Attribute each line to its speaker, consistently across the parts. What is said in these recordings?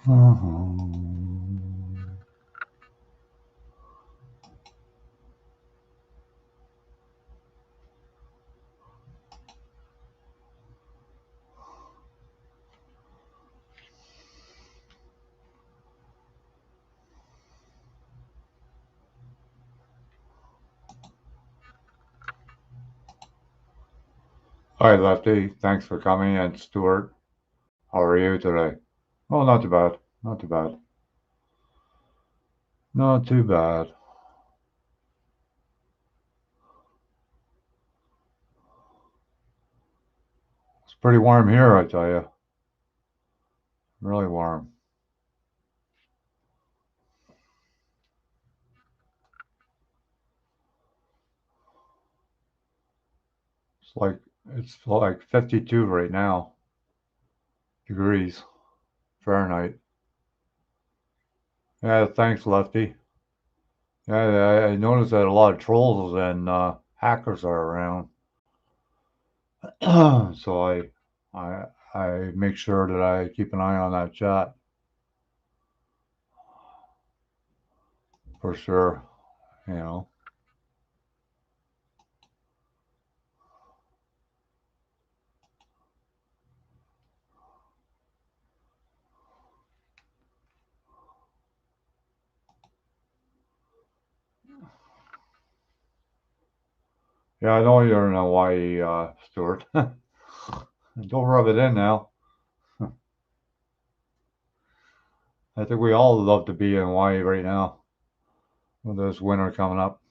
Speaker 1: Hi, Lefty. Thanks for coming. And Stuart, how are you today? Oh, not too bad. Not too bad. Not too bad. It's pretty warm here, I tell you. Really warm. It's like it's like 52 right now degrees Fahrenheit. Yeah, thanks, Lefty. Yeah, I noticed that a lot of trolls and hackers are around, so I I make sure that I keep an eye on that chat for sure. You know. Yeah, I know you're in Hawaii, Stuart. Don't rub it in now. I think we all love to be in Hawaii right now with this winter coming up.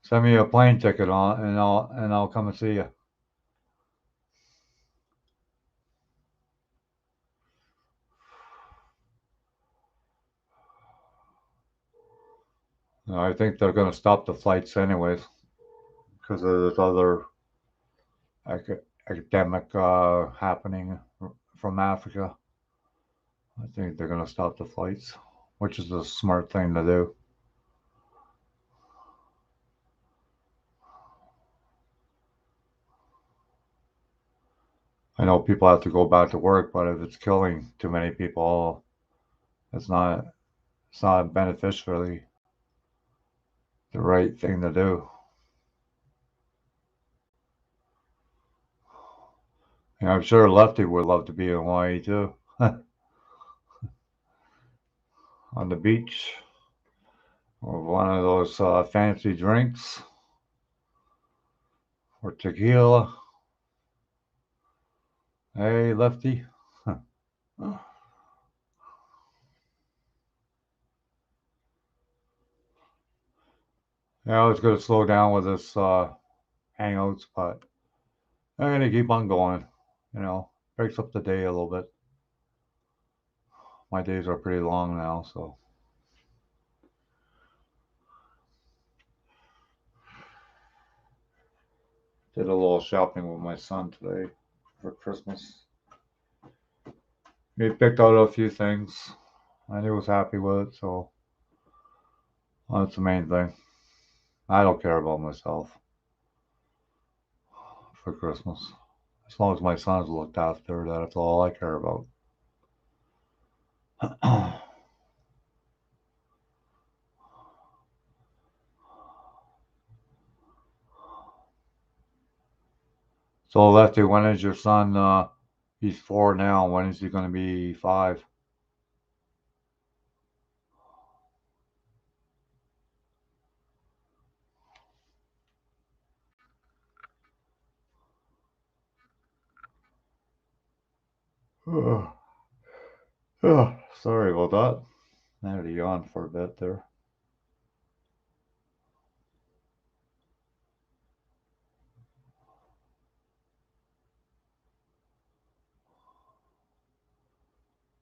Speaker 1: Send me a plane ticket on, and I'll come and see you. I think they're going to stop the flights anyways because of this other academic happening from Africa. I think they're going to stop the flights, which is a smart thing to do. I know people have to go back to work, but if it's killing too many people, it's not it's not beneficially the right thing to do. And I'm sure Lefty would love to be in Hawaii too, on the beach or one of those fancy drinks or tequila. Hey, Lefty. Yeah, I was going to slow down with this hangouts, but I'm going to keep on going. You know, breaks up the day a little bit. My days are pretty long now, so did a little shopping with my son today for Christmas. He picked out a few things, and he was happy with it, so that's the main thing. I don't care about myself for Christmas. As long as my son's looked after, that's all I care about. So, Lefty, when is your son? He's 4 now. When is he going to be 5? Sorry about that. I had to yawn for a bit there.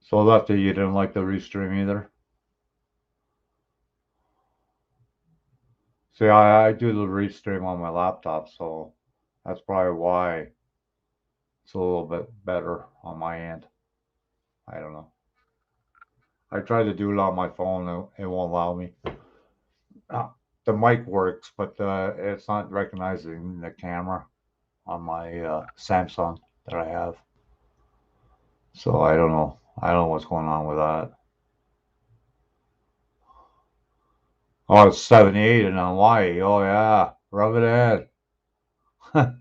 Speaker 1: So, Lefty, you didn't like the restream either? See, I do the restream on my laptop, so that's probably why it's a little bit better on my end. I don't know. I tried to do it on my phone, and it won't allow me. Uh, the mic works, but it's not recognizing the camera on my Samsung that I have. So I don't know. I don't know what's going on with that. Oh, it's 78 in Hawaii. Oh yeah, rub it in.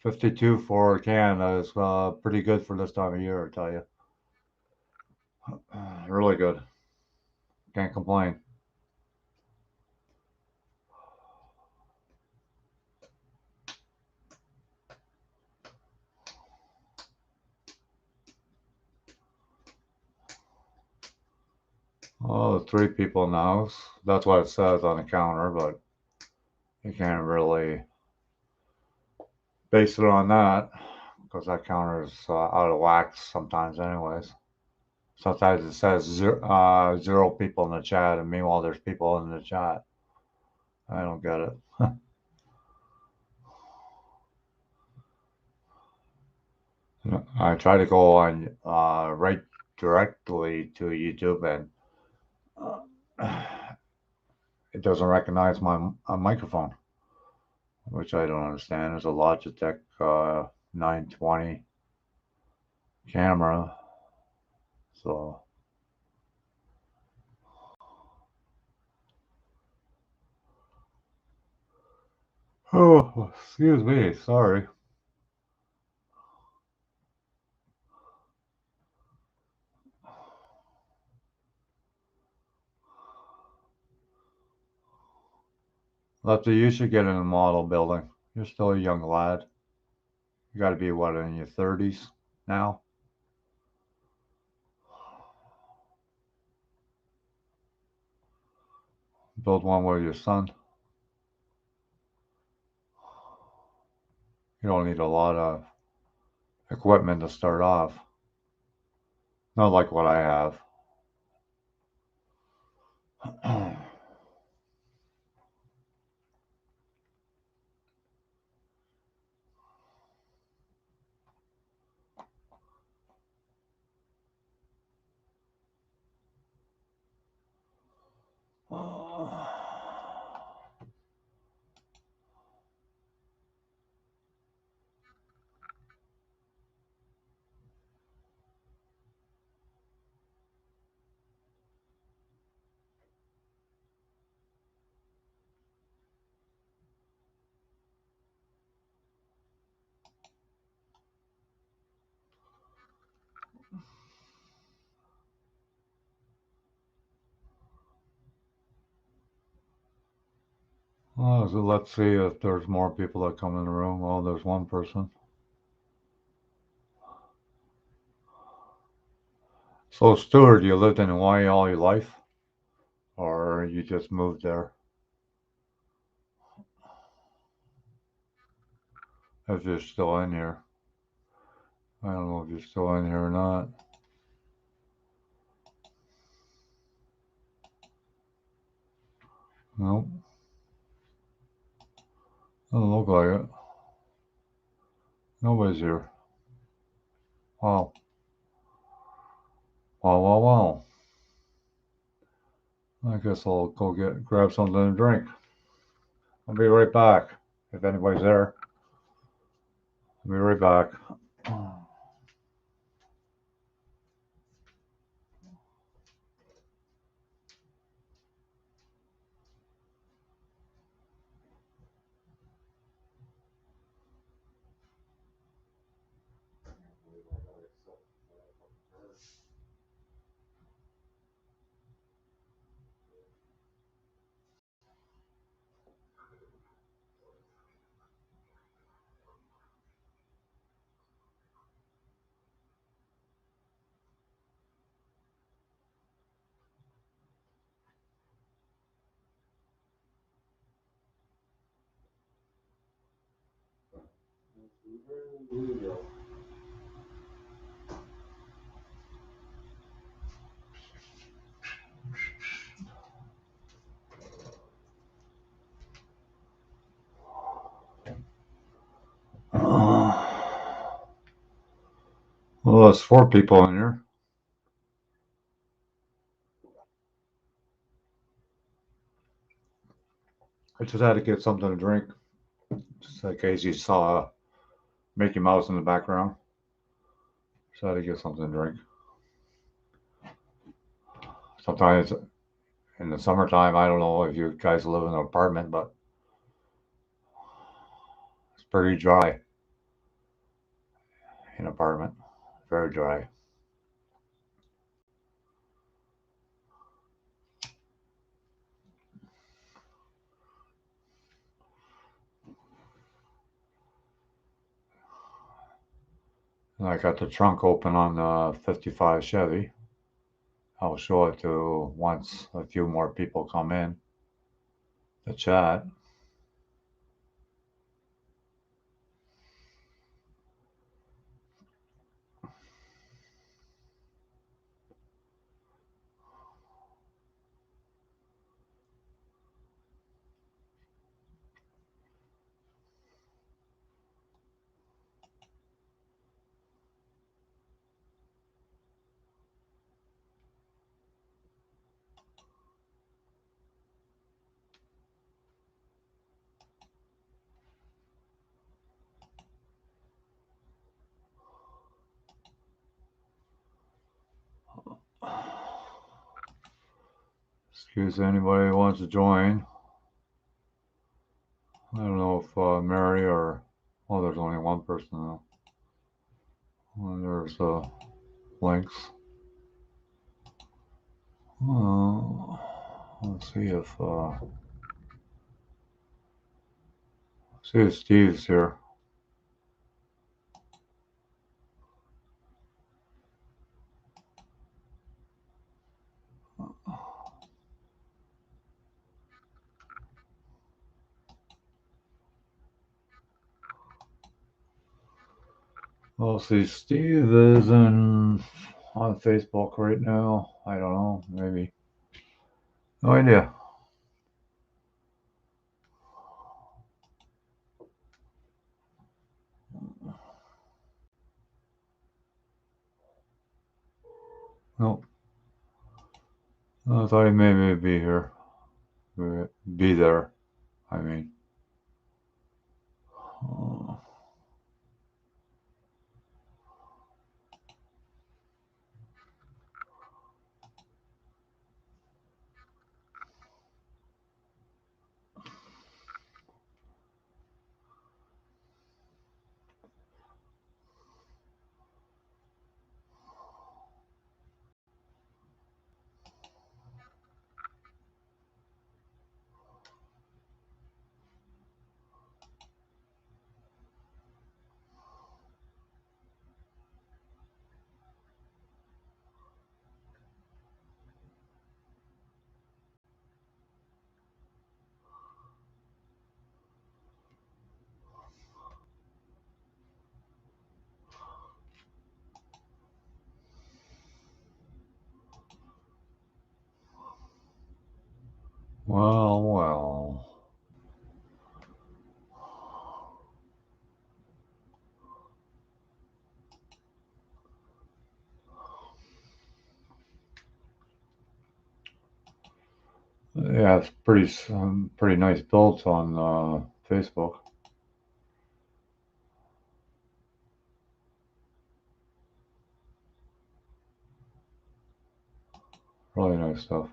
Speaker 1: 52 for Canada is pretty good for this time of year, I tell you. Really good. Can't complain. Oh, 3 people in the house. That's what it says on the counter, but you can't really base it on that because that counter is out of whack sometimes, anyways. Sometimes it says 0 people in the chat, and meanwhile there's people in the chat. I don't get it. I try to go on right directly to YouTube, and it doesn't recognize my microphone, which I don't understand. It's a Logitech 920 camera, so oh, excuse me, sorry. Lefty, you should get in the model building. You're still a young lad. You got to be what, in your 30s now? Build one with your son. You don't need a lot of equipment to start off. Not like what I have. Oh, so let's see if there's more people that come in the room. Oh, there's one person. So, Stuart, you lived in Hawaii all your life, or you just moved there? If you're still in here, I don't know if you're still in here or not. Nope, doesn't look like it. Nobody's here. Wow, wow, wow, wow. I guess I'll go grab something to drink. I'll be right back. If anybody's there, I'll be right back. Well, there's 4 people in here. I just had to get something to drink, just in case you saw Mickey Mouse in the background. So I had to get something to drink. Sometimes in the summertime, I don't know if you guys live in an apartment, but it's pretty dry in an apartment. Very dry. And I got the trunk open on the 55 Chevy. I'll show it to once a few more people come in to chat. Excuse anybody who wants to join. I don't know if Mary or, well, there's only one person though. Well, there's links. Let's see if Steve's here. Well, see, Steve is on Facebook right now. I don't know, maybe. No idea. No, I thought he maybe be here, be there. I mean, uh, well. Yeah, it's pretty nice built on Facebook. Really nice stuff.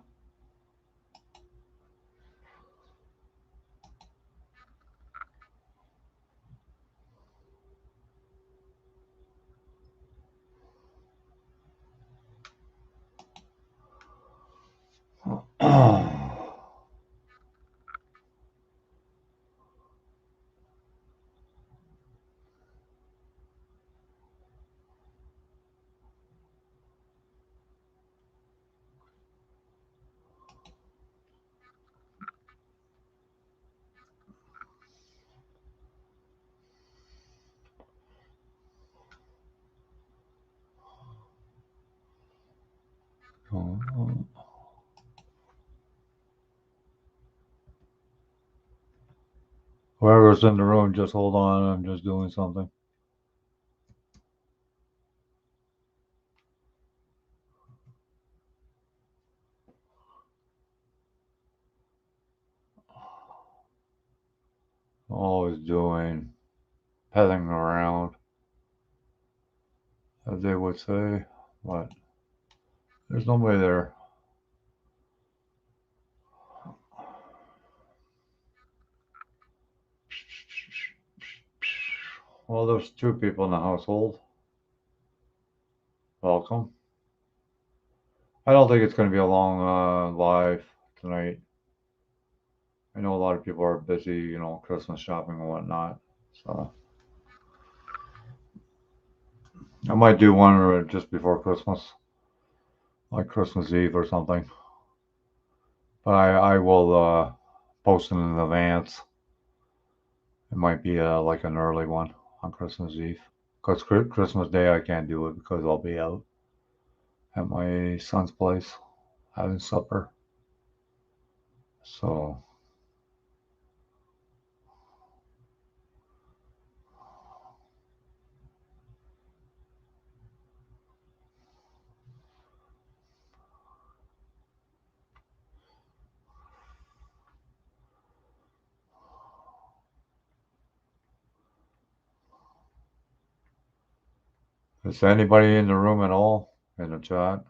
Speaker 1: Whoever's in the room, just hold on. I'm just doing something. Always doing peddling around, as they would say. But there's nobody there. Well, there's two people in the household. Welcome. I don't think it's going to be a long live tonight. I know a lot of people are busy, Christmas shopping and whatnot. So I might do one just before Christmas, like Christmas Eve or something. But I will post it in advance. It might be like an early one on Christmas Eve. Because Christmas Day I can't do it because I'll be out at my son's place having supper. So is anybody in the room at all in the chat?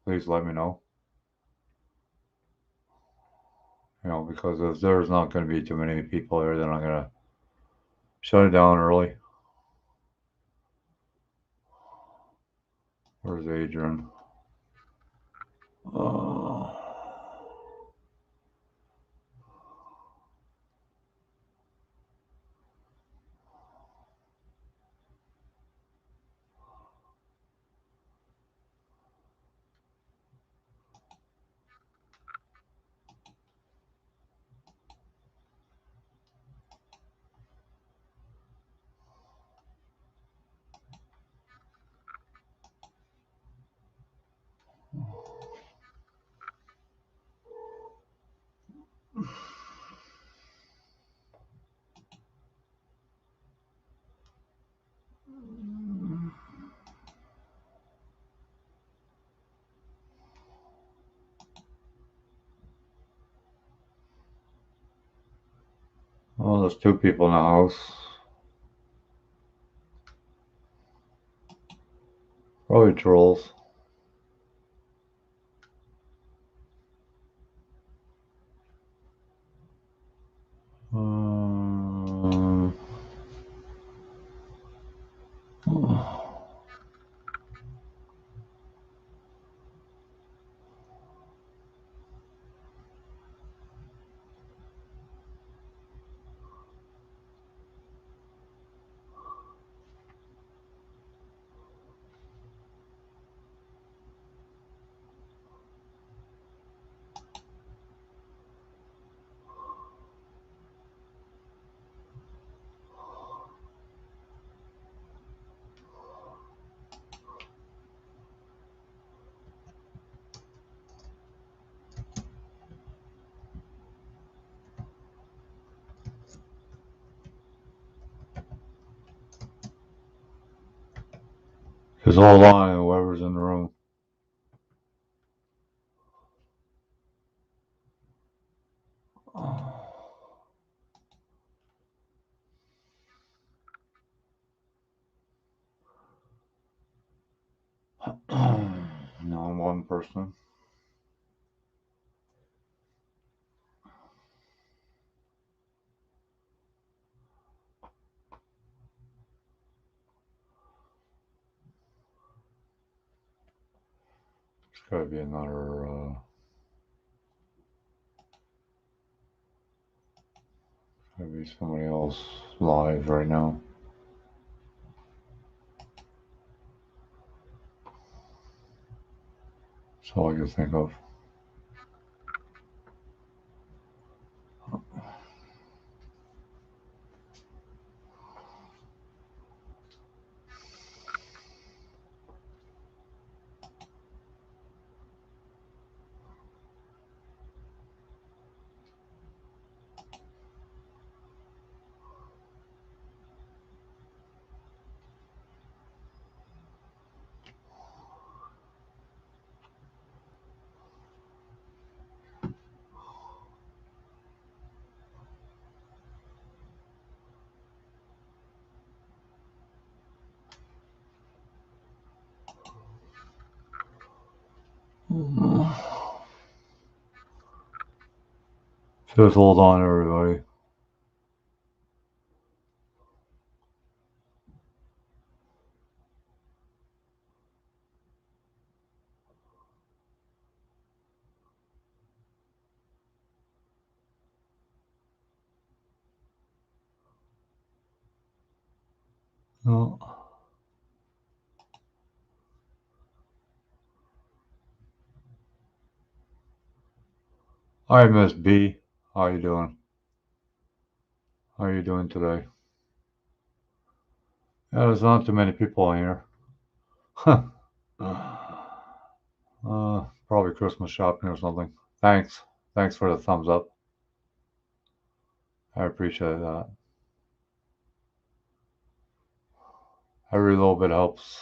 Speaker 1: Please let me know. Because if there's not going to be too many people here, then I'm going to shut it down early. Where's Adrian? Uh, well, there's two people in the house. Probably trolls. Um, Just hold on, whoever's in the room. No, one person. There's gotta be gotta be somebody else live right now. That's all I can think of. Just hold on, everybody. No. Hi, Miss B. How you doing? How you doing today? Yeah, there's not too many people in here. Probably Christmas shopping or something. Thanks. Thanks for the thumbs up. I appreciate that. Every little bit helps.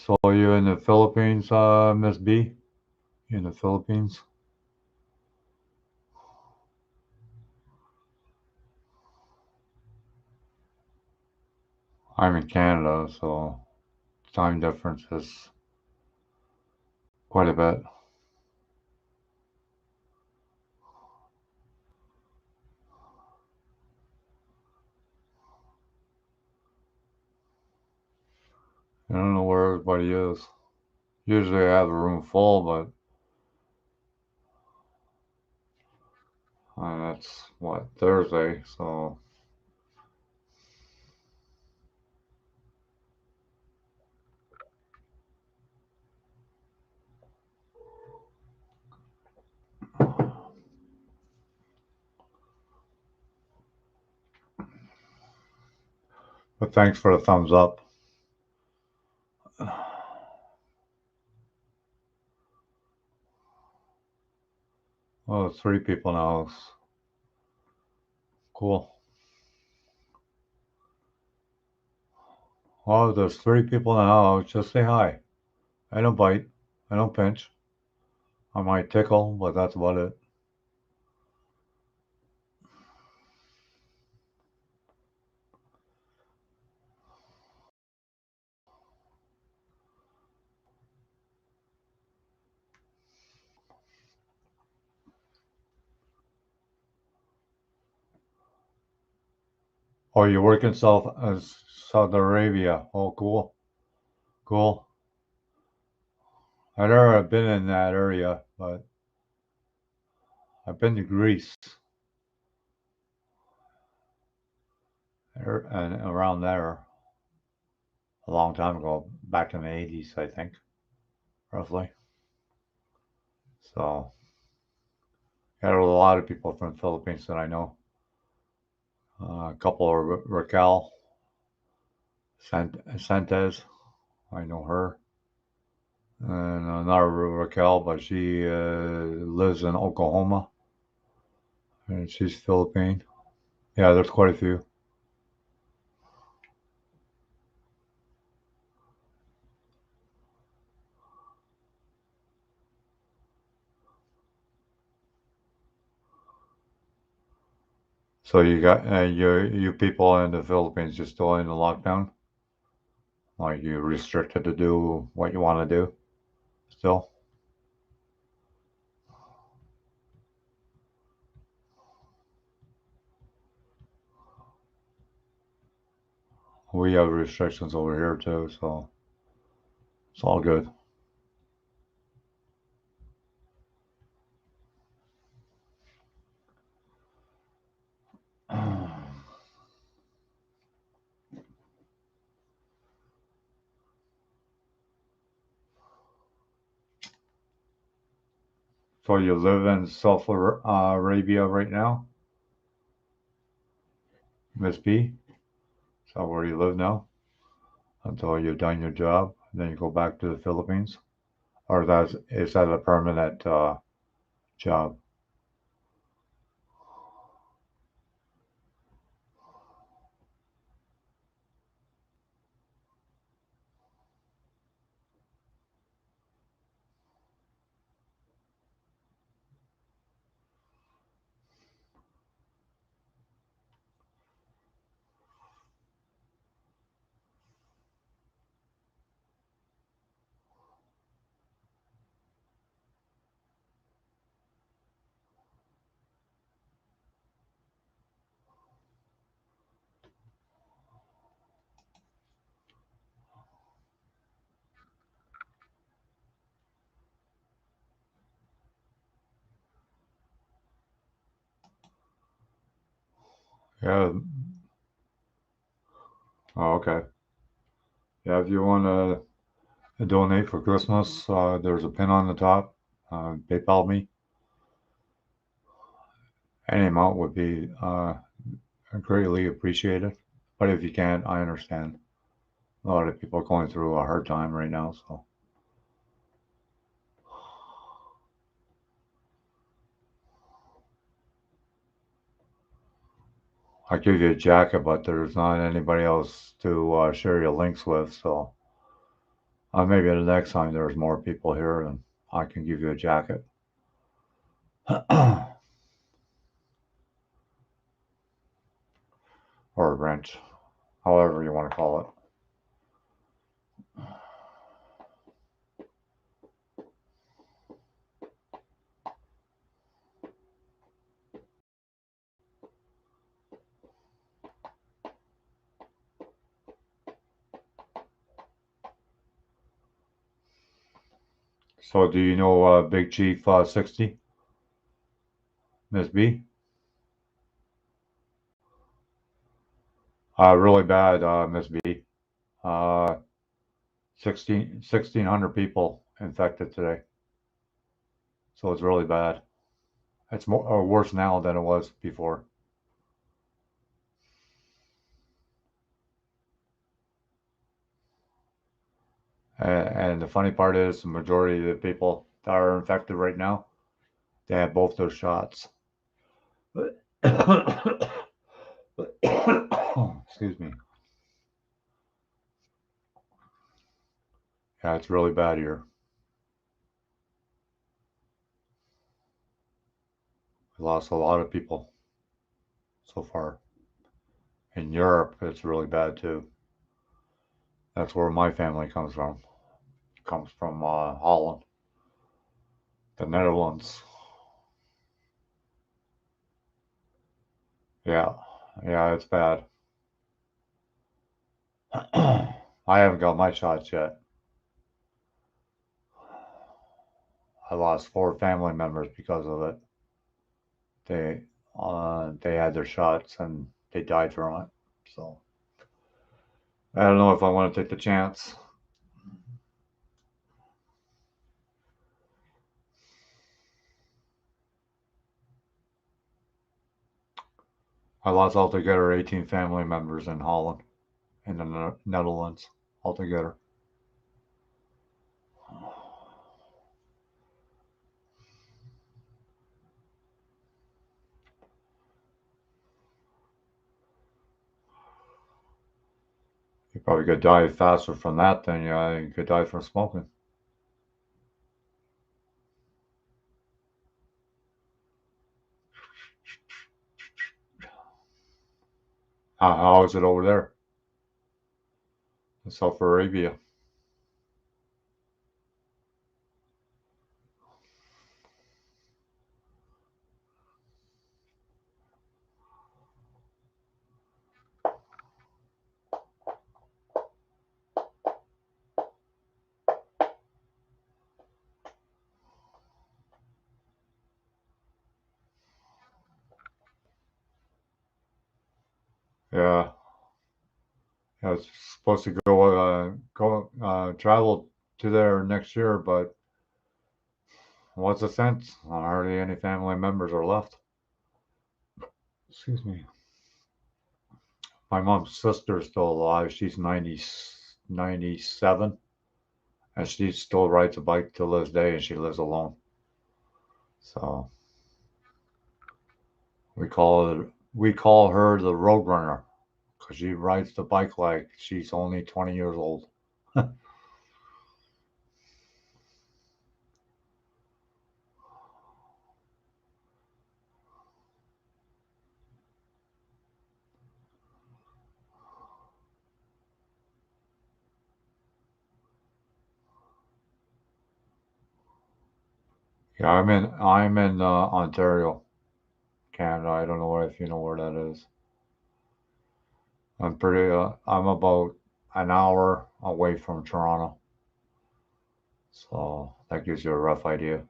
Speaker 1: So you in the Philippines, Miss B? You in the Philippines? I'm in Canada, so time difference is quite a bit. I don't know where everybody is. Usually I have a room full, but that's what, Thursday, so. But thanks for the thumbs up. Oh, 3 people in the house. Cool. Well, there's 3 people in the house. Just say hi. I don't bite. I don't pinch. I might tickle, but that's about it. Oh, you work in Saudi Arabia. Oh, cool. Cool. I've never been in that area, but I've been to Greece and around there a long time ago, back in the 80s, I think, roughly. So, yeah, there was a lot of people from the Philippines that I know. A couple of Raquel Santes, I know her. And another Raquel, but she lives in Oklahoma, and she's Philippine. Yeah, there's quite a few. So you got you people in the Philippines, you're still in the lockdown? Like you restricted to do what you want to do still? We have restrictions over here too, so it's all good. So you live in South Arabia right now, Miss B? Is that where you live now? Until you've done your job, then you go back to the Philippines? Or is that a permanent? job. Yeah. Oh, okay. Yeah, if you want to donate for Christmas, there's a pin on the top. PayPal me. Any amount would be greatly appreciated. But if you can't, I understand. A lot of people are going through a hard time right now, so I give you a jacket, but there's not anybody else to share your links with. So maybe the next time there's more people here, and I can give you a jacket or a wrench, however you want to call it. So do you know Big Chief 60, Miss B? Really bad, Miss B. Uh, 1,600 people infected today. So it's really bad. It's more worse now than it was before. And the funny part is, the majority of the people that are infected right now, they have both those shots. Excuse me. Yeah, it's really bad here. We lost a lot of people so far. In Europe, it's really bad too. That's where my family comes from. Comes from Holland, the Netherlands. Yeah, yeah, it's bad. I haven't got my shots yet. I lost 4 family members because of it. They had their shots and they died from it. So I don't know if I want to take the chance. I lost altogether 18 family members in Holland, in the Netherlands, altogether. You probably could die faster from that than you could die from smoking. How is it over there in South Arabia? Yeah, yeah, it's supposed to go travel to there next year, but what's the sense? Hardly any family members are left. Excuse me. My mom's sister is still alive. She's 97, and she still rides a bike till this day, and she lives alone. So we call her the Roadrunner because she rides the bike like she's only 20 years old. Yeah, I'm in Ontario, Canada. I don't know if you know where that is. I'm about an hour away from Toronto, so that gives you a rough idea.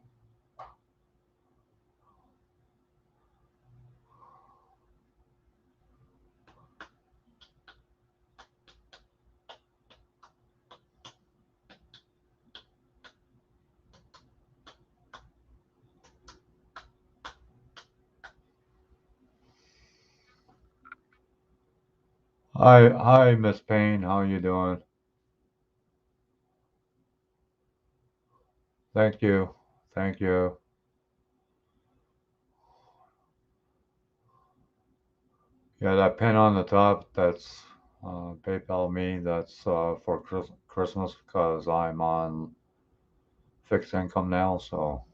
Speaker 1: Hi, Miss Payne. How you doing? Thank you, thank you. Yeah, that pin on the top, that's PayPal me. That's for Christmas because I'm on fixed income now. So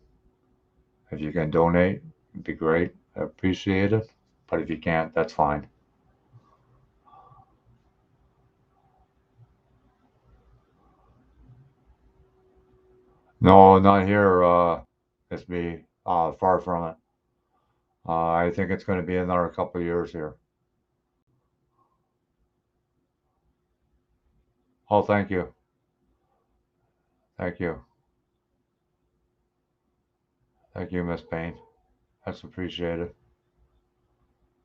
Speaker 1: if you can donate, it'd be great. I appreciate it. But if you can't, that's fine. No, not here. It's me. Far from it. I think it's going to be another couple of years here. Oh, thank you. Thank you. Thank you, Miss Payne. That's appreciated.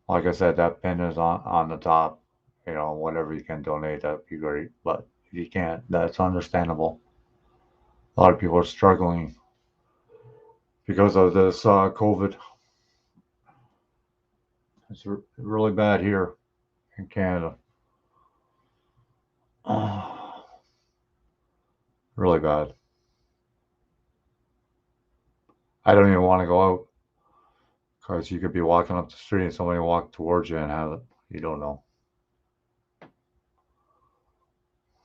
Speaker 1: Like I said, that pin is on the top. Whatever you can donate, that'd be great. But if you can't, that's understandable. A lot of people are struggling because of this COVID. It's really bad here in Canada. Really bad. I don't even want to go out because you could be walking up the street and somebody walk towards you and have it. You don't know.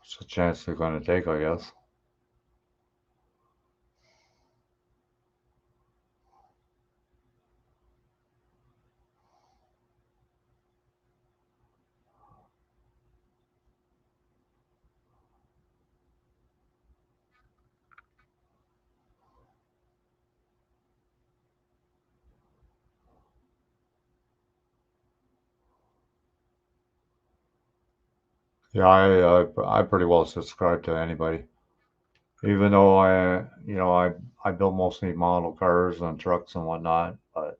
Speaker 1: It's a chance they're going to take, I guess. Yeah, I pretty well subscribe to anybody, even though I build mostly model cars and trucks and whatnot. But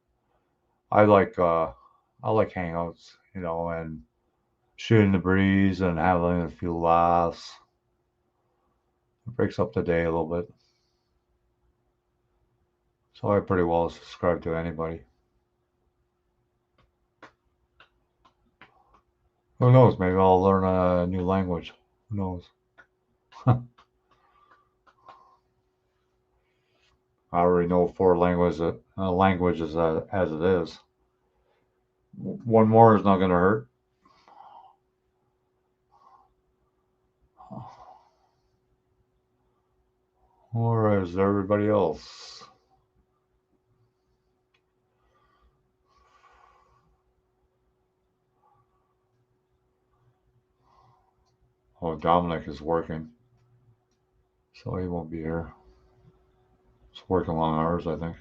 Speaker 1: I like uh, I like hangouts, and shooting the breeze and having a few laughs. It breaks up the day a little bit. So I pretty well subscribe to anybody. Who knows? Maybe I'll learn a new language. Who knows? I already know four languages as it is. One more is not going to hurt. Or is everybody else? Oh, Dominic is working, so he won't be here. It's working long hours, I think.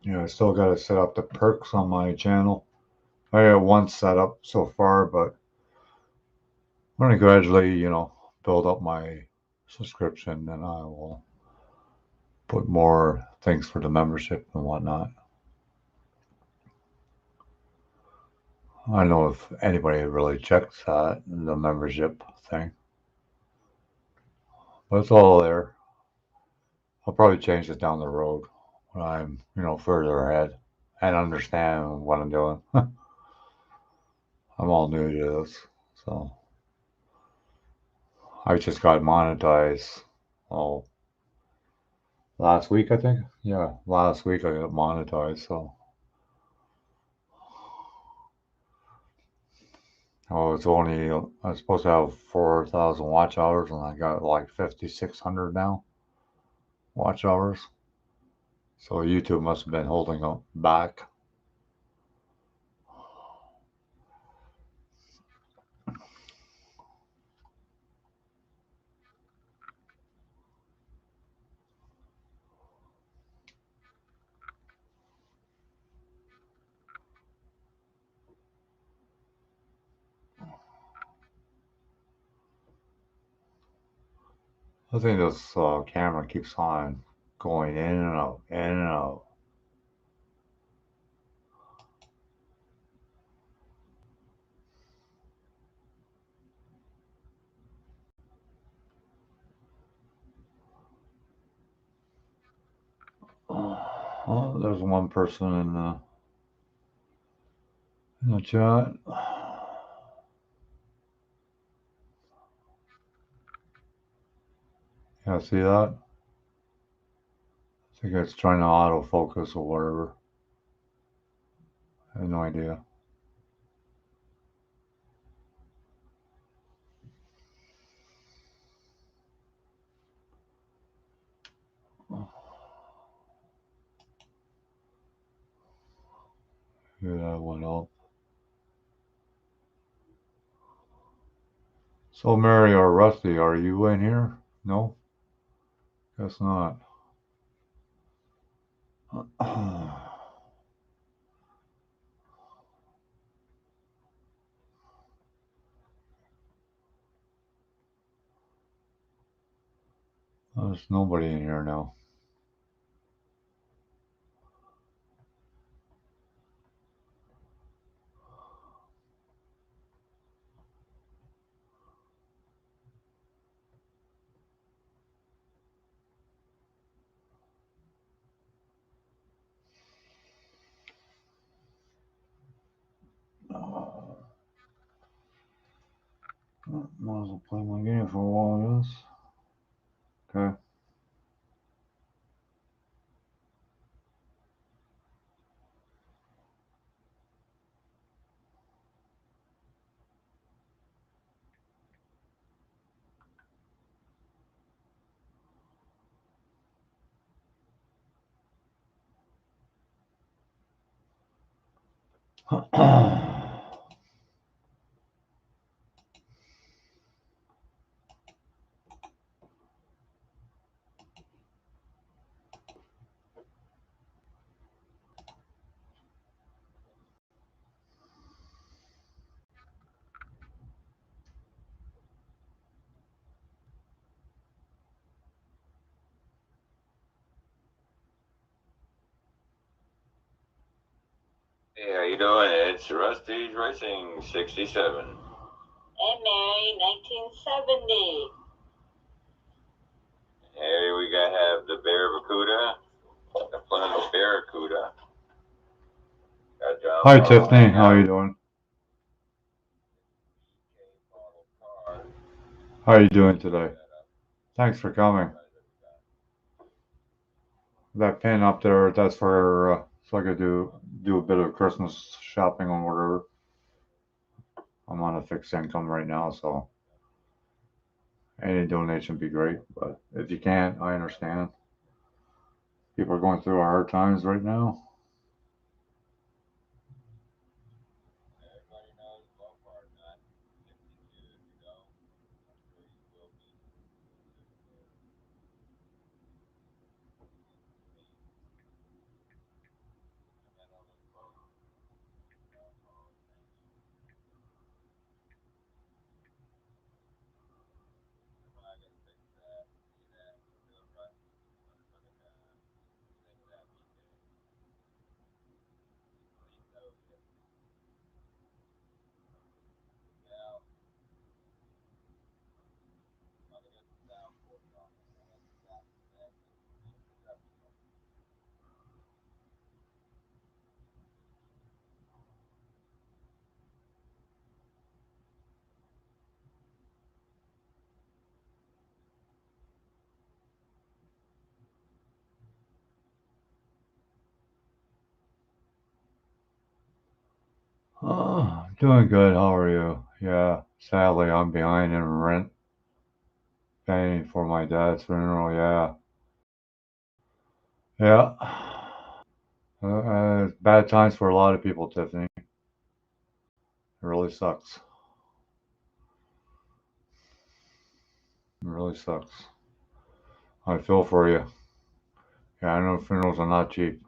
Speaker 1: Yeah, I still got to set up the perks on my channel. I got one set up so far, but I'm going to gradually, build up my subscription and I will put more things for the membership and whatnot. I don't know if anybody really checks that, the membership thing, but it's all there. I'll probably change it down the road when I'm, further ahead and understand what I'm doing. I'm all new to this, so I just got monetized. Oh, last week I think. Yeah, last week I got monetized. So, it's only I was supposed to have 4,000 watch hours, and I got like 5,600 now watch hours. So YouTube must have been holding up back. I think this camera keeps on going in and out, in and out. Oh, there's one person in the chat. Yeah, see that? I think it's trying to autofocus or whatever. I have no idea. Maybe that went up. So, Mary or Rusty, are you in here? No? Guess not. There's nobody in here now. Might as well play my game for a while, I guess. Okay.
Speaker 2: Hey, how you doing? It's Rusty's Racing 67.
Speaker 3: Hey, Mary, 1970.
Speaker 2: Hey, we gotta have the Barracuda, the Flamingo Barracuda.
Speaker 1: Hi, Tiffany. How are you doing? How are you doing today? Thanks for coming. That pin up there, that's for so I could do a bit of Christmas shopping on whatever. I'm on a fixed income right now, so any donation would be great. But if you can't, I understand. People are going through hard times right now. Oh, doing good. How are you? Yeah, sadly, I'm behind in rent paying for my dad's funeral. Yeah, yeah. Bad times for a lot of people, Tiffany. It really sucks. It really sucks. I feel for you. Yeah, I know funerals are not cheap.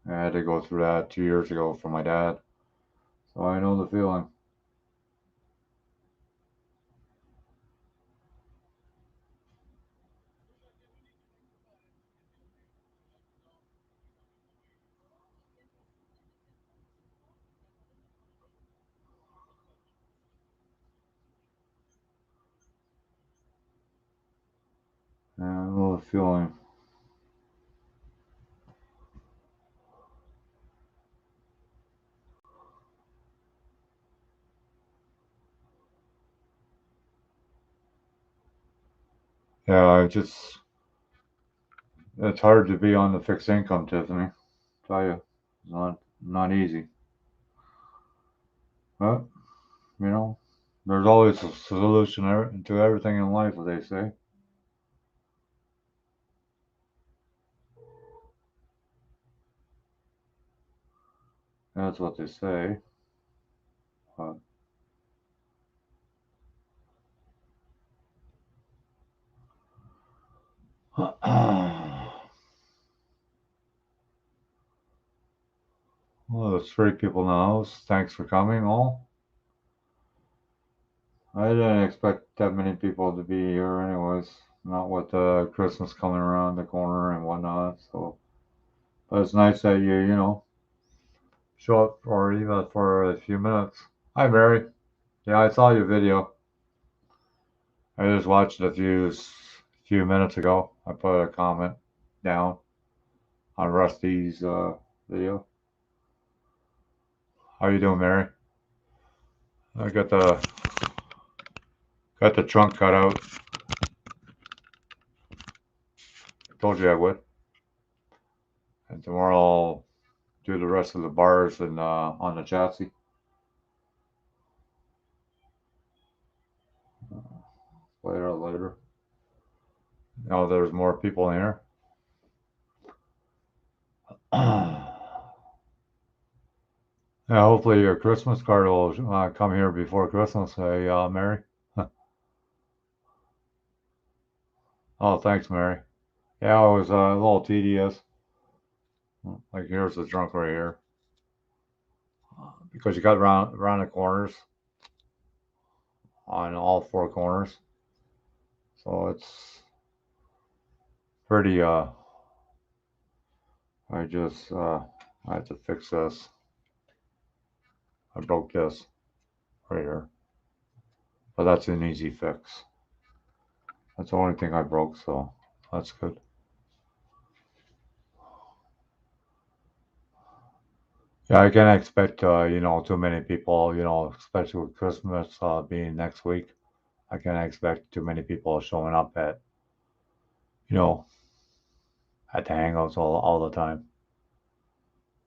Speaker 1: I had to go through that 2 years ago for my dad, so I know the feeling. Yeah, I know the feeling. Yeah, it's hard to be on the fixed income, Tiffany. Tell you, it's not easy. But you know, there's always a solution to everything in life, as they say. That's what they say. But, well, there's three people in the house. Thanks for coming, all. I didn't expect that many people to be here, anyways. Not with Christmas coming around the corner and whatnot. So, but it's nice that you show up or even for a few minutes. Hi, Mary. Yeah, I saw your video. I just watched it a few minutes ago. I put a comment down on Rusty's video. How you doing, Mary? I got the trunk cut out. I told you I would. And tomorrow I'll do the rest of the bars and on the chassis. Later. Now there's more people in here. Yeah, hopefully your Christmas card will come here before Christmas. Hey, Mary. Oh, thanks, Mary. Yeah, it was a little tedious. Like here's the trunk right here because you got around the corners on all four corners, so it's pretty. I had to fix this. I broke this right here, but that's an easy fix. That's the only thing I broke, so that's good. Yeah, I can't expect too many people, especially with Christmas being next week. I can't expect too many people showing up you know, at the hangouts all the time,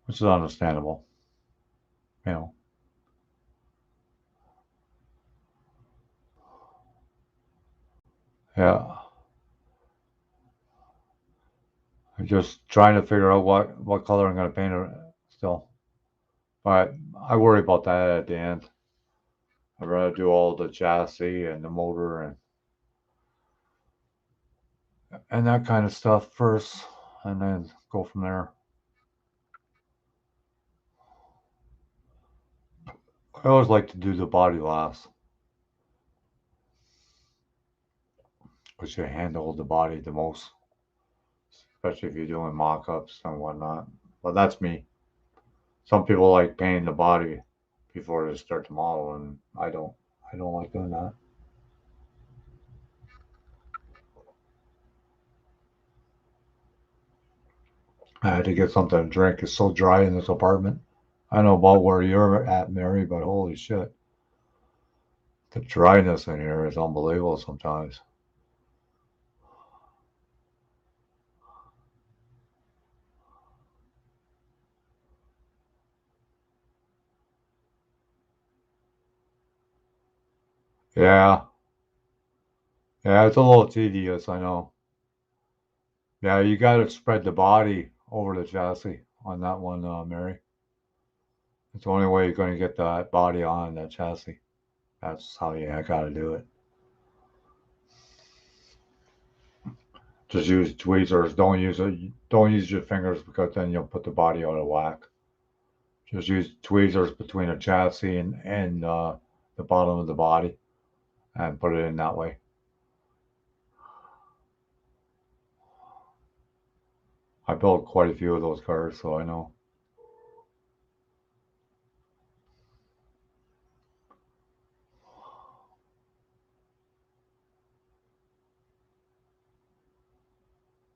Speaker 1: which is understandable. You know, yeah. I'm just trying to figure out what color I'm gonna paint it still, but I worry about that at the end. I'd rather do all the chassis and the motor and that kind of stuff first, and then go from there. I always like to do the body last, because you handle the body the most, especially if you're doing mock-ups and whatnot. But that's me. Some people like painting the body before they start the model, and I don't. I don't like doing that. I had to get something to drink. It's so dry in this apartment. I don't know about where you're at, Mary, but holy shit. The dryness in here is unbelievable sometimes. Yeah. Yeah, it's a little tedious, I know. Yeah, you got to spread the body over the chassis on that one, Mary. It's the only way you're going to get that body on that chassis. That's how you got to do it. Just use tweezers. Don't use it. Don't use your fingers because then you'll put the body out of whack. Just use tweezers between the chassis and the bottom of the body and put it in that way. I built quite a few of those cars, so I know.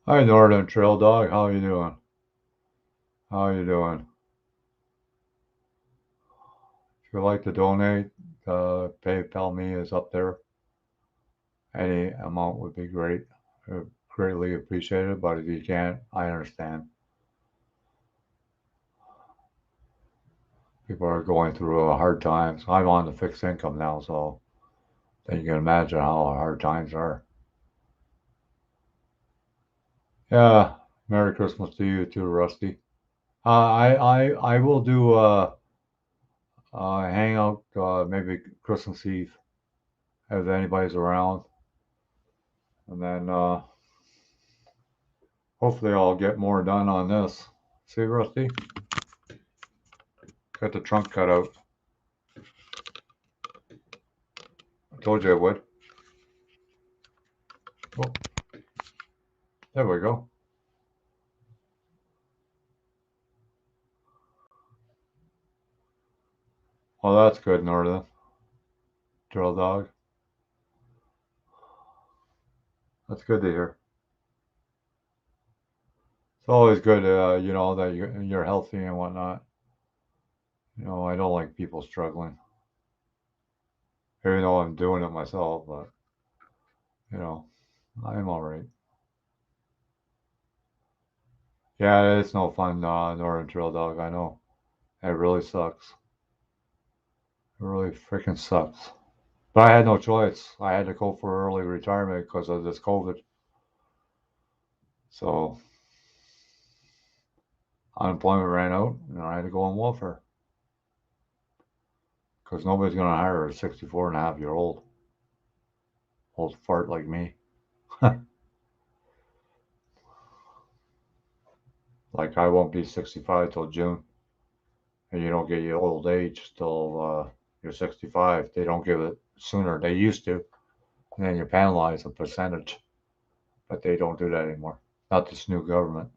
Speaker 1: Hi, Northern Trail Dog. How you doing? How you doing? If you'd like to donate, PayPal me is up there. Any amount would be great. Greatly appreciated, but if you can't, I understand. People are going through hard times. I'm on the fixed income now, so then you can imagine how hard times are. Yeah, Merry Christmas to you too, Rusty. I will do hangout maybe Christmas Eve if anybody's around, and then hopefully I'll get more done on this. See, Rusty, got the trunk cut out. I told you I would. Oh, there we go. Well, that's good, Northern Trail Dog. That's good to hear. It's always good, that you're healthy and whatnot. I don't like people struggling, even though I'm doing it myself. But you know, I'm all right. Yeah, it's no fun, Northern Trail Dog. I know it really sucks. It really freaking sucks. But I had no choice. I had to go for early retirement because of this COVID. So unemployment ran out, and I had to go on welfare because nobody's going to hire a 64 and a half year old fart like me. Like I won't be 65 till June, and you don't get your old age till you're 65. They don't give it sooner. They used to, and then you penalize a percentage, but they don't do that anymore. Not this new government.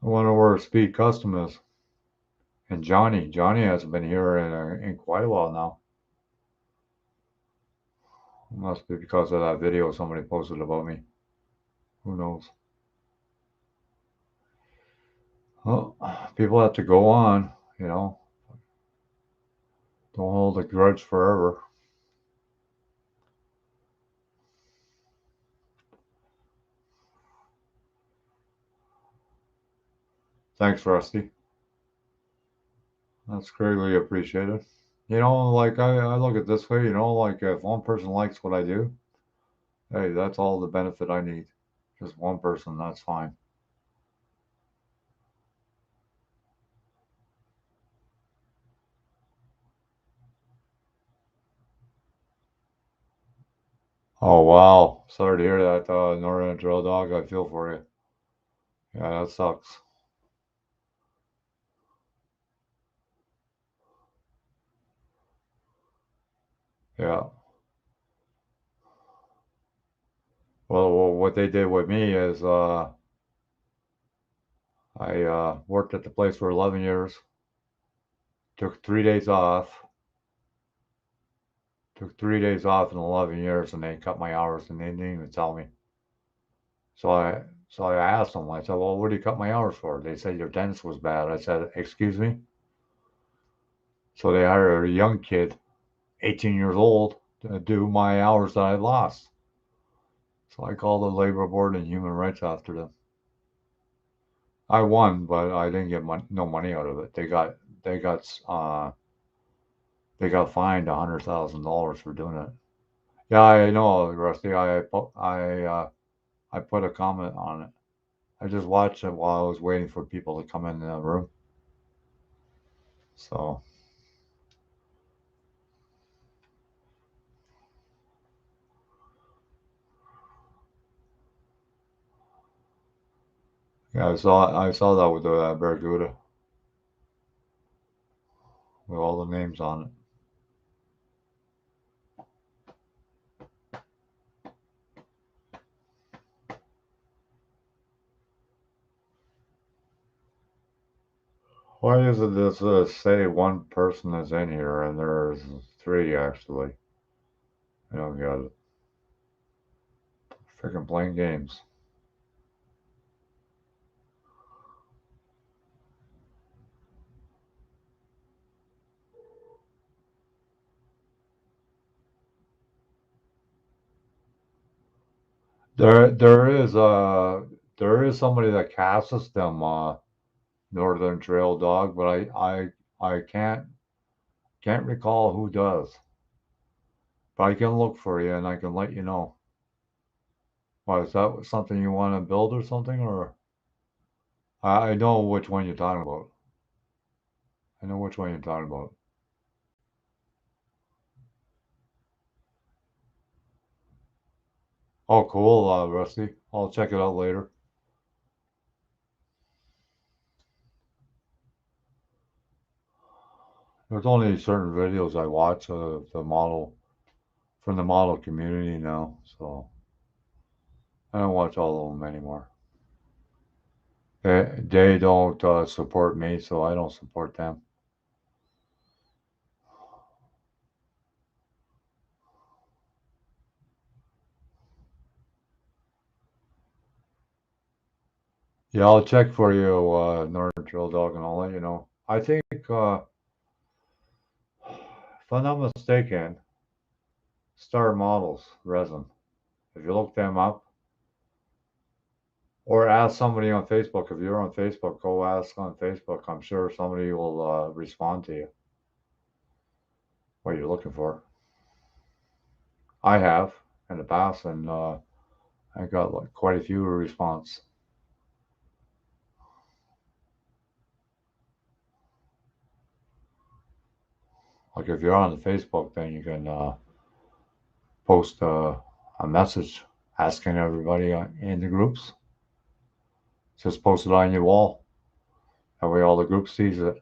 Speaker 1: I wonder where Speed Custom is. And Johnny hasn't been here in quite a while now. It must be because of that video somebody posted about me. Who knows? Well, people have to go on, you know. Don't hold a grudge forever. Thanks, Rusty. That's greatly appreciated. Like I look at it this way, like if one person likes what I do, hey, that's all the benefit I need. Just one person, that's fine. Oh wow. Sorry to hear that, Northern Trail Dog. I feel for you. Yeah, that sucks. Yeah. Well, what they did with me is I worked at the place for 11 years, took 3 days off, took 3 days off in 11 years, and they cut my hours, and they didn't even tell me. So So I asked them, I said, well, what do you cut my hours for? They said your dentist was bad. I said, excuse me? So they hired a young kid, 18 years old, to do my hours that I lost. So I called the labor board and human rights after them. I won, but I didn't get no money out of it. they got they got fined $100,000 for doing it. Yeah, I know, Rusty. I put a comment on it. I just watched it while I was waiting for people to come in the room. So yeah, I saw that with the Barracuda with all the names on it. Why does it just say one person is in here and there's three actually? I don't get it. Freaking playing games. There there is somebody that casts them Northern Trail Dog, but I can't recall who does. But I can look for you and I can let you know. Why is that something you want to build or something? Or I know which one you're talking about. I know which one you're talking about. Oh, cool, Rusty. I'll check it out later. There's only certain videos I watch of the model from the model community now, so I don't watch all of them anymore. They don't support me, so I don't support them. Yeah, I'll check for you, Northern Trail Dog, and I'll let you know. I think, if I'm not mistaken, Star Models resin. If you look them up, or ask somebody on Facebook. If you're on Facebook, go ask on Facebook. I'm sure somebody will respond to you what you're looking for. I have in the past, and I got like quite a few response. Like if you're on the Facebook, then you can post a message asking everybody in the groups. Just post it on your wall. That way all the group sees it.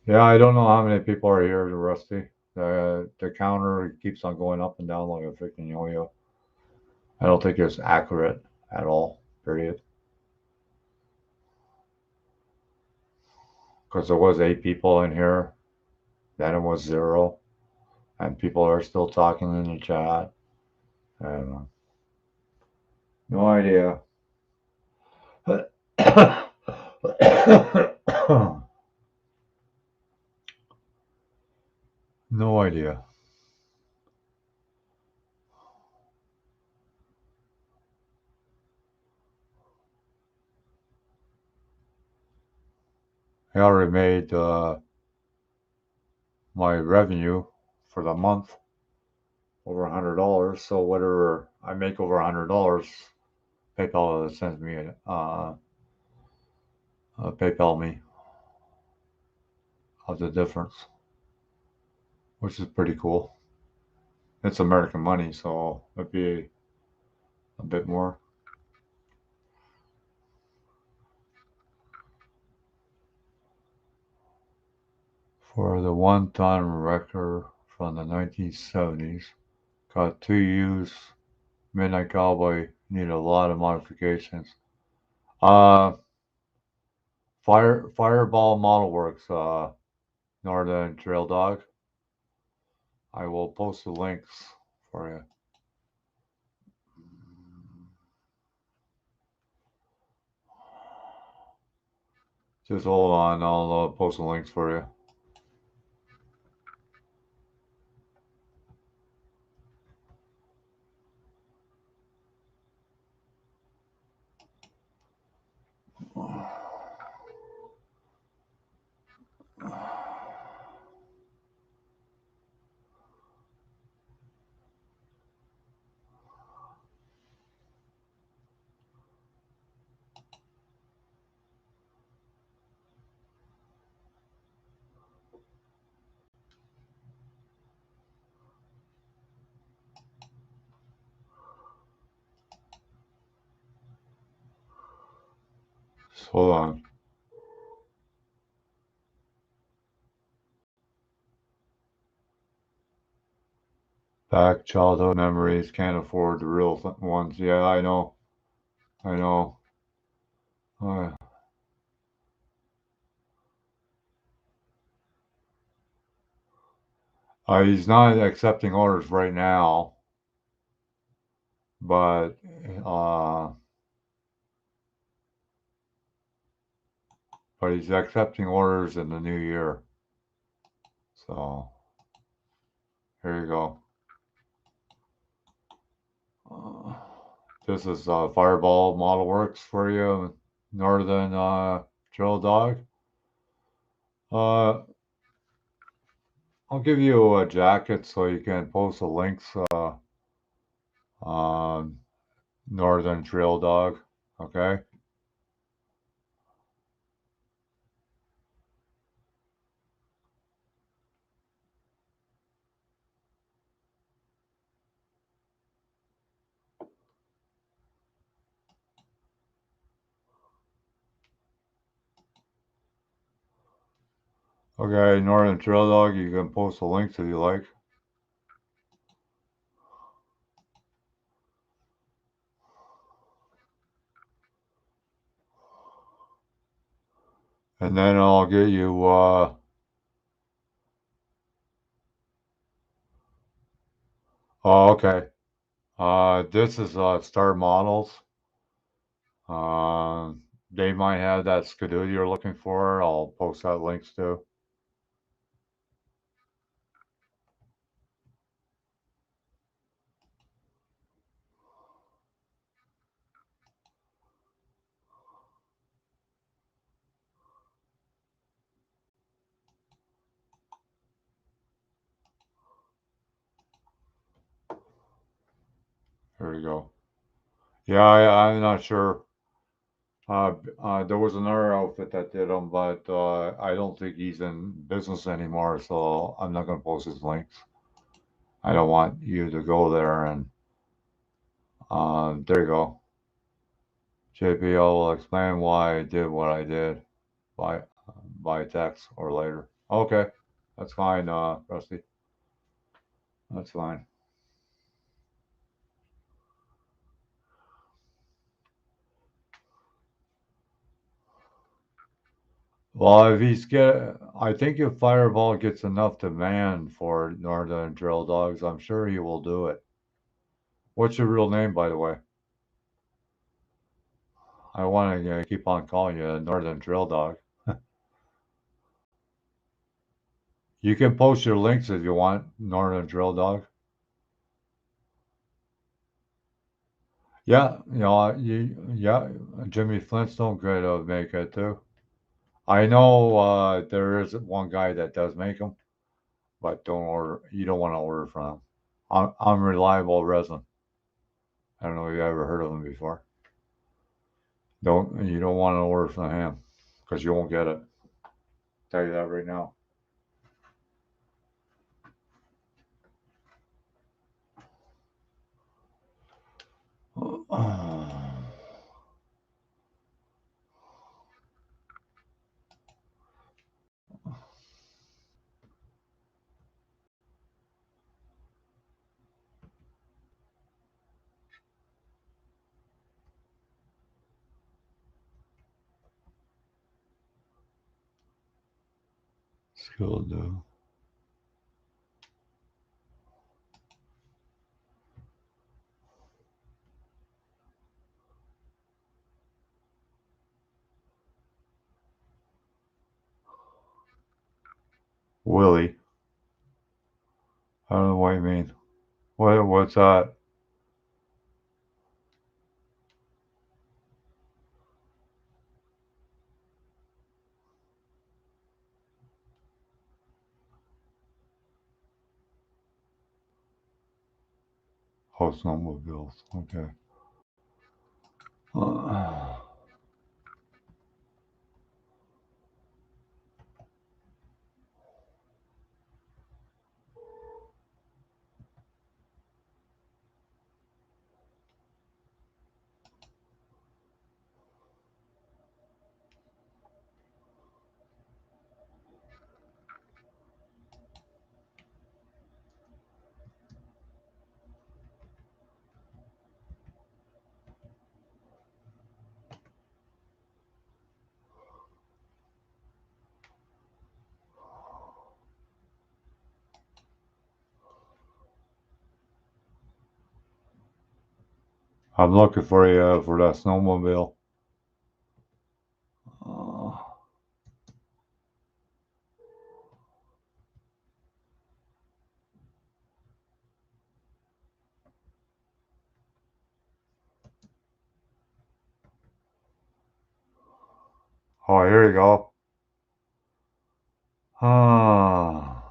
Speaker 1: Yeah, I don't know how many people are here, Rusty. The counter keeps on going up and down like a freaking yo-yo. I don't think it's accurate at all, period. Because there was 8 people in here, then it was 0, and people are still talking in the chat. I don't know. No idea. No idea. I already made my revenue for the month over $100. So whatever I make over $100, PayPal sends me PayPal me of the difference, which is pretty cool. It's American money, so it'd be a bit more. For the one-ton wrecker from the 1970s, got 2 used. Midnight Cowboy needed a lot of modifications. Uh, Fireball Model Works, Northern Trail Dog. I will post the links for you. Just hold on. I'll post the links for you. Just hold on. Back childhood memories, can't afford the real ones. Yeah, I know. I know. Uh, he's not accepting orders right now, but uh, he's accepting orders in the new year. So here you go. Uh, this is Fireball Model Works for you, Northern Trail Dog. Uh, I'll give you a jacket so you can post the links. On Northern Trail Dog. Okay. Okay, Northern Trail Dog. You can post the links if you like. And then I'll get you. Oh, okay. This is Star Models. Uh, they might have that Skidoo you're looking for. I'll post that links too. There you go. Yeah, I'm not sure. There was another outfit that did them, but I don't think he's in business anymore, so I'm not going to post his links. I don't want you to go there and there you go. JPL will explain why I did what I did by by text or later. Okay, that's fine, Rusty. That's fine. Well, if I think if Fireball gets enough demand for Northern Drill Dogs, I'm sure he will do it. What's your real name, by the way? I want to keep on calling you Northern Drill Dog. You can post your links if you want, Northern Drill Dog. Yeah, yeah, Jimmy Flintstone could make it too. I know there is one guy that does make them, but don't order. You don't want to order from him. Unreliable resin. I don't know if you ever heard of him before. You don't want to order from him because you won't get it. I'll tell you that right now. Skill do. Willie. I don't know what you mean. What's that? Oh, snowmobiles. Okay. Uh, I'm looking for you for that snowmobile. Uh, oh, here you go. Ah,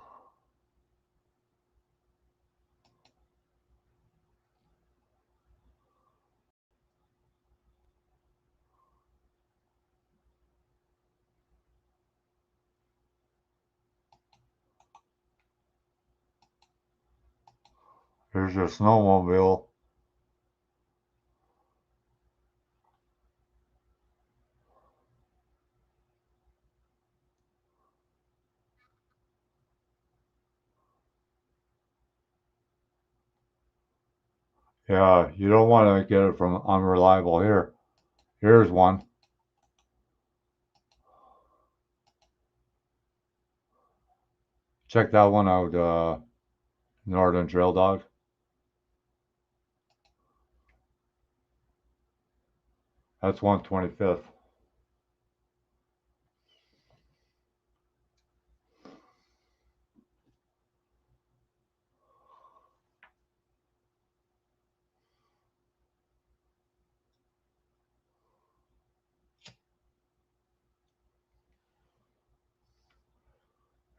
Speaker 1: here's your snowmobile. Yeah, you don't want to get it from unreliable here. Here's one. Check that one out, Northern Trail Dog. That's 125th.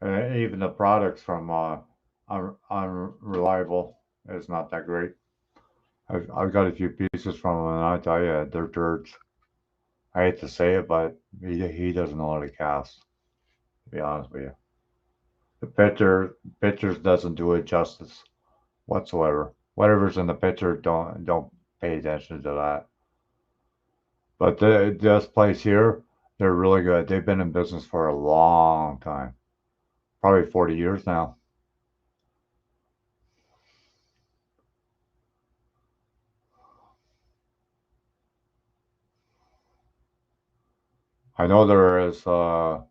Speaker 1: And even the products from Unreliable is not that great. I've got a few pieces from them, and I tell you, they're dirt. I hate to say it, but he doesn't know how to cast. To be honest with you, the pictures doesn't do it justice whatsoever. Whatever's in the picture, don't pay attention to that. But this place here, they're really good. They've been in business for a long time, probably 40 years now. I know there is. I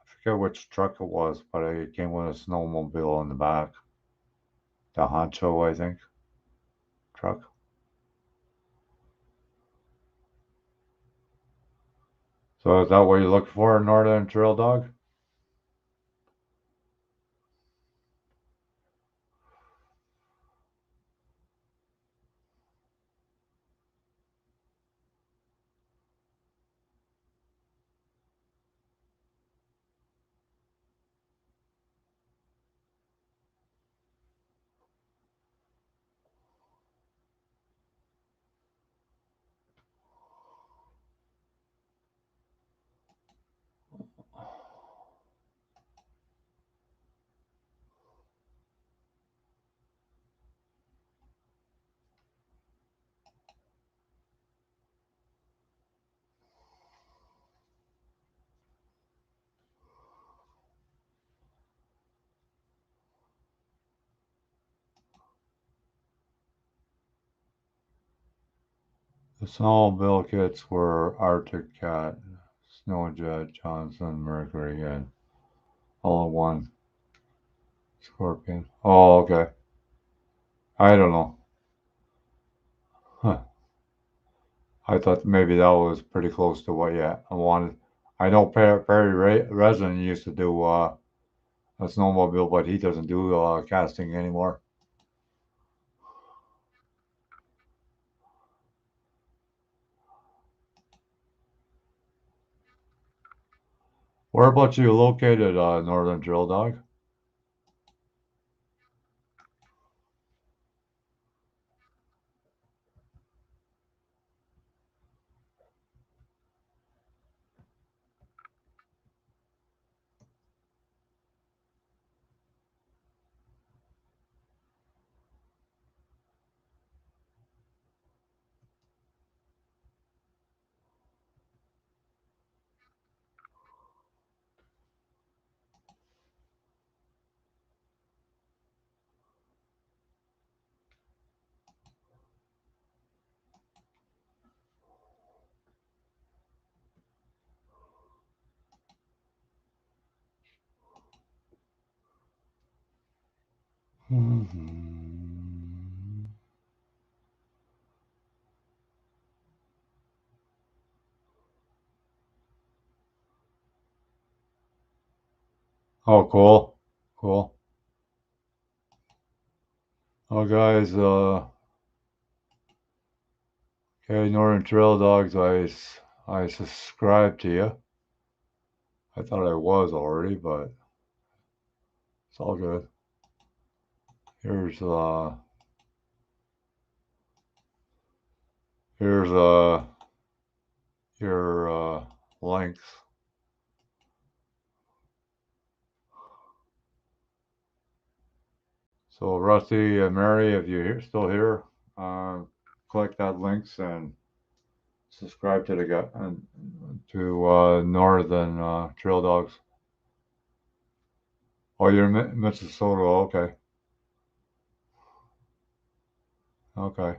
Speaker 1: forget which truck it was, but it came with a snowmobile in the back. The Honcho, I think, truck. So is that what you look for, a Northern Trail Dog? The snowmobile kits were Arctic Cat, Snowjet, Johnson, Mercury, and all in one. Scorpion. Oh, okay. I don't know. Huh. I thought maybe that was pretty close to what I wanted. I know Perry Resin used to do a snowmobile, but he doesn't do casting anymore. Where about you located, Northern Drill Dog? Mm-hmm. Oh, cool, cool. Oh, guys, okay, Northern Trail Dogs, I subscribe to you. I thought I was already, but it's all good. Here's here's your links. So Rusty and Mary, if you're still here, uh, click that links and subscribe to the guy and to Northern Trail Dogs. Oh, you're in Minnesota. Okay, okay.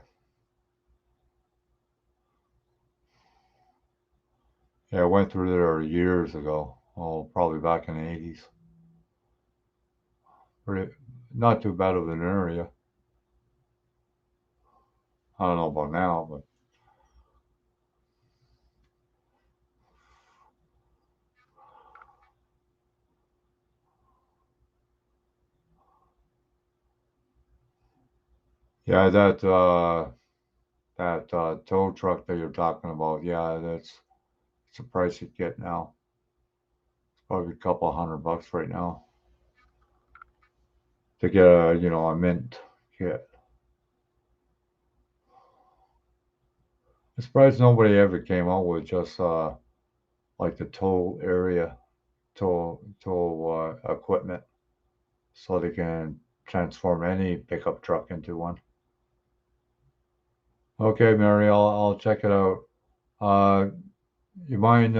Speaker 1: Yeah, I went through there years ago. Oh, probably back in the 80s. Pretty, not too bad of an area. I don't know about now, but yeah, that tow truck that you're talking about. Yeah, that's it's a price you get now. It's probably a couple $100 right now to get a mint kit. I'm surprised nobody ever came out with just like the tow area, tow equipment, so they can transform any pickup truck into one. Okay, Mary, I'll check it out. Uh, you mind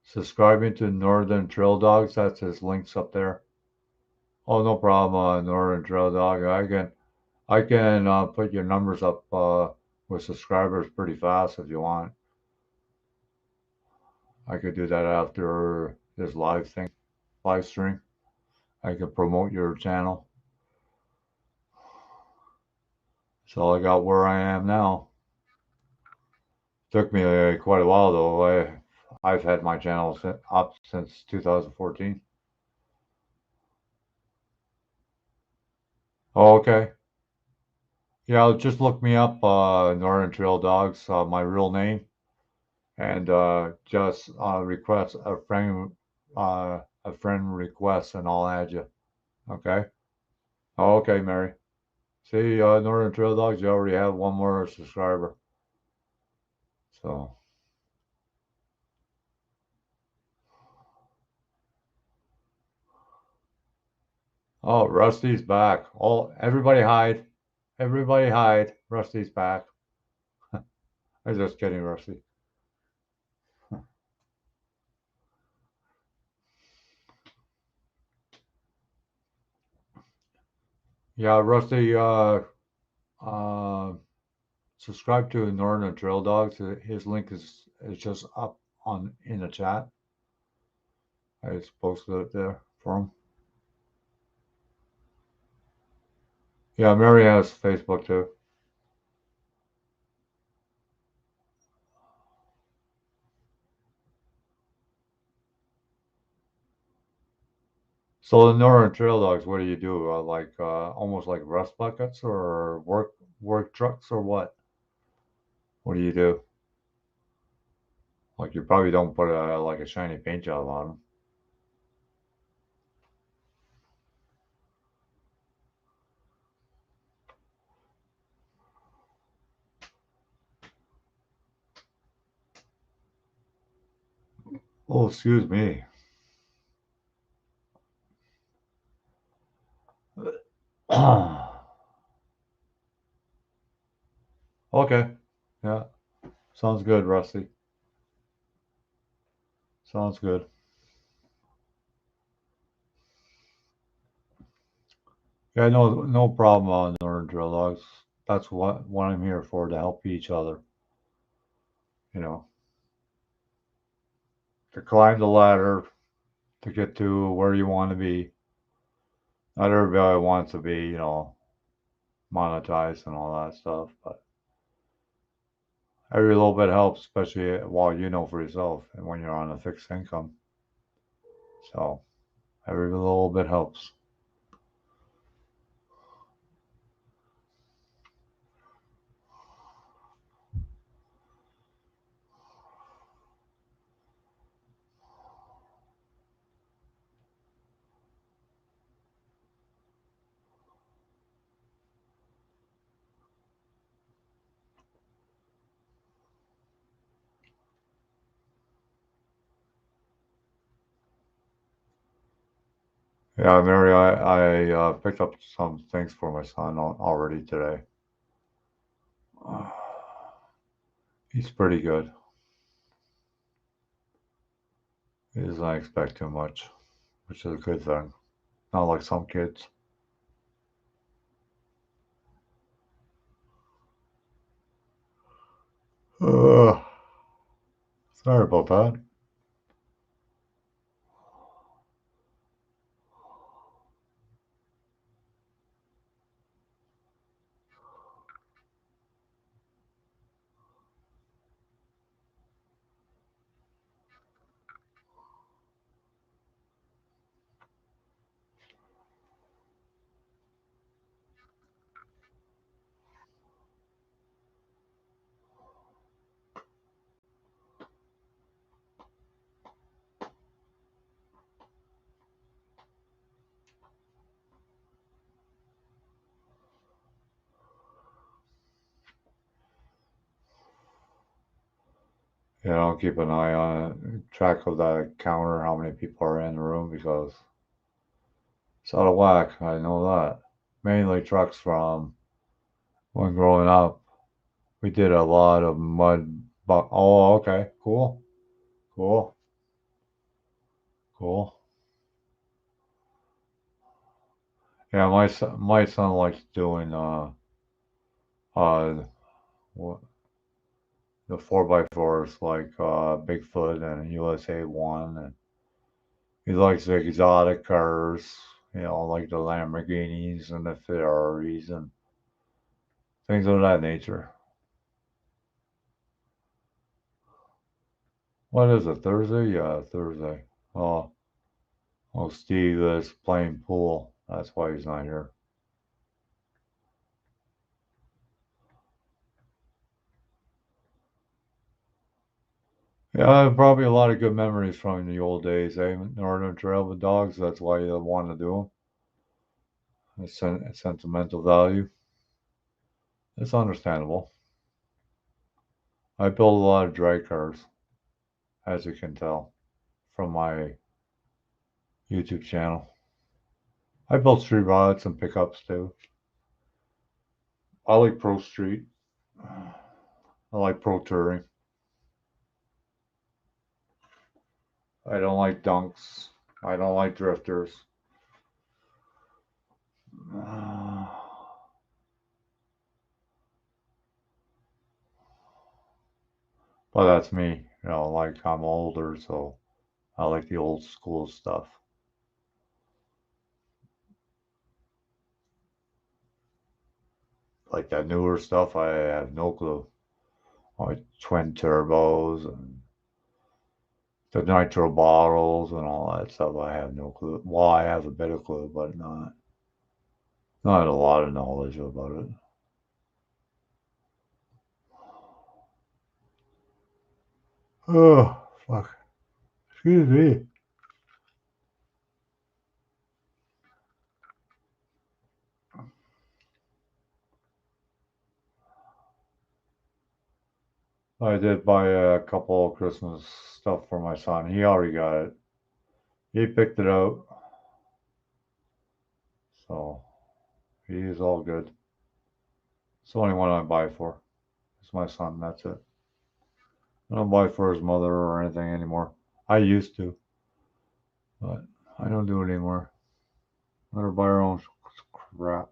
Speaker 1: subscribing to Northern Trail Dogs? That's his links up there. Oh, no problem, Northern Trail Dog. I can put your numbers up with subscribers pretty fast if you want. I could do that after this live stream. I could promote your channel. So I got where I am now. Took me quite a while though. I've had my channel up since 2014. Oh, okay. Yeah, just look me up, Northern Trail Dogs, my real name, and just request a friend request, and I'll add you. Okay. Oh, okay, Mary. See, Northern Trail Dogs, you already have one more subscriber. So, oh, Rusty's back. Oh, everybody hide. Everybody hide. Rusty's back. I'm just kidding, Rusty. Yeah, Rusty, uh, subscribe to Northern Trail Dogs. His link is just up on in the chat. I just posted it there for him. Yeah, Mary has Facebook too. So the Northern Trail dogs, what do you do? Like almost like rust buckets or work trucks or what? What do you do? Like you probably don't put like a shiny paint job on them. Oh, excuse me. Okay. Yeah. Sounds good, Rusty. Sounds good. Yeah, no problem on Northern Trail dogs. That's what I'm here for, to help each other. You know, to climb the ladder to get to where you want to be. Not everybody wants to be, monetized and all that stuff, but every little bit helps, especially while you know for yourself and when you're on a fixed income. So every little bit helps. Yeah, Mary, I picked up some things for my son already today. He's pretty good. He doesn't expect too much, which is a good thing. Not like some kids. Uh, Sorry about that. I'll keep an eye on it, track of that counter, how many people are in the room, because it's out of whack. I know that. Mainly trucks from when growing up. We did a lot of mud. Oh, okay. Cool. Cool. Cool. Yeah, my son likes doing uh what the 4x4s like Bigfoot and USA One, and he likes the exotic cars, like the Lamborghinis and the Ferraris and things of that nature. What is it? Thursday? Yeah, Thursday. Oh, Steve is playing pool. That's why he's not here. Yeah, probably a lot of good memories from the old days, eh? Northern Trail with dogs. That's why you want to do them. Sentimental value. It's understandable. I build a lot of drag cars, as you can tell from my YouTube channel. I built street rods and pickups too. I like Pro Street. I like Pro Touring. I don't like dunks. I don't like drifters. But that's me. Like I'm older, so I like the old school stuff. Like that newer stuff, I have no clue. Like twin turbos and The nitro bottles and all that stuff, I have no clue. Well, I have a bit of clue, but not a lot of knowledge about it. Oh, fuck. Excuse me. I did buy a couple of Christmas stuff for my son. He already got it. He picked it out, so he is all good. It's the only one I buy for. It's my son. That's it. I don't buy for his mother or anything anymore. I used to, but I don't do it anymore. Let her buy her own crap.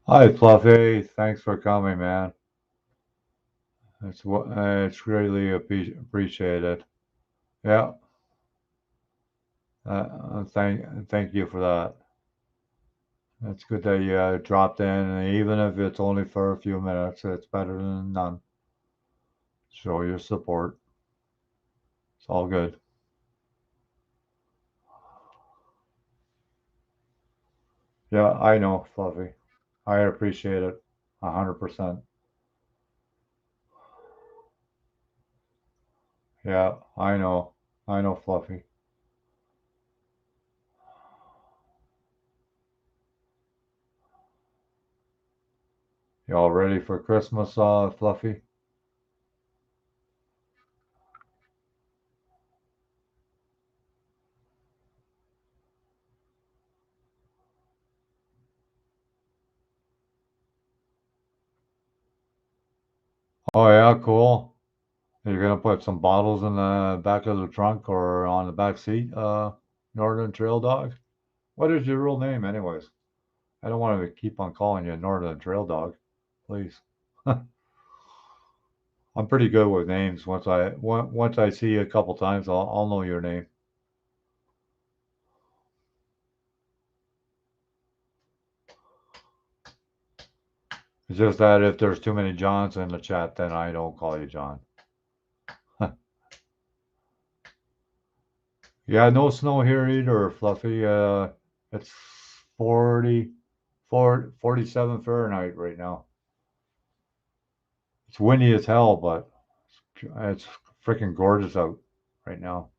Speaker 1: Hi, Fluffy. Thanks for coming, man. It's greatly appreciated. Yeah. Thank you for that. It's good that you dropped in, and even if it's only for a few minutes, it's better than none. Show your support. It's all good. Yeah, I know, Fluffy. I appreciate it 100%. Yeah, I know. I know, Fluffy. You all ready for Christmas, Fluffy? Oh yeah, cool. You're gonna put some bottles in the back of the trunk or on the back seat, Northern Trail Dog? What is your real name, anyways? I don't want to keep on calling you Northern Trail Dog, please. I'm pretty good with names. Once I see you a couple times, I'll know your name. It's just that if there's too many Johns in the chat, then I don't call you John. Yeah, no snow here either, Fluffy. It's 47 Fahrenheit right now. It's windy as hell, but it's freaking gorgeous out right now.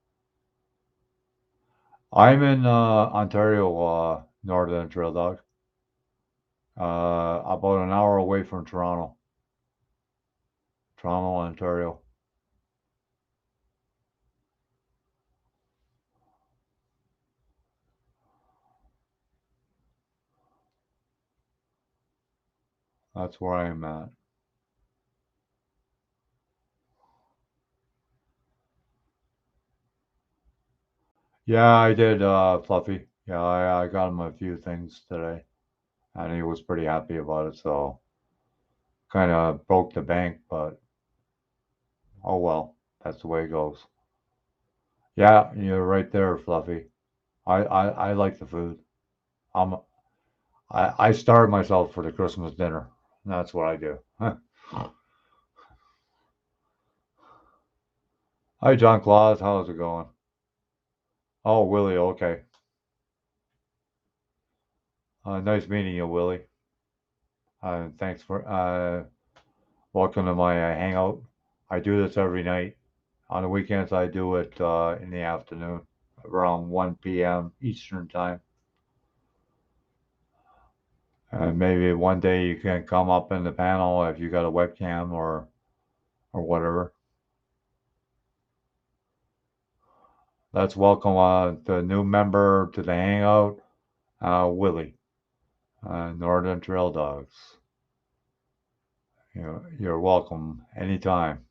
Speaker 1: I'm in Ontario, Northern Trail Dog. About an hour away from Toronto. Toronto, Ontario. That's where I am at. Yeah, I did, Fluffy. Yeah, I got him a few things today, and he was pretty happy about it. So kind of broke the bank, but oh well, that's the way it goes. Yeah, you're right there, Fluffy. I like the food. I'm I starve myself for the Christmas dinner. That's what I do. Hi, John Claus. How's it going? Oh, Willie. Okay. Nice meeting you, Willie. Thanks for welcome to my hangout. I do this every night. On the weekends, I do it in the afternoon, around 1 p.m. Eastern time. And maybe one day you can come up in the panel if you got a webcam or whatever. Let's welcome the new member to the hangout, Willie, Northern Trail Dogs. You're welcome anytime.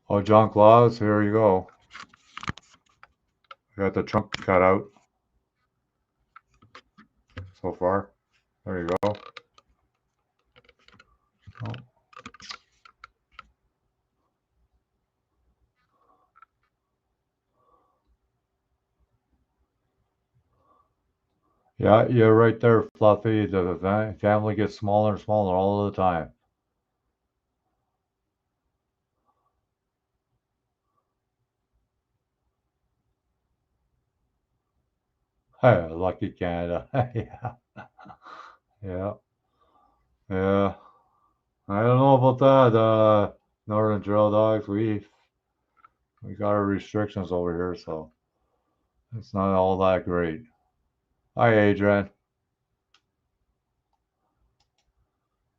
Speaker 1: Oh, John Claus, here you go. Got the trunk cut out so far. There you go. Oh. Yeah, you're right there, Fluffy. The family gets smaller and smaller all the time. Hey, lucky Canada. Yeah, yeah, yeah. I don't know about that. Northern Trail Dogs, we got our restrictions over here, so it's not all that great. Hi, Adrian.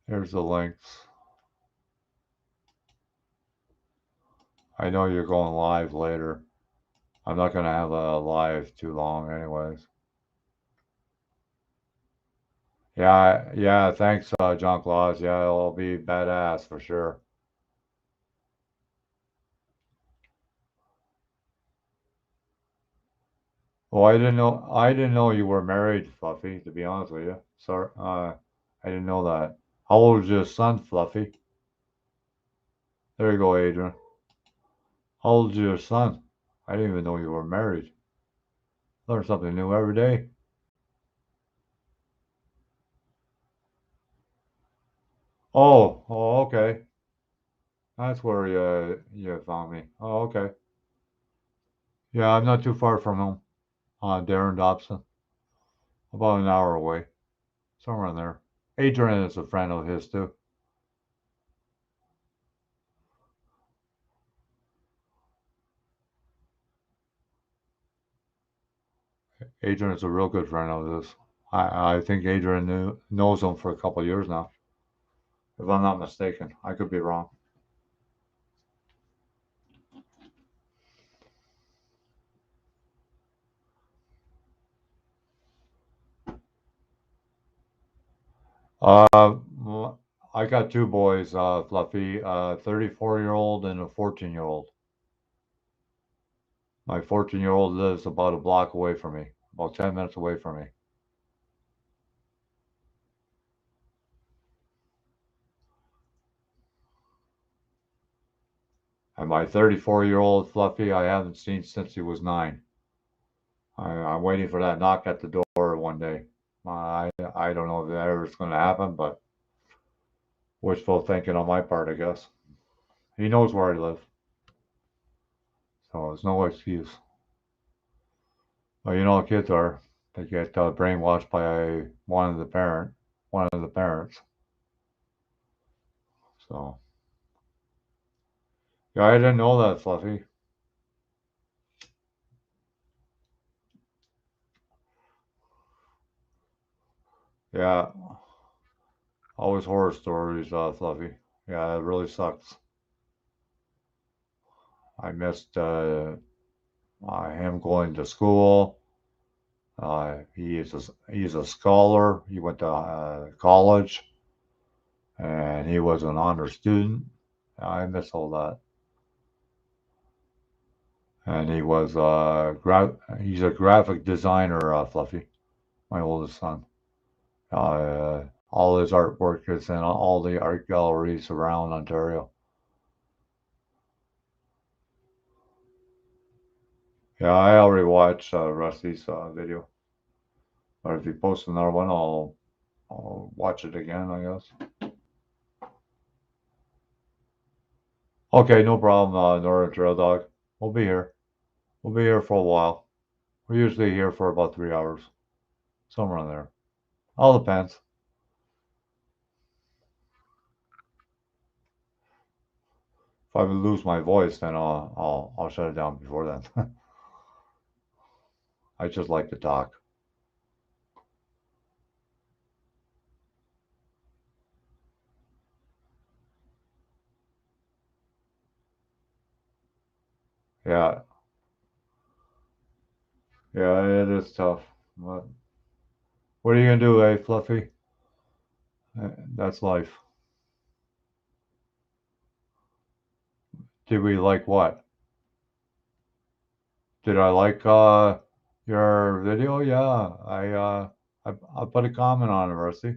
Speaker 1: Here's the links. I know you're going live later. I'm not gonna have a live too long, anyways. Yeah, yeah. Thanks, John Claus. Yeah, it'll be badass for sure. Well, I didn't know you were married, Fluffy, to be honest with you. Sorry, I didn't know that. How old is your son, Fluffy? There you go, Adrian. How old is your son? I didn't even know you were married. Learn something new every day. Oh, okay. That's where you found me. Oh, okay. Yeah, I'm not too far from him. Darren Dobson, about an hour away, somewhere in there. Adrian is a friend of his too. Adrian is a real good friend of his. I think Adrian knows him for a couple of years now, if I'm not mistaken. I could be wrong. I got two boys, Fluffy, 34-year-old and a 14-year-old. My 14-year-old lives about a block away from me, about 10 minutes away from me. And my 34-year-old Fluffy, I haven't seen since he was 9. I'm waiting for that knock at the door one day. I don't know if that ever is going to happen, but wishful thinking on my part, I guess. He knows where I live, so there's no excuse. Well, you know how kids are. They get brainwashed by one of the parents. So yeah, I didn't know that, Fluffy. Yeah, always horror stories, Fluffy. Yeah, it really sucks. I missed him going to school. He's a scholar. He went to college, and he was an honor student. I miss all that. And he's a graphic designer, Fluffy, my oldest son. All his artwork is in all the art galleries around Ontario. Yeah, I already watched Rusty's video. But if he posts another one, I'll watch it again, I guess. Okay, no problem, Northern Trail Dog. We'll be here. We'll be here for a while. We're usually here for about 3 hours, somewhere in there. All depends. If I lose my voice, then I'll shut it down before then. I just like to talk. Yeah, yeah, it is tough. But what are you gonna do, eh, Fluffy? That's life. Did we like what? Did I like your video? Yeah, I put a comment on it, Rusty.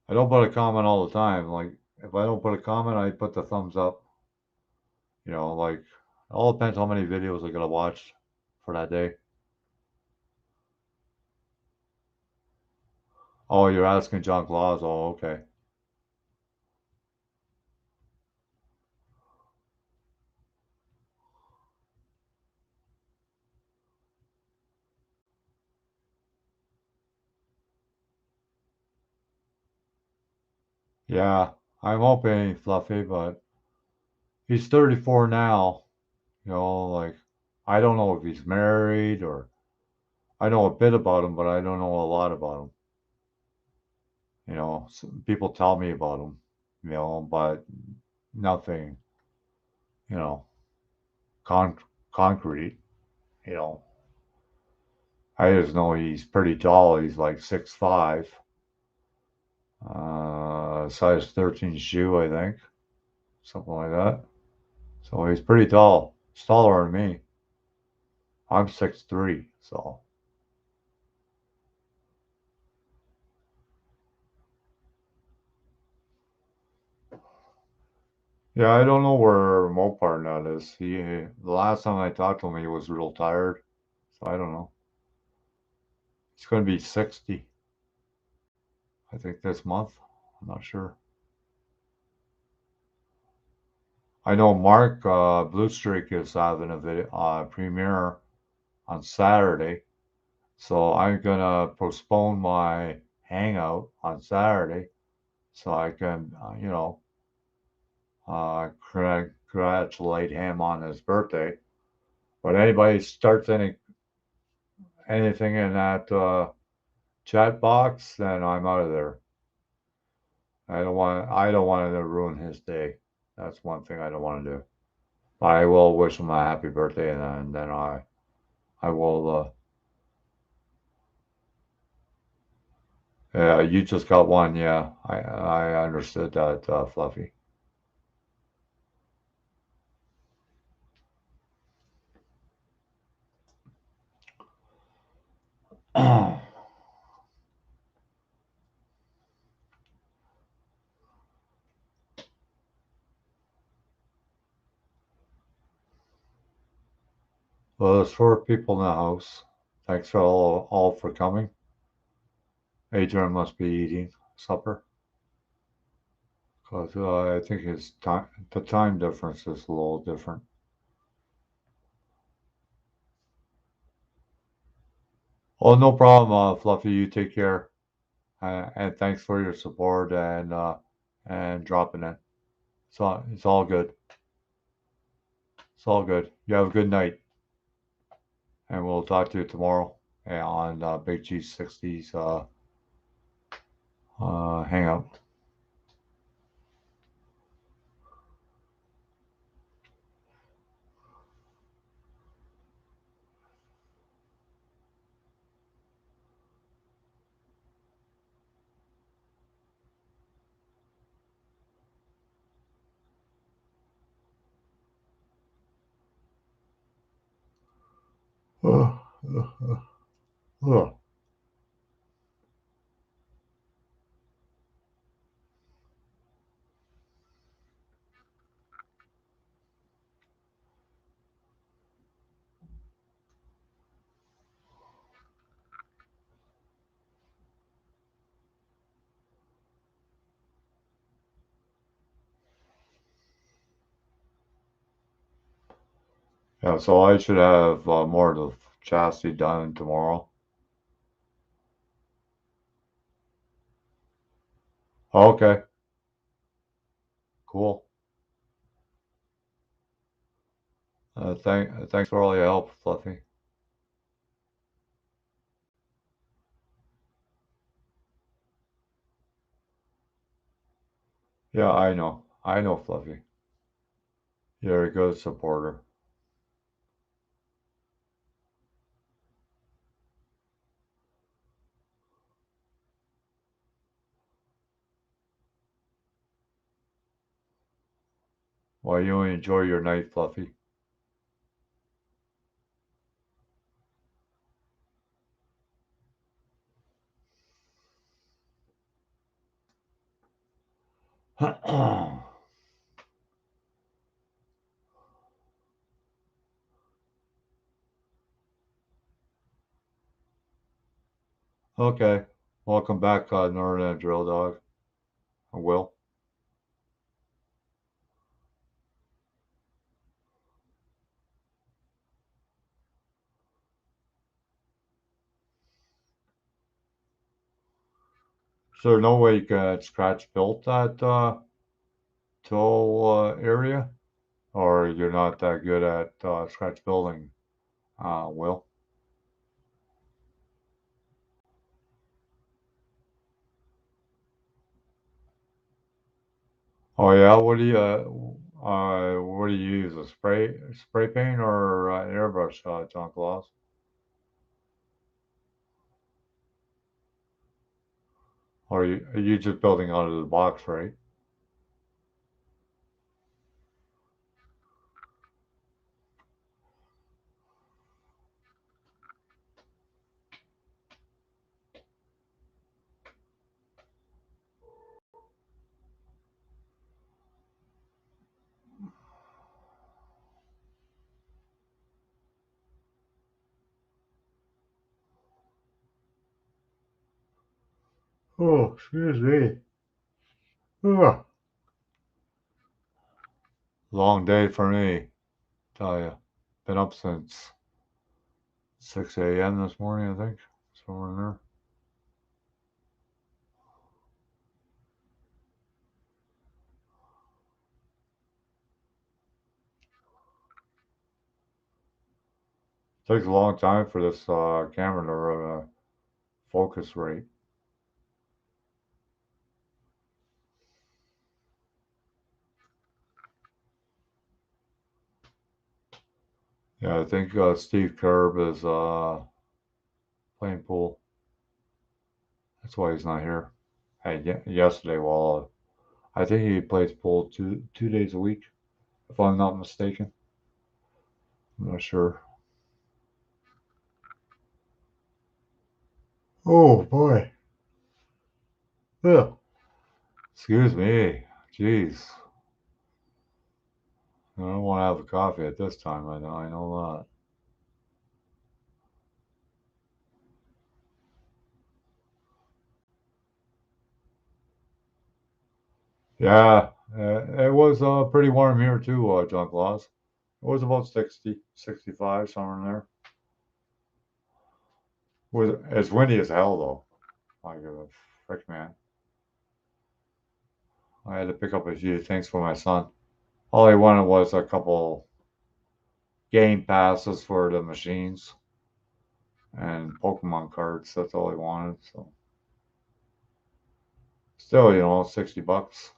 Speaker 1: I don't put a comment all the time. Like if I don't put a comment, I put the thumbs up. You know, like all depends how many videos I gotta watch for that day. Oh, you're asking John Claus. Oh, okay. Yeah, I'm hoping Fluffy, but he's 34 now. You know, like I don't know if he's married or I know a bit about him, but I don't know a lot about him. You know, people tell me about him, you know, but nothing, you know, con- concrete. You know, I just know he's pretty tall. He's like 6'5", size 13 shoe, I think, something like that. So he's pretty tall. He's taller than me. I'm 6'3", so yeah, I don't know where Mopar Nut is. The last time I talked to him, he was real tired, so I don't know. He's going to be 60, I think, this month. I'm not sure. I know Mark Blue Streak is having a video premiere on Saturday, so I'm gonna postpone my hangout on Saturday so I can, congratulate him on his birthday. But anybody starts anything in that chat box, then I'm out of there. I don't want to ruin his day. That's one thing I don't want to do. But I will wish him a happy birthday, and then I will. Yeah, you just got one. Yeah, I understood that, Fluffy. Well, there's 4 people in the house. Thanks for all for coming. Adrian must be eating supper because I think the time difference is a little different. Oh, no problem, Fluffy. You take care, and thanks for your support and dropping in. So it's all good. It's all good. You have a good night, and we'll talk to you tomorrow on Big G60's hangout. Yeah, so I should have more of the chassis done tomorrow. Okay, cool. Thanks for all your help, Fluffy. Yeah, I know. I know, Fluffy. You're a good supporter. Well, you enjoy your night, Fluffy. Okay. Welcome back, Northern Drill Dog. Will. Is there no way you can scratch build that tool area? Or you're not that good at scratch building, Will? Oh yeah, what do you use? A spray paint or airbrush, John Claus? Or are you just building out of the box, right? Oh, excuse me. Ugh. Long day for me, tell you. Been up since 6 a.m. this morning, I think. Somewhere in there. Takes a long time for this camera to focus right. Yeah, I think Steve Kerb is playing pool. That's why he's not here. Hey, yesterday, well, I think he plays pool two days a week, if I'm not mistaken. I'm not sure. Oh boy. Yeah. Excuse me. Jeez. I don't want to have a coffee at this time. I know that. Yeah, it was pretty warm here too, John Claus. It was about 60, 65, somewhere in there. It's windy as hell though. I give a frick, man. I had to pick up a few things for my son. All he wanted was a couple game passes for the machines and Pokemon cards. That's all he wanted. So still, 60 bucks.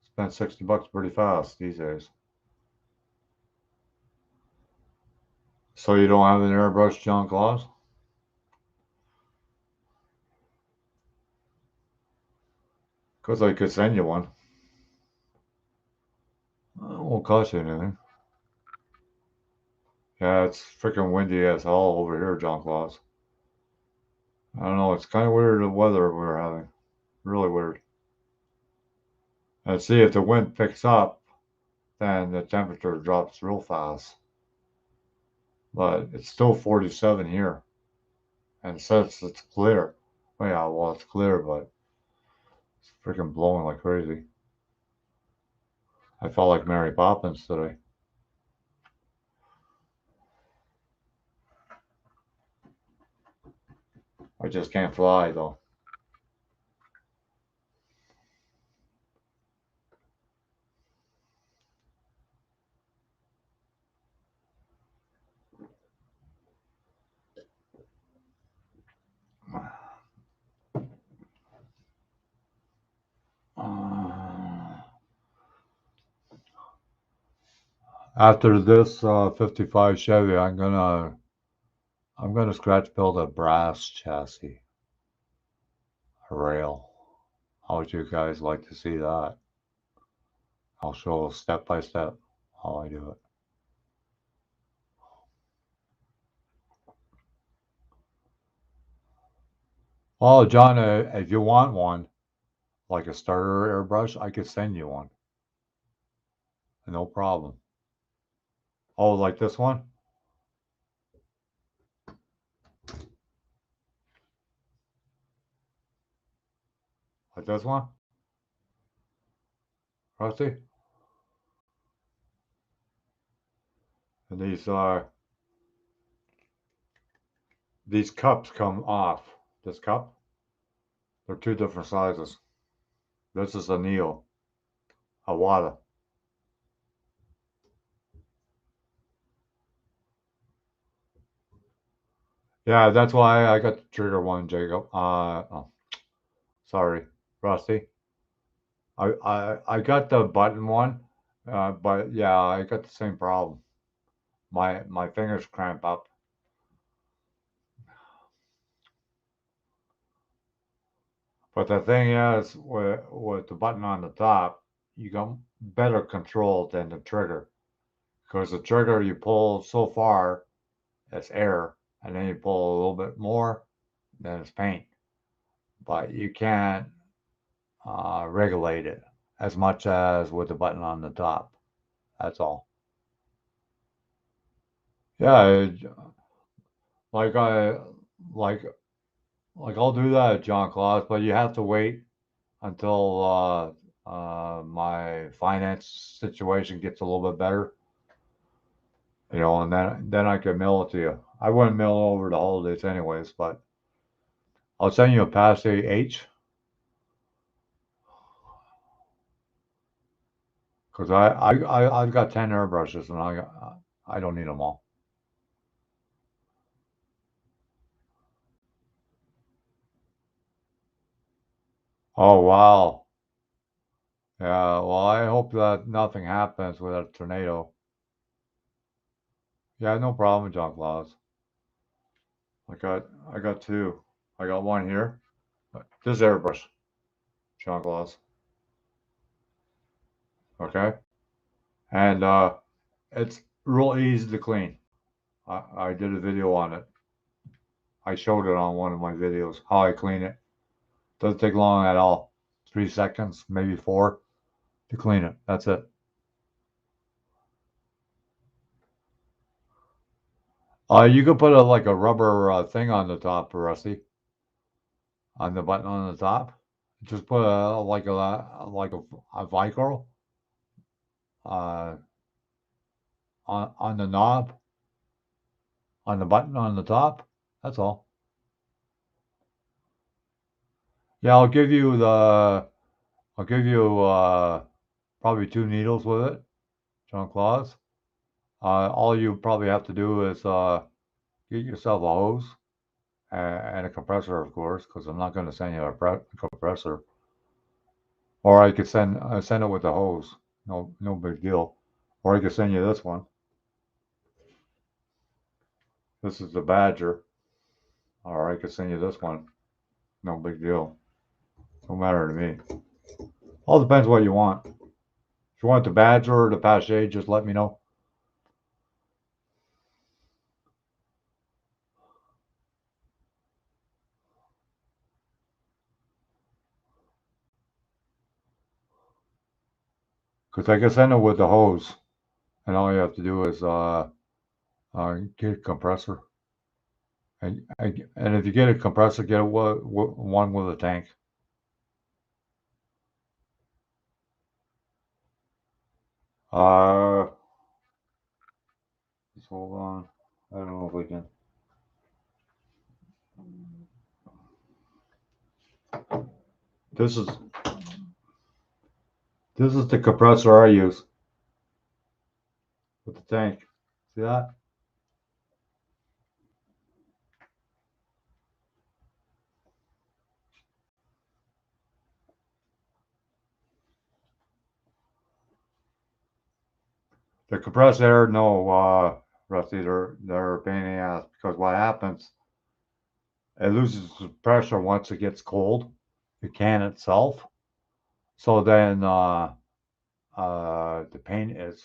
Speaker 1: Spent 60 bucks pretty fast these days. So you don't have an airbrush, John Claus? Because I could send you one. It won't cost you anything. Yeah, it's freaking windy as hell over here, John Claus. I don't know. It's kind of weird the weather we're having. Really weird. And see, if the wind picks up, then the temperature drops real fast. But it's still 47 here. And since it's clear, well, yeah, well, it's clear, but it's freaking blowing like crazy. I felt like Mary Poppins today. I just can't fly, though. Uh, After this 55 Chevy, I'm gonna scratch build a brass chassis, a rail. How would you guys like to see that? I'll show step by step how I do it. Oh, John, if you want one, like a starter airbrush, I could send you one. No problem. Oh, like this one? Like this one? Rusty? And these cups come off. This cup, they're two different sizes. This is a Neo, a Wada. Yeah, that's why I got the trigger one, Jacob. Oh, sorry, Rusty. I got the button one, but yeah, I got the same problem. My fingers cramp up. But the thing is, with the button on the top, you got better control than the trigger. Because the trigger you pull so far, it's air, and then you pull a little bit more, then it's paint. But you can't regulate it as much as with the button on the top. That's all. Yeah, like I like I'll do that at John Claus, but you have to wait until my finance situation gets a little bit better, and then I can mail it to you. I wouldn't mail it over the holidays anyways, but I'll send you a Pass H because I've got 10 airbrushes and I don't need them all. Oh wow, yeah. Well, I hope that nothing happens with a tornado. Yeah, no problem, John Claus. I got two. I got one here. This airbrush, John Claus. Okay, and it's real easy to clean. I did a video on it. I showed it on one of my videos how I clean it. Doesn't take long at all. 3 seconds, maybe four, to clean it. That's it. You could put like a rubber thing on the top, Rusty, on the button on the top. Just put a Vicryl uh, on the knob, on the button on the top. That's all. Yeah, I'll give you probably two needles with it, John Claus. All you probably have to do is get yourself a hose and a compressor, of course, because I'm not going to send you a compressor. Or I could send it with the hose. No big deal. Or I could send you this one. This is the Badger. Or I could send you this one. No big deal. No matter to me. All depends what you want. If you want the Badger or the Pache, just let me know. Because I can send it with the hose. And all you have to do is get a compressor. And if you get a compressor, get one with a tank. Uh, just hold on. I don't know if we can. This is this is the compressor I use with the tank. See that? The compressed air, no, Rusty, they're a pain in the ass because what happens, it loses pressure once it gets cold, the can itself. So then the paint is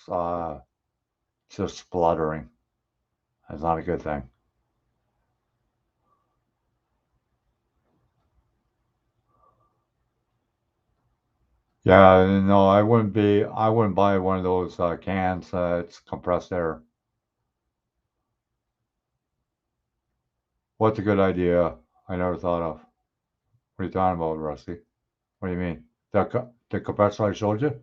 Speaker 1: just spluttering. That's not a good thing. Yeah, no, I wouldn't buy one of those cans. It's compressed air. What's a good idea I never thought of? What are you talking about, Rusty? What do you mean? The compressor I showed you?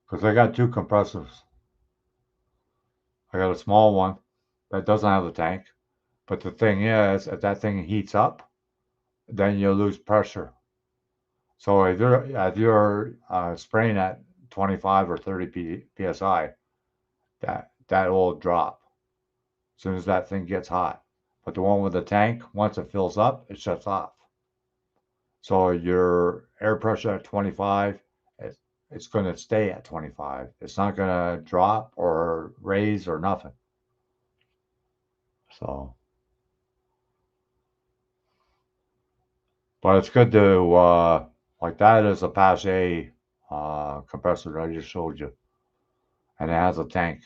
Speaker 1: Because I got two compressors. I got a small one that doesn't have a tank. But the thing is, if that thing heats up, then you lose pressure. So if you're spraying at 25 or 30 psi, that will drop as soon as that thing gets hot. But the one with the tank, once it fills up, it shuts off. So your air pressure at 25, it's going to stay at 25. It's not going to drop or raise or nothing. So, but it's good to like that is a Pache compressor that I just showed you, and it has a tank,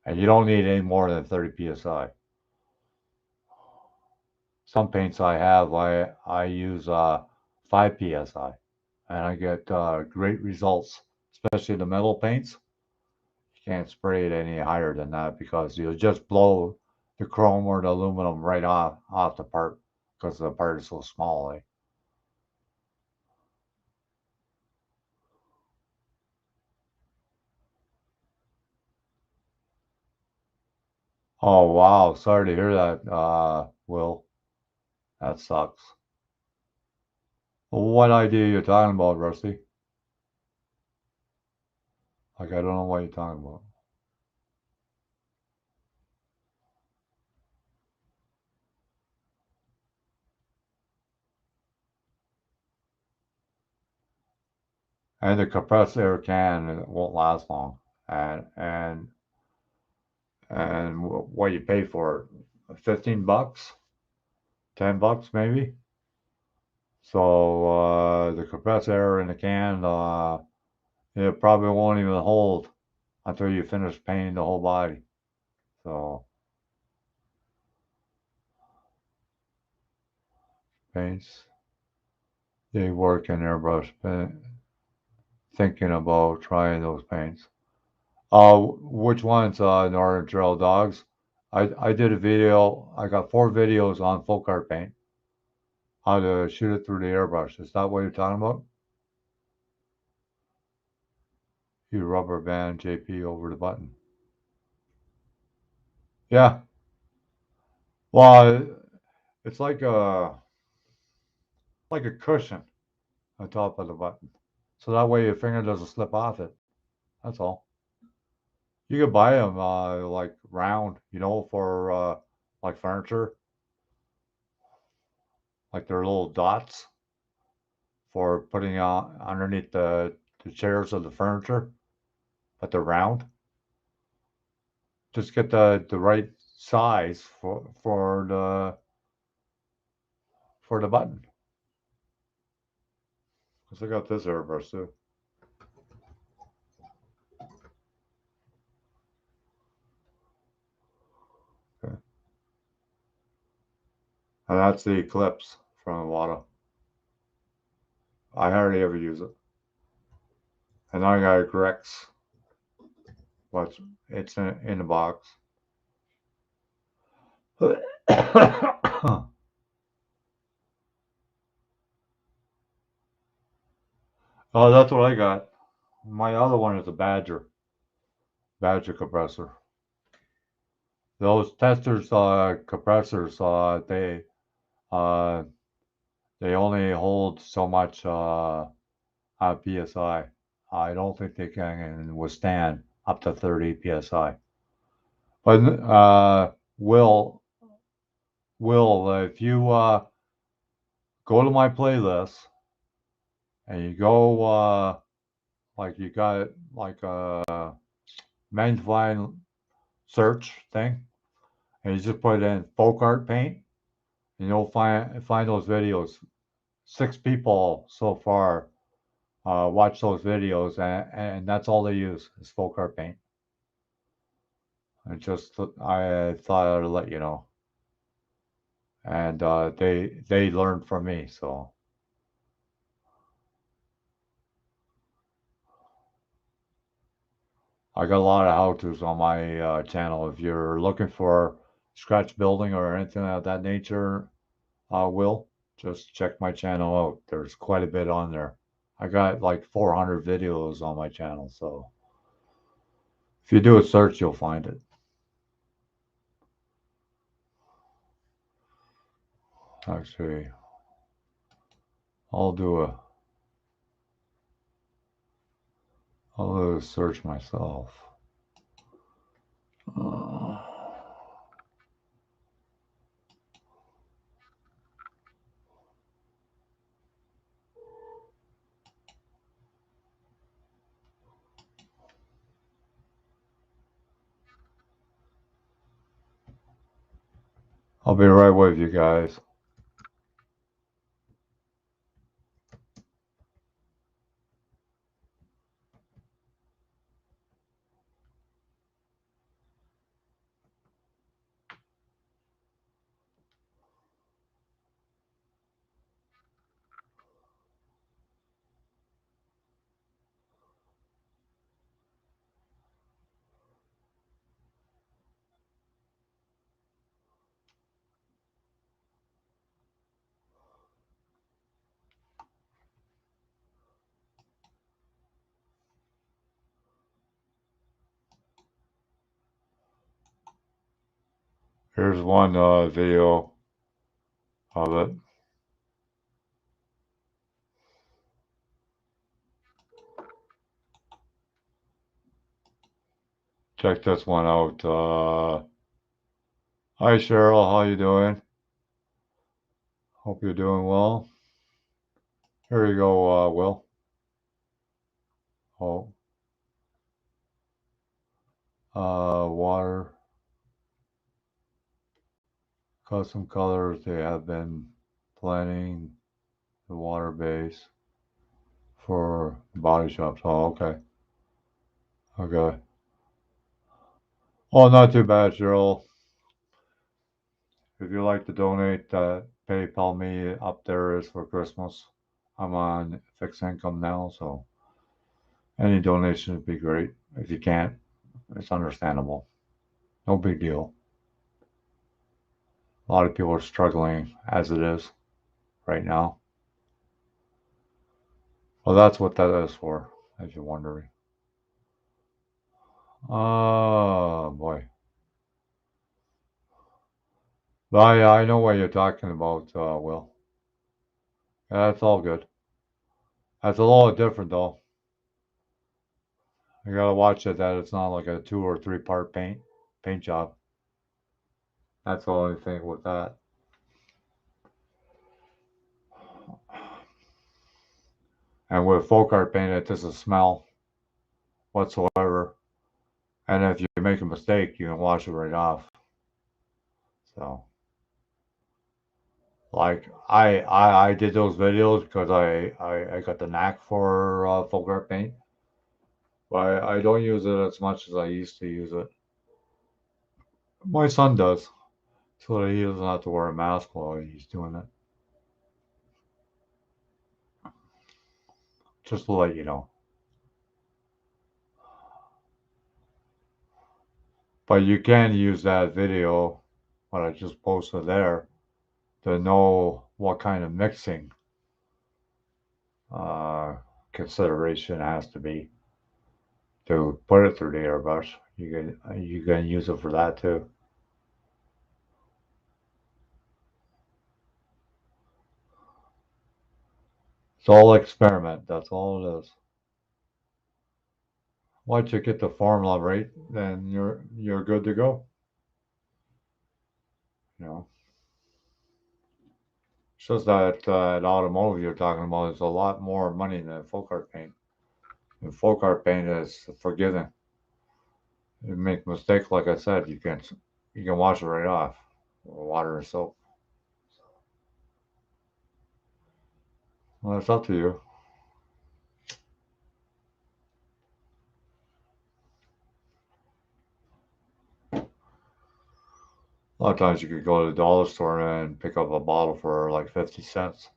Speaker 1: and you don't need any more than 30 psi. Some paints I have, I use 5 psi, and I get great results, especially the metal paints. You can't spray it any higher than that because you'll just blow the chrome or the aluminum right off the part because the part is so small. Oh wow, sorry to hear that, Will. That sucks. What idea are you talking about, Rusty? Like I don't know what you're talking about. And the compressed air can it won't last long. And what you pay for it? 15 bucks, 10 bucks maybe. So the compressed air in the can, it probably won't even hold until you finish painting the whole body. So paints, they work in airbrush, thinking about trying those paints. Which ones? Northern Trail Dogs. I did a video. I got 4 videos on folk art paint. How to shoot it through the airbrush. Is that what you're talking about? You rubber band JP over the button. Yeah. Well, it's like a cushion on top of the button, so that way your finger doesn't slip off it. That's all. You could buy them like round, for like furniture, like they're little dots for putting on underneath the chairs of the furniture, but they're round. Just get the right size for the button. Cause I got this airbrush too. Okay. And that's the Eclipse from Iwata. I hardly ever use it. And I got a Grex, but it's in the box. Oh, that's what I got. My other one is a Badger compressor. Those testers compressors uh, they only hold so much psi. I don't think they can withstand up to 30 psi. But Will, if you go to my playlist and you go like you got it like a magnifying search thing, and you just put in folk art paint, and you'll find those videos. 6 people so far watch those videos, and that's all they use is folk art paint. I thought I'd let you know, and they learned from me. So I got a lot of how-tos on my channel. If you're looking for scratch building or anything of that nature, Will, just check my channel out. There's quite a bit on there. I got like 400 videos on my channel, so if you do a search, you'll find it. Actually, I'll do a I'll do a search myself. Uh, I'll be right with you guys. Here's one video of it. Check this one out. Hi Cheryl, how you doing? Hope you're doing well. Here you go, Will. Oh, water, custom colors. They have been planning the water base for body shops. Oh, okay. Okay. Oh, not too bad, Cheryl. If you'd like to donate, PayPal me up there is for Christmas. I'm on fixed income now, so any donation would be great. If you can't, it's understandable. No big deal. A lot of people are struggling as it is right now. Well, that's what that is for, if you're wondering. Oh, boy. I know what you're talking about, Will. Yeah, that's all good. That's a little different, though. You gotta watch it that it's not like a 2 or 3 part paint job. That's the only thing with that. And with folk art paint, it doesn't smell whatsoever. And if you make a mistake, you can wash it right off. So, like, I did those videos because I got the knack for folk art paint, but I don't use it as much as I used to use it. My son does, so that he doesn't have to wear a mask while he's doing it. Just to let you know. But you can use that video, what I just posted there, to know what kind of mixing uh, consideration has to be to put it through the airbrush. You can use it for that too. It's all experiment. That's all it is. Once you get the formula right, then you're good to go. You know, it's just that automotive you're talking about is a lot more money than folk art paint. And folk art paint is forgiving. You make a mistake, like I said, you can wash it right off with water and soap. Well, it's up to you. A lot of times you could go to the dollar store and pick up a bottle for like 50 cents.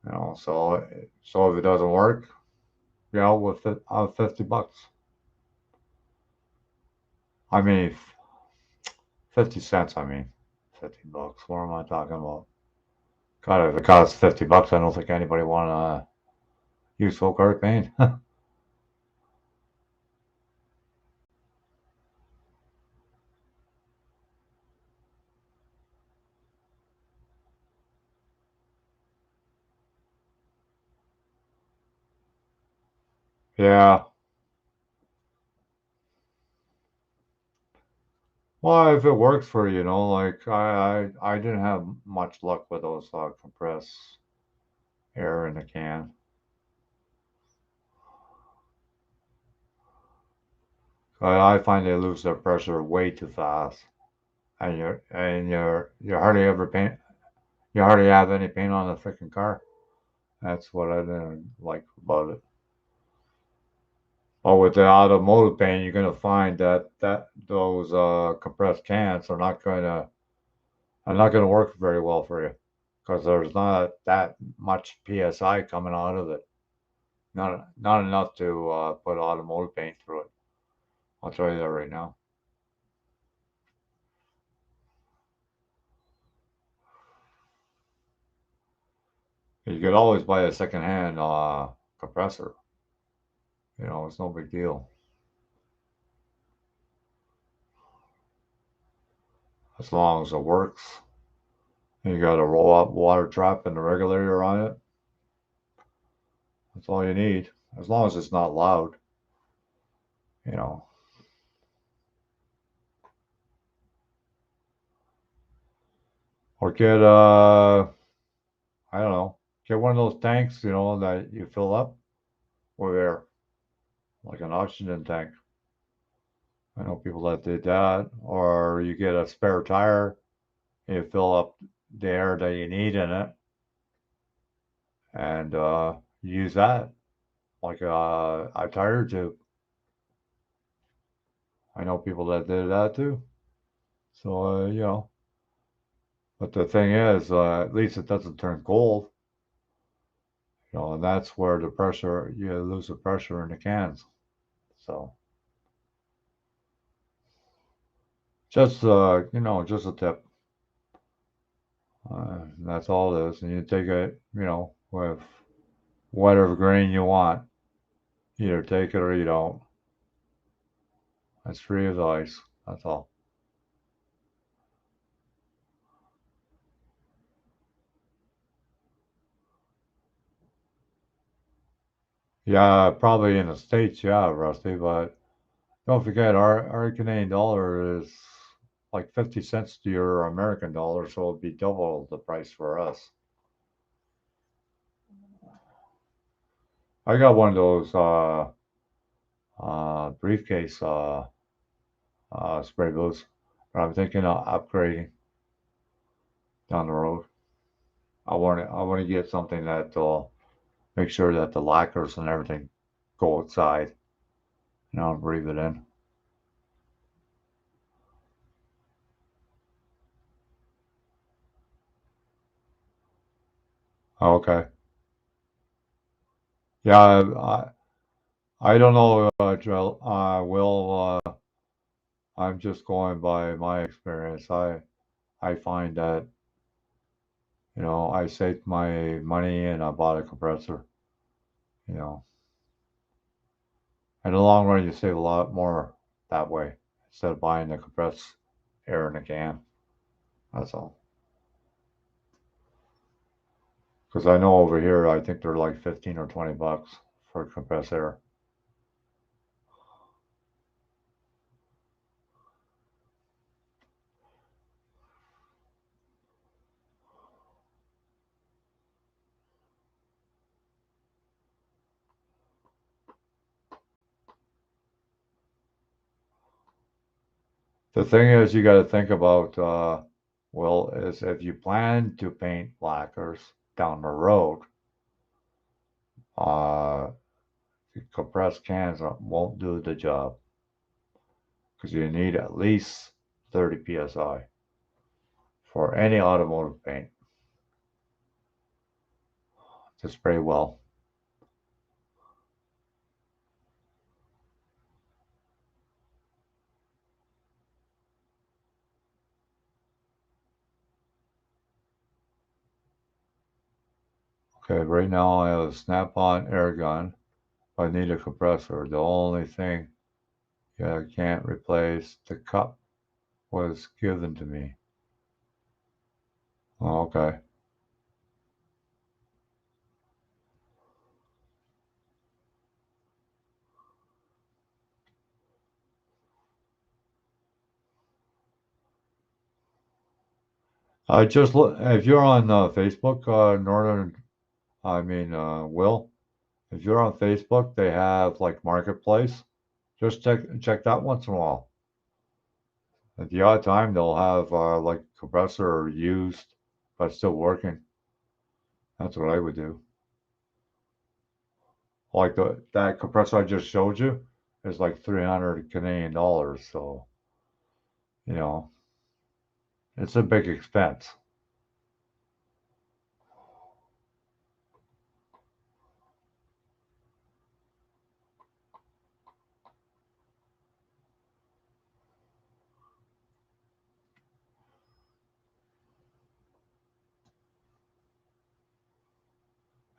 Speaker 1: You know, so if it doesn't work, with it, $50. I mean, 50 cents. I mean, $50. What am I talking about? God, if it costs $50, I don't think anybody want to use full coat paint. Yeah. Well, if it works for you, like I didn't have much luck with those compressed air in the can. I find they lose their pressure way too fast, and you hardly ever paint. You hardly have any paint on the freaking car. That's what I didn't like about it. But with the automotive paint, you're gonna find that those compressed cans are not gonna work very well for you because there's not that much psi coming out of it. Not enough to put automotive paint through it. I'll tell you that right now. You could always buy a secondhand compressor. It's no big deal as long as it works. You got a roll up water trap and a regulator on it. That's all you need, as long as it's not loud. You know, or get I don't know, get one of those tanks, that you fill up with air, like an oxygen tank. I know people that did that, or you get a spare tire and you fill up the air that you need in it, and use that like a tire tube. I know people that did that too. So but the thing is, at least it doesn't turn cold. And that's where the pressure you lose the pressure in the cans. So just just a tip. That's all it is, and you take it, with whatever grain you want. Either take it or you don't. That's free as ice. That's all. Yeah, probably in the States, yeah, Rusty, but don't forget our Canadian dollar is like 50 cents to your American dollar, so it'd be double the price for us. I got one of those briefcase spray booths, but I'm thinking of upgrading down the road. I want to get something that will make sure that the lacquers and everything go outside, breathe it in. Okay. Yeah, I don't know, Will. I'm just going by my experience. I find that I saved my money and I bought a compressor. You know, in the long run, you save a lot more that way instead of buying the compressed air in a can. That's all. Because I know over here, I think they're like 15 or $20 for compressed air. The thing is, you got to think about, well, is if you plan to paint lacquers down the road, uh, compressed cans won't do the job because you need at least 30 psi for any automotive paint to spray well. Okay, right now I have a snap-on air gun. I need a compressor. The only thing I can't replace the cup was given to me. Oh, okay. I just look. If you're on Facebook, Will, if you're on Facebook, they have like Marketplace. Just check that once in a while. At the odd time, they'll have like compressor used, but still working. That's what I would do. Like that compressor I just showed you is like 300 Canadian dollars. So, you know, it's a big expense.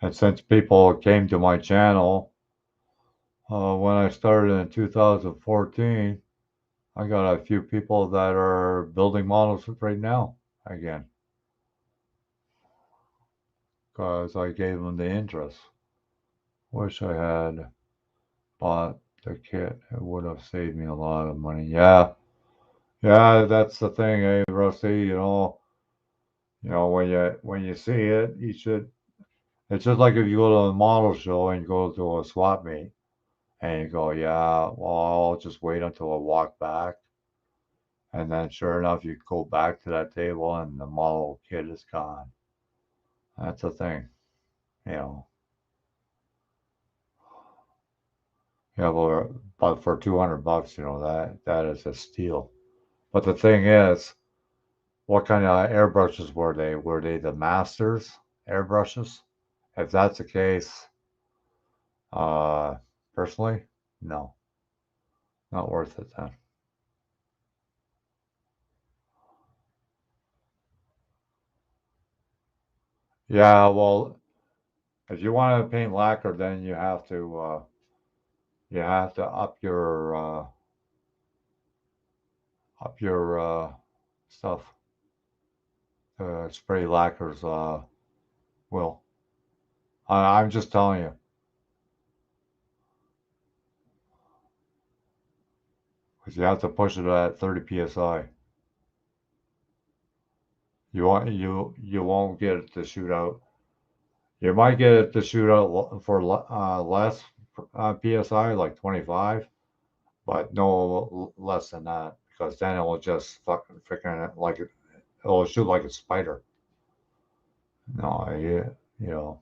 Speaker 1: And since people came to my channel when I started in 2014, I got a few people that are building models right now again because I gave them the interest. Wish I had bought the kit. It would have saved me a lot of money. Yeah, yeah, that's the thing, Rusty. When you see it, you should. It's just like if you go to a model show and you go to a swap meet and you go, yeah, well, I'll just wait until I walk back. And then sure enough, you go back to that table and the model kit is gone. That's the thing, you know. Yeah, but for $200, that is a steal. But the thing is, what kind of airbrushes were they? Were they the masters airbrushes? If that's the case, uh, personally, no, not worth it then. Yeah, well, if you want to paint lacquer, then you have to up your stuff. Spray lacquers, will. I'm just telling you, because you have to push it at 30 psi. You won't get it to shoot out. You might get it to shoot out for less psi, like 25, but no less than that, because then it will just fucking freaking it'll shoot like a spider. No, you know,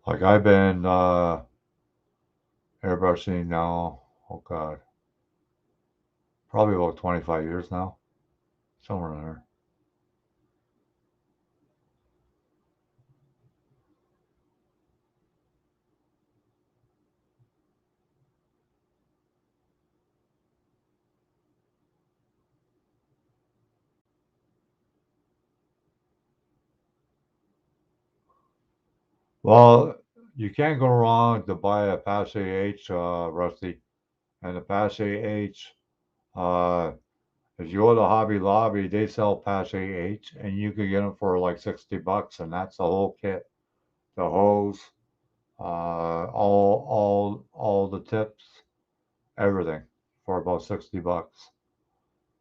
Speaker 1: like I've been airbrushing now. Oh God, probably about 25 years now, somewhere in there. Well, you can't go wrong to buy a Apache H, Rusty, and Apache H. Uh, if you go to Hobby Lobby, they sell Apache H, and you could get them for like $60, and that's the whole kit, the hose, all the tips, everything, for about $60.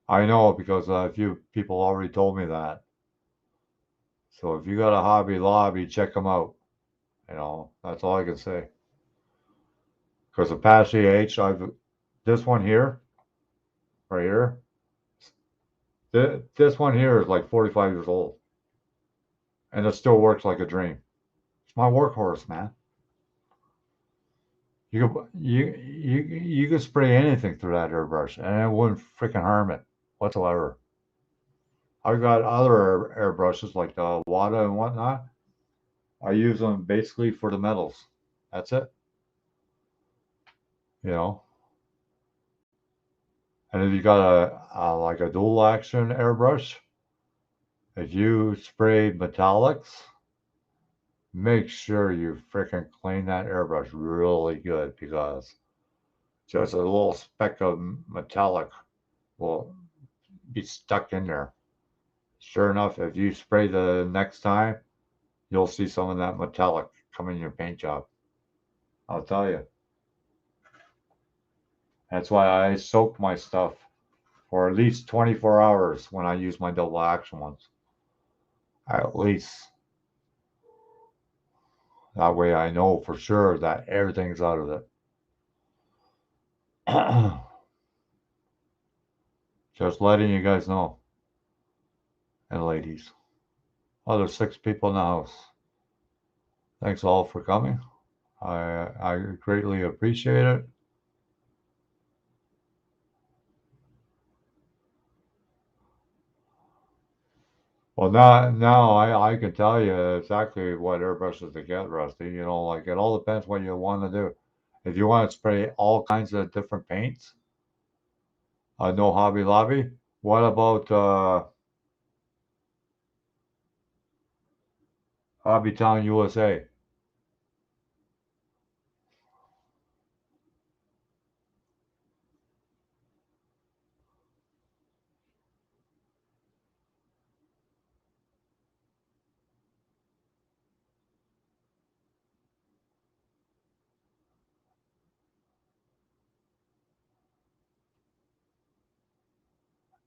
Speaker 1: I know because a few people already told me that. So if you got a Hobby Lobby, check them out. That's all I can say. Because Apache H, this one here, right here, this one here is like 45 years old, and it still works like a dream. It's my workhorse, man. You could spray anything through that airbrush, and it wouldn't freaking harm it whatsoever. I've got other airbrushes like the Wada and whatnot. I use them basically for the metals. That's it. You know. And if you got a like a dual action airbrush, If you spray metallics, make sure you freaking clean that airbrush really good because just a little speck of metallic will be stuck in there. Sure enough, if you spray the next time, you'll see some of that metallic come in your paint job. I'll tell you. That's why I soak my stuff for at least 24 hours when I use my double action ones. At least. That way I know for sure that everything's out of it. Just letting you guys know. And ladies. Oh, there's 6 people in the house. Thanks all for coming. I greatly appreciate it. Well, now I can tell you exactly what airbrushes to get, Rusty. You know, like it all depends what you want to do. If you want to spray all kinds of different paints, no Hobby Lobby. What about Hobby Town USA?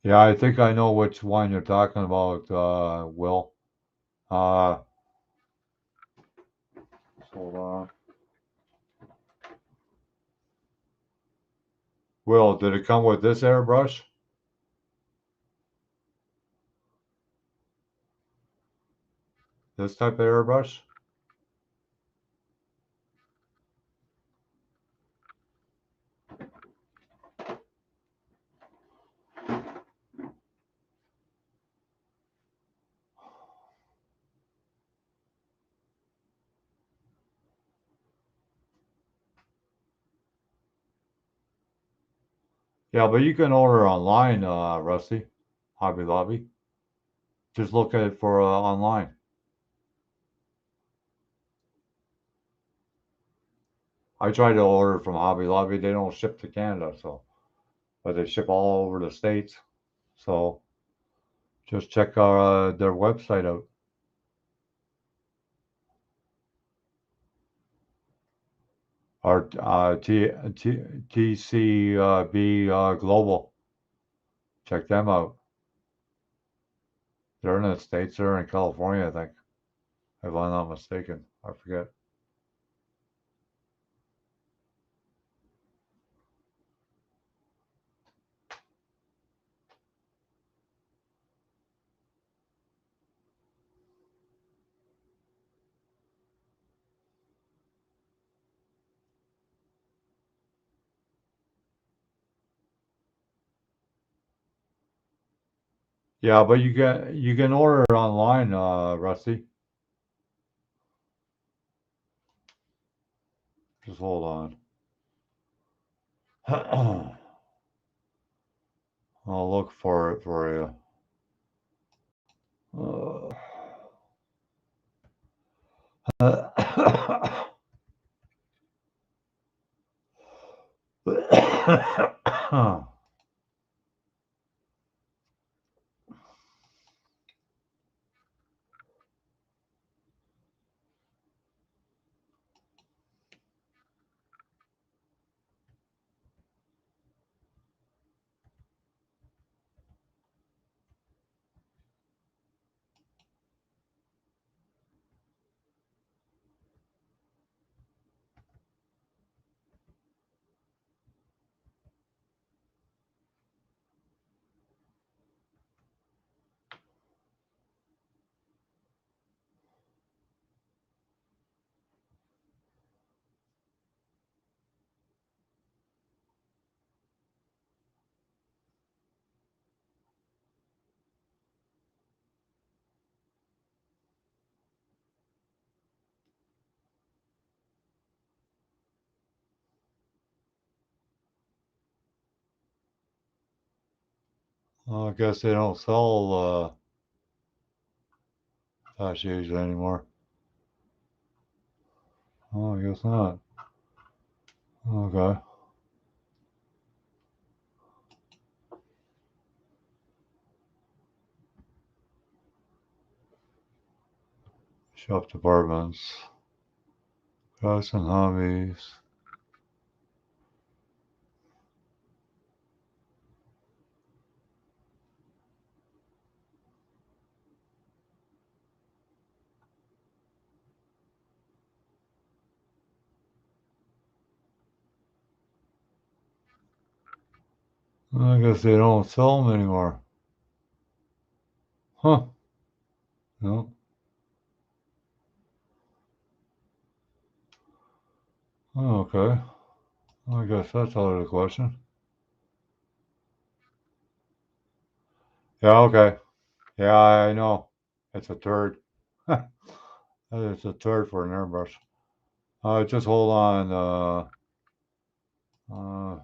Speaker 1: Yeah, I think I know which one you're talking about, Will. Uh, hold on. Will, did it come with this airbrush? This type of airbrush? Yeah, but you can order online, Rusty. Hobby Lobby. Just look at it for online. I tried to order from Hobby Lobby. They don't ship to Canada, so but they ship all over the states. So just check their website out. Or TCB Global. Check them out. They're in the states. They're in California, I think, if I'm not mistaken. I forget. Yeah, but you can order it online, Rusty. Just hold on. I'll look for it for you. I guess they don't sell Dash use it anymore. Oh, I guess not. Okay. Shop departments. Crafts and hobbies. I guess they don't sell them anymore. Huh. No. Oh, okay. I guess that's out of the question. Yeah, okay. Yeah, I know. It's a turd. It's a turd for an airbrush. Just hold on. Uh, uh,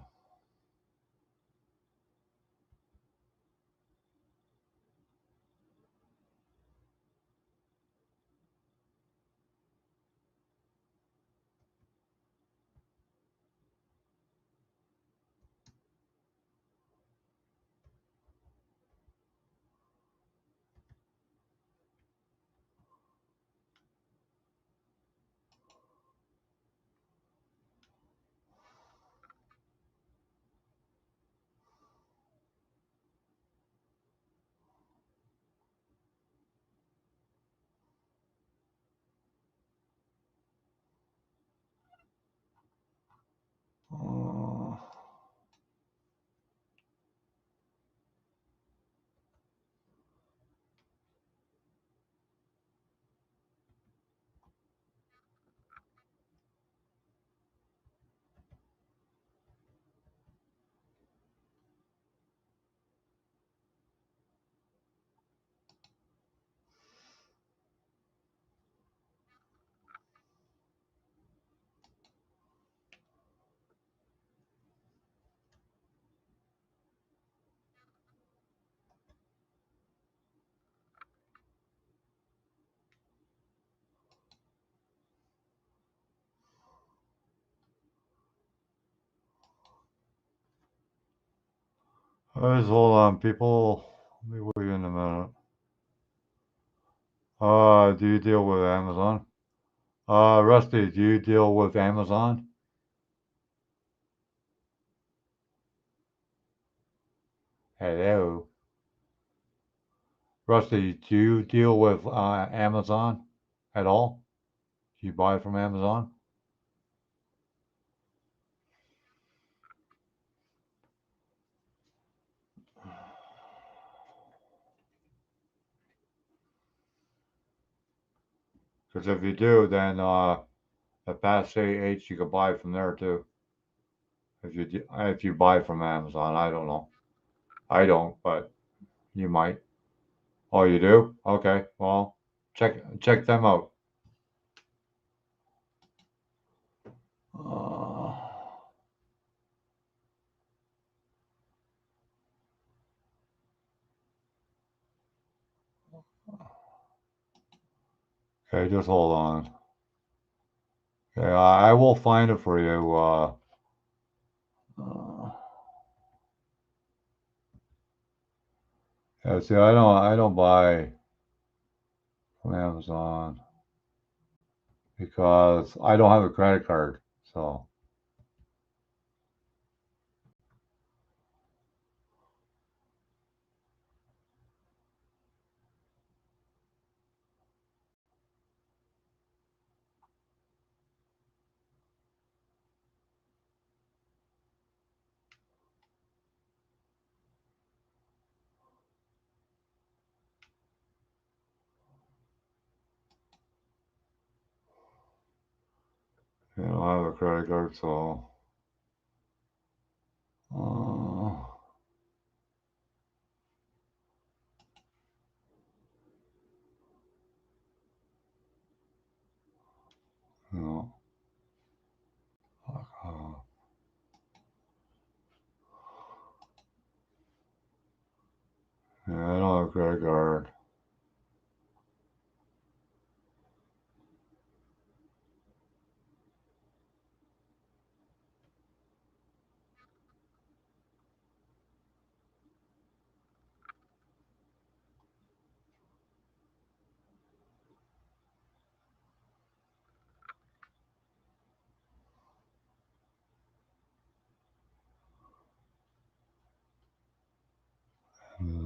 Speaker 1: just hold on, people. Let me wait in a minute. Do you deal with Amazon? Rusty, do you deal with Amazon? Hello. Rusty, do you deal with Amazon at all? Do you buy from Amazon? Because if you do, then at past H you could buy from there too. If you buy from Amazon, I don't know. I don't, but you might. Oh, you do? Okay. Well, check them out. Uh, okay, just hold on. Okay, I will find it for you. Uh, yeah, see, I don't buy from Amazon because I don't have a credit card. So I don't have a credit card. So uh, you know, uh, yeah, I don't have a credit card.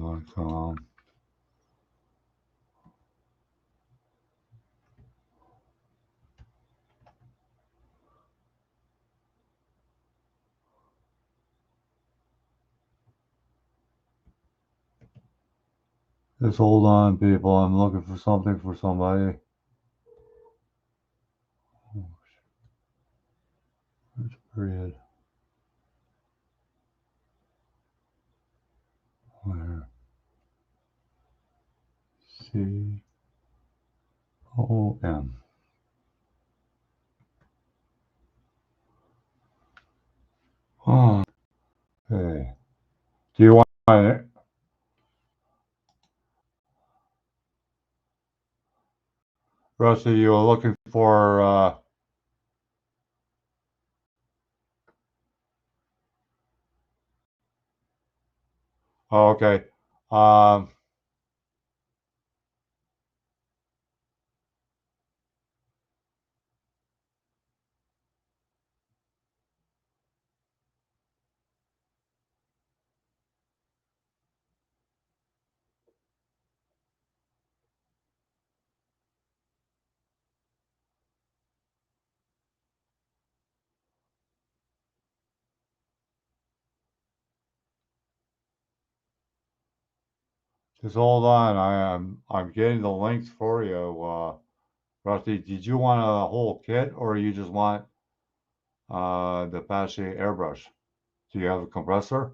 Speaker 1: Restream.com. Just hold on, people. I'm looking for something for somebody. Period. Where? C O M. Oh, okay. Do you want it? Rusty, you were looking for oh, okay. Um just hold on. I'm getting the links for you. Rusty, did you want a whole kit or you just want the Apache airbrush? Do you have a compressor?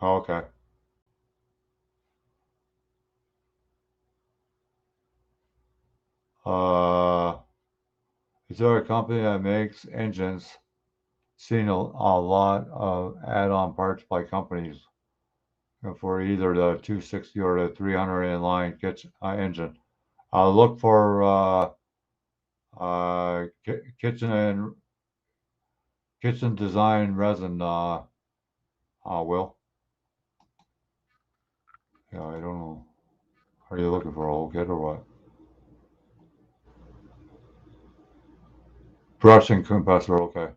Speaker 1: Okay. Uh, is there a company that makes engines? Seen a lot of add-on parts by companies for either the 260 or the 300 inline kitchen engine. Look for kitchen and kitchen design resin. Will. Yeah, I don't know. Are you looking for a whole kit or what? Brushing compressor. Okay.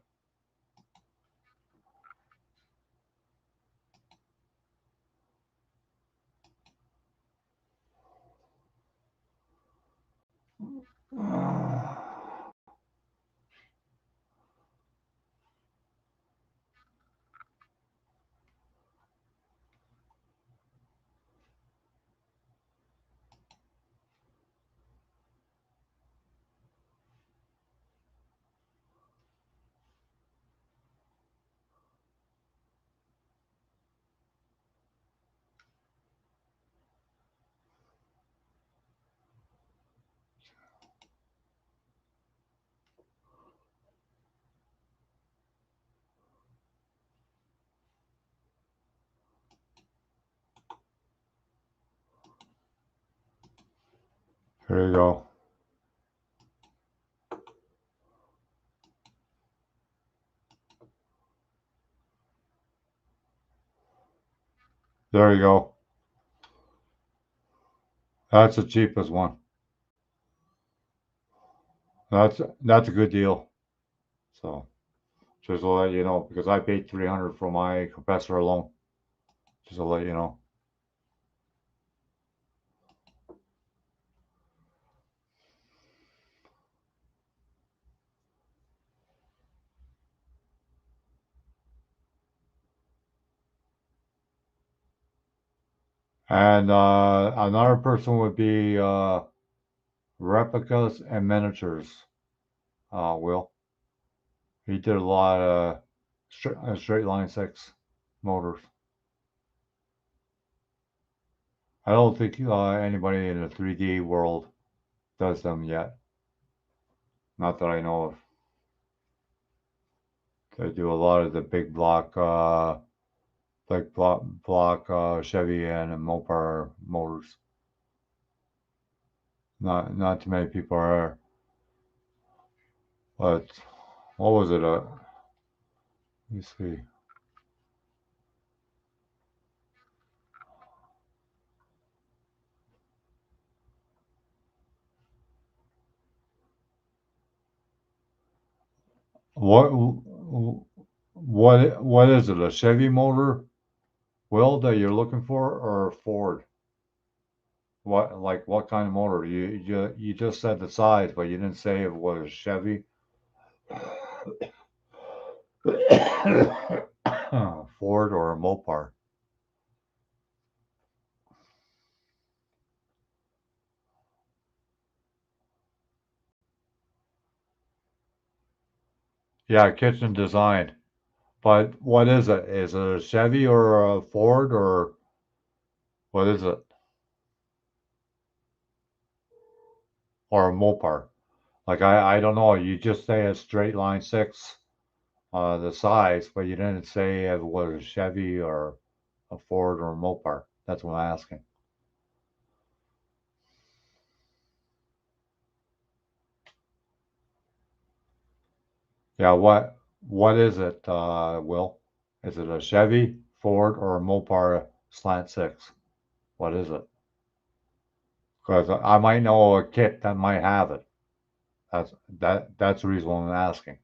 Speaker 1: Here you go. There you go. That's the cheapest one. That's a good deal. So just to let you know, because I paid 300 for my compressor alone. Just to let you know. And another person would be replicas and miniatures. Will he did a lot of straight line six motors. I don't think anybody in the 3D world does them yet. Not that I know of. They do a lot of the big block, Chevy and Mopar motors. Not too many people are. But what was it? Let me see. What what is it? A Chevy motor, Will, that you're looking for, or a Ford? What kind of motor? You just said the size, but you didn't say if it was Chevy, Ford, or a Mopar. Yeah, kitchen design. But what is it? Is it a Chevy or a Ford or what is it? Or a Mopar? Like I don't know. You just say a straight line six, the size, but you didn't say if it was a Chevy or a Ford or a Mopar. That's what I'm asking. Yeah, what is it, Will? Is it a Chevy, Ford, or a Mopar slant six? What is it? Because I might know a kit that might have it. That's the reason why I'm asking.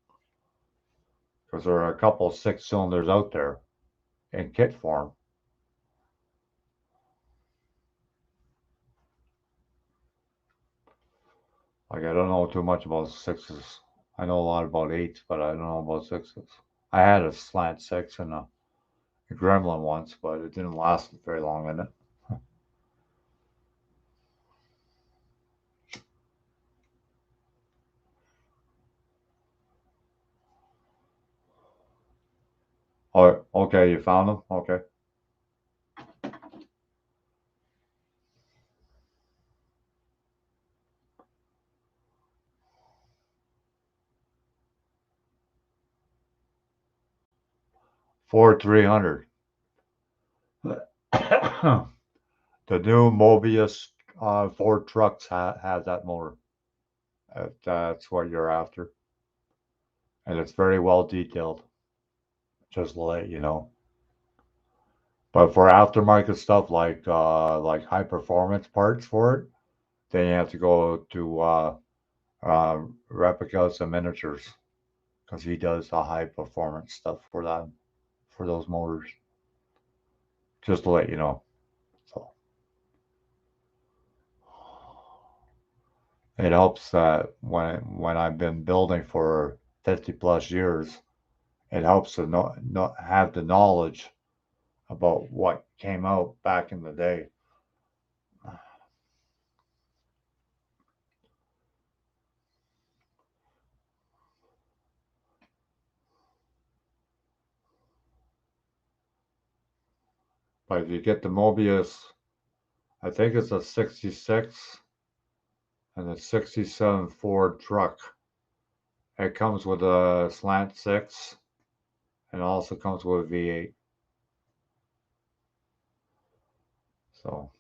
Speaker 1: Because there are a couple of six cylinders out there in kit form. Like I don't know too much about sixes. I know a lot about eights, but I don't know about sixes. I had a slant six and a Gremlin once, but it didn't last very long in it. Oh, okay, you found them? Okay. 300. The new Mobius Ford trucks have that motor. That's what you're after. And it's very well detailed, just to let you know. But for aftermarket stuff like high performance parts for it, then you have to go to replicas and miniatures because he does the high performance stuff for that for those motors. Just to let you know. So it helps that when I've been building for 50 plus years, it helps to have the knowledge about what came out back in the day. But if you get the Mobius, I think it's a 66 and a 67 Ford truck. It comes with a slant six and also comes with a V8. So,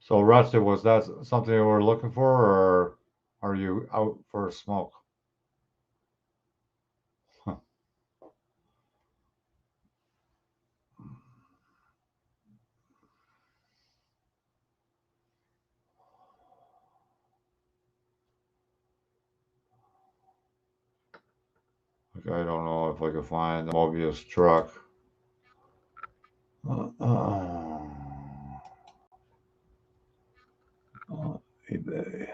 Speaker 1: so Rusty, was that something you were looking for, or are you out for a smoke? Huh. Like, I don't know if I can find the Mobius truck. Uh, uh, eBay.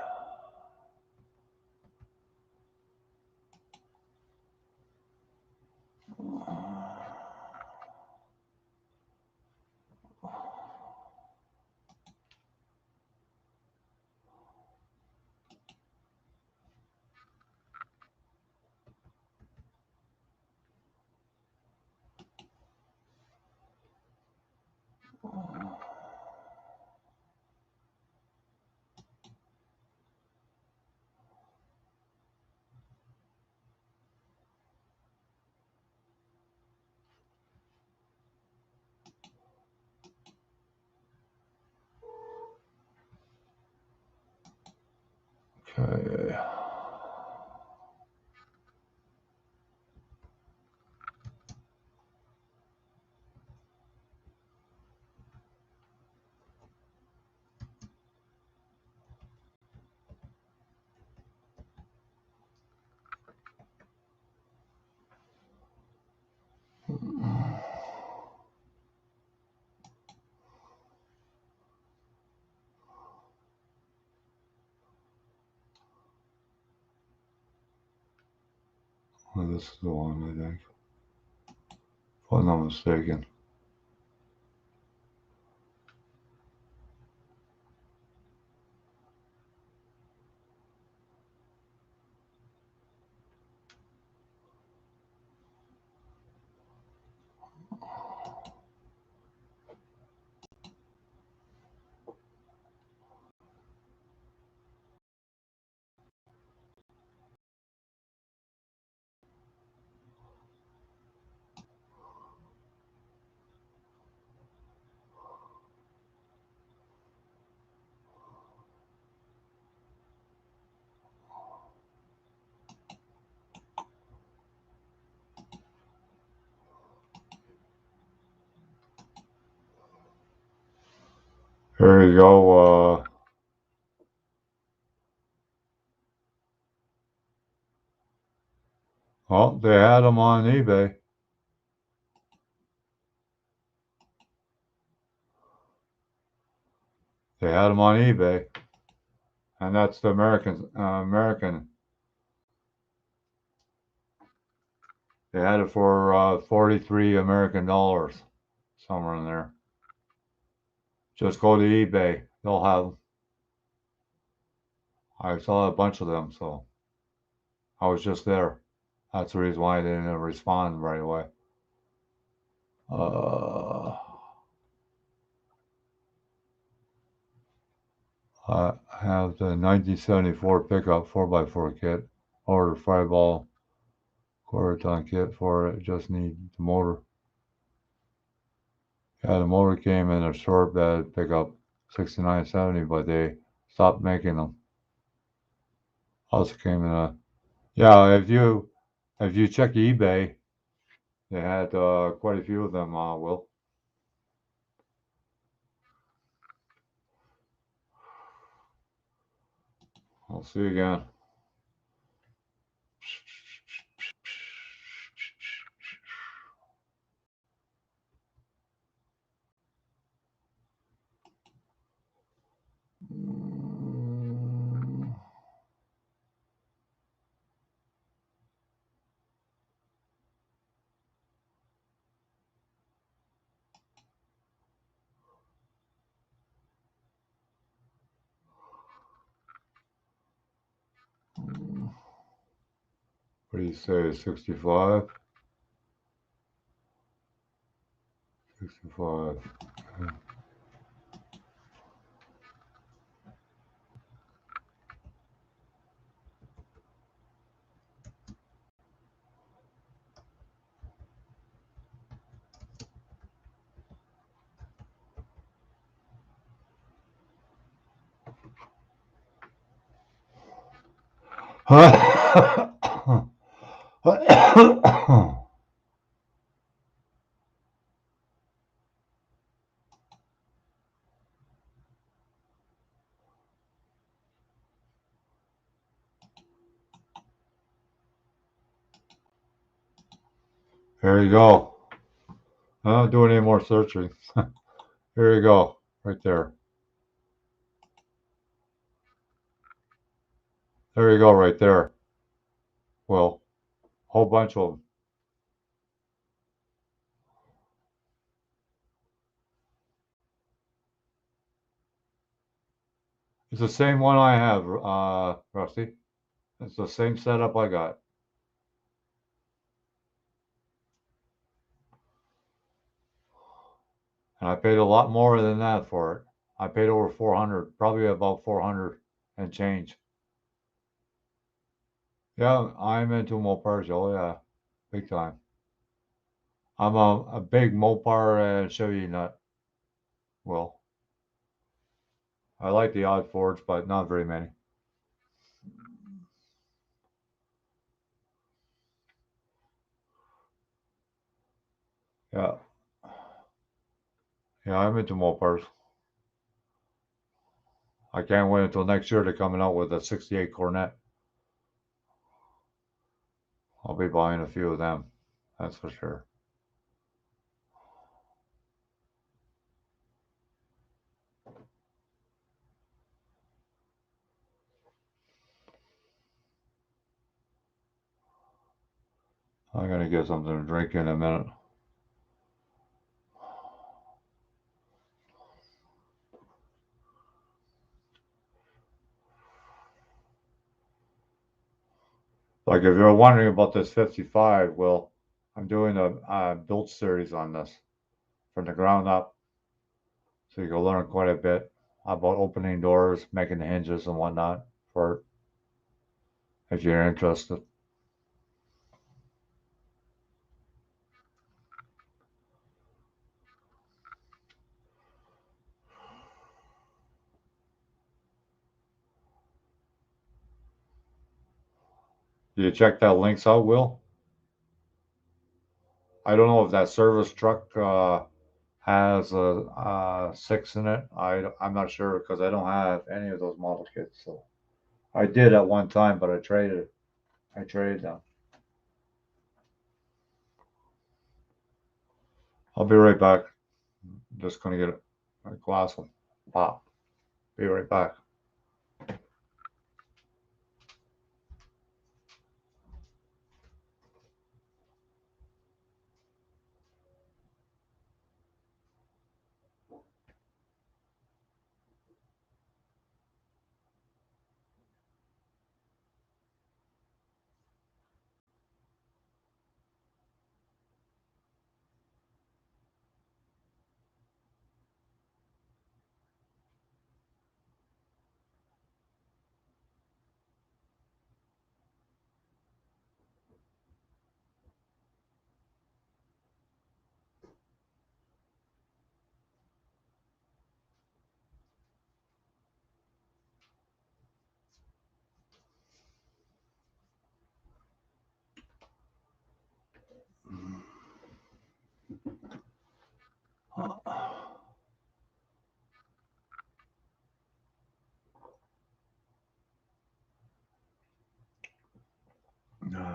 Speaker 1: Okay. Well, this is the one, I think. If I'm not mistaken. Here you go. Well, they had them on eBay. They had them on eBay, and that's the American. They had it for 43 American dollars, somewhere in there. Just go to eBay. They'll have. I saw a bunch of them, so I was just there. That's the reason why I didn't respond right away. I have the 1974 pickup 4x4 kit. Ordered 5-ball quarter ton kit for it. Just need the motor. Yeah, the motor came in a short bed pickup 6970, but they stopped making them. Also came in a yeah. If you check eBay, they had quite a few of them. Will I'll see you again. What do you say? 65? 65. Here you go. I'm not doing any more searching. Here you go. Right there. There you go, right there. Well, whole bunch of them. It's the same one I have, Rusty. It's the same setup I got. And I paid a lot more than that for it. I paid over 400, probably about 400 and change. Yeah, I'm into Mopars. Oh yeah, big time. I'm a big Mopar and Chevy nut. Well, I like the odd Fords, but not very many. Yeah, yeah, I'm into Mopars. I can't wait until next year to coming out with a '68 Cornet. I'll be buying a few of them. That's for sure. I'm gonna get something to drink in a minute. Like if you're wondering about this 55, well, I'm doing a build series on this from the ground up, so you can learn quite a bit about opening doors, making the hinges and whatnot for if you're interested. Did you check that links out, Will? I don't know if that service truck has a six in it. I'm not sure because I don't have any of those model kits. So I did at one time, but I traded. I traded them. I'll be right back. Just gonna get a glass of pop. Be right back.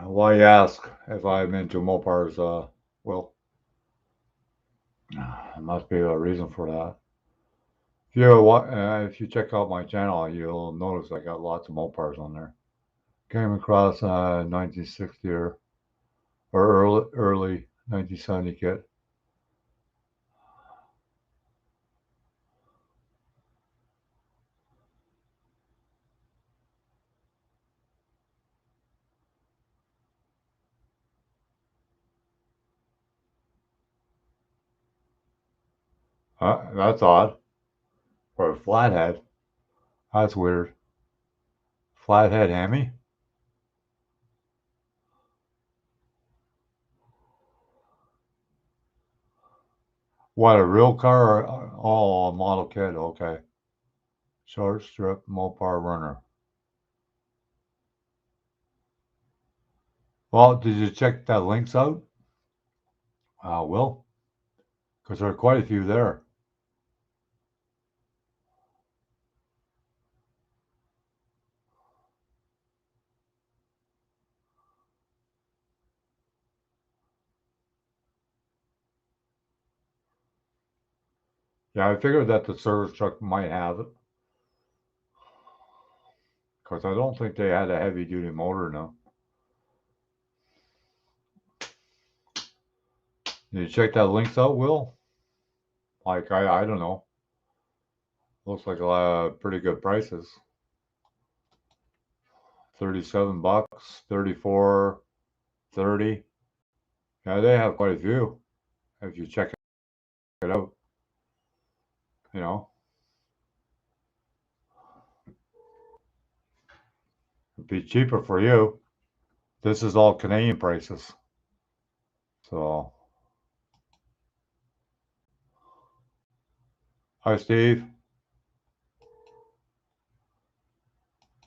Speaker 1: Why ask if I'm into Mopars? Well, there must be a reason for that. If you check out my channel, you'll notice I got lots of Mopars on there. Came across 1960 or early 1970 kit. That's odd for a flathead. That's weird. Flathead Hemi? What, a real car? Oh, a model kit. Okay. Short strip Mopar runner. Well, did you check that links out? Will, because there are quite a few there. Yeah, I figured that the service truck might have it, because I don't think they had a heavy duty motor now. Did you check that links out, Will? Like, I don't know. Looks like a lot of pretty good prices. 37 bucks, 34, 30. Yeah, they have quite a few if you check it out. You know, it'd be cheaper for you. This is all Canadian prices. So, hi, Steve.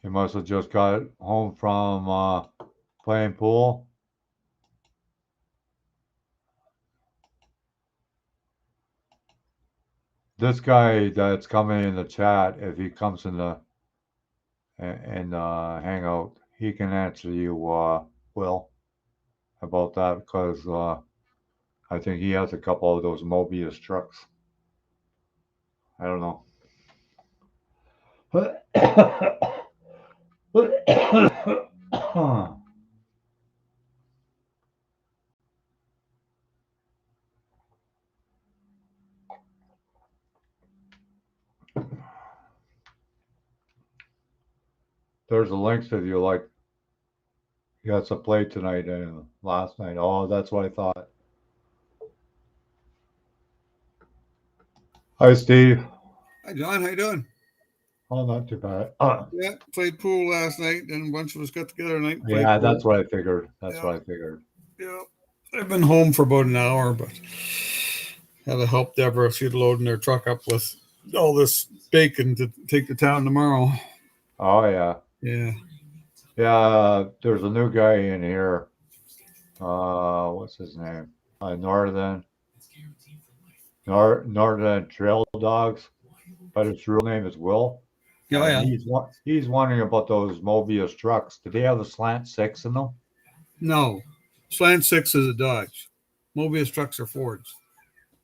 Speaker 1: You must have just got home from playing pool. This guy that's coming in the chat, if he comes in the hangout, he can answer you, Will, about that because I think he has a couple of those Mobius trucks. I don't know. There's a links if you like. He has a play tonight and last night. Oh, that's what I thought. Hi, Steve.
Speaker 4: Hi, John. How you doing?
Speaker 1: Oh, not too bad.
Speaker 4: Yeah, played pool last night, and a bunch of us got together tonight and played
Speaker 1: Yeah,
Speaker 4: pool.
Speaker 1: that's what I figured. That's
Speaker 4: Yeah.
Speaker 1: what I figured.
Speaker 4: Yeah, I've been home for about an hour, but had to help Deborah. She'd loading their truck up with all this bacon to take to town tomorrow.
Speaker 1: Oh, yeah.
Speaker 4: Yeah.
Speaker 1: Yeah, there's a new guy in here. What's his name? Northern Trail Dogs, but his real name is Will.
Speaker 4: Yeah,
Speaker 1: And
Speaker 4: yeah.
Speaker 1: he's wondering about those Mobius trucks. Do they have a slant six in them?
Speaker 4: No, Slant 6 is a Dodge. Mobius trucks are Fords.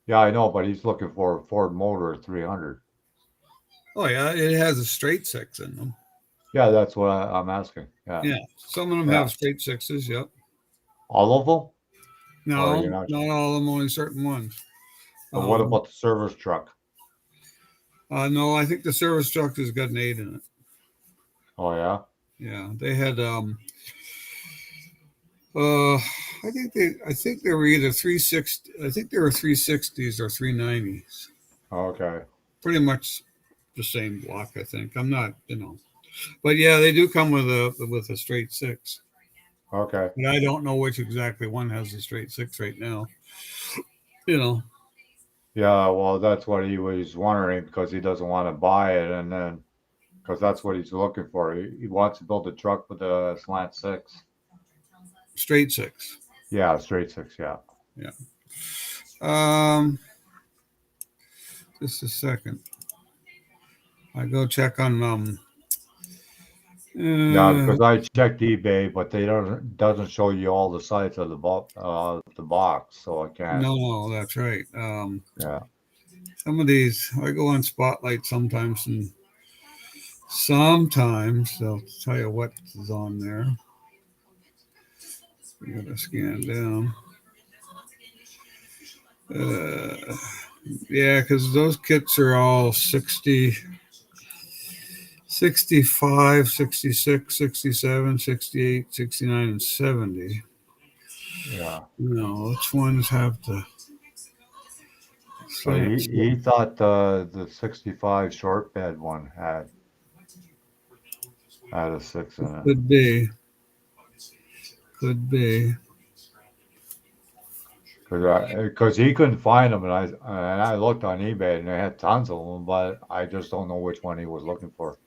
Speaker 1: Yeah, I know, but he's looking for a Ford Motor 300.
Speaker 4: Oh, yeah, it has a straight 6 in them.
Speaker 1: Yeah, that's what I'm asking. Yeah.
Speaker 4: Yeah, some of them
Speaker 1: Yeah.
Speaker 4: have straight 6s, yep.
Speaker 1: All of them? Or
Speaker 4: No,
Speaker 1: you're not
Speaker 4: not all of them, only certain ones.
Speaker 1: But what about the service truck?
Speaker 4: No, I think the service truck has got an 8 in it.
Speaker 1: Oh, yeah?
Speaker 4: Yeah, they had I think they were either 360. I think they were 360s or 390s.
Speaker 1: Okay.
Speaker 4: Pretty much the same block, I think. I'm not, but yeah, they do come with a straight 6.
Speaker 1: Okay.
Speaker 4: But I don't know which exactly one has a straight 6 right now. You know.
Speaker 1: Yeah, well, that's what he was wondering because he doesn't want to buy it, and then because that's what he's looking for. He wants to build a truck with a slant six.
Speaker 4: Straight 6.
Speaker 1: Yeah, straight six. Yeah.
Speaker 4: Yeah. Um. Just a second. I go check on
Speaker 1: Yeah, because I checked eBay, but they doesn't show you all the sides of the box, so I can't.
Speaker 4: No, that's right.
Speaker 1: Yeah.
Speaker 4: Some of these I go on Spotlight sometimes, and sometimes they'll tell you what is on there. You gotta scan down. Yeah, because those kits are all 60, 65, 66, 67, 68, 69, and 70.
Speaker 1: Yeah.
Speaker 4: Which ones have the
Speaker 1: So he thought the 65 short bed one had a six in it.
Speaker 4: Could be. Could be.
Speaker 1: Because he couldn't find them, and I looked on eBay and they had tons of them, but I just don't know which one he was looking for.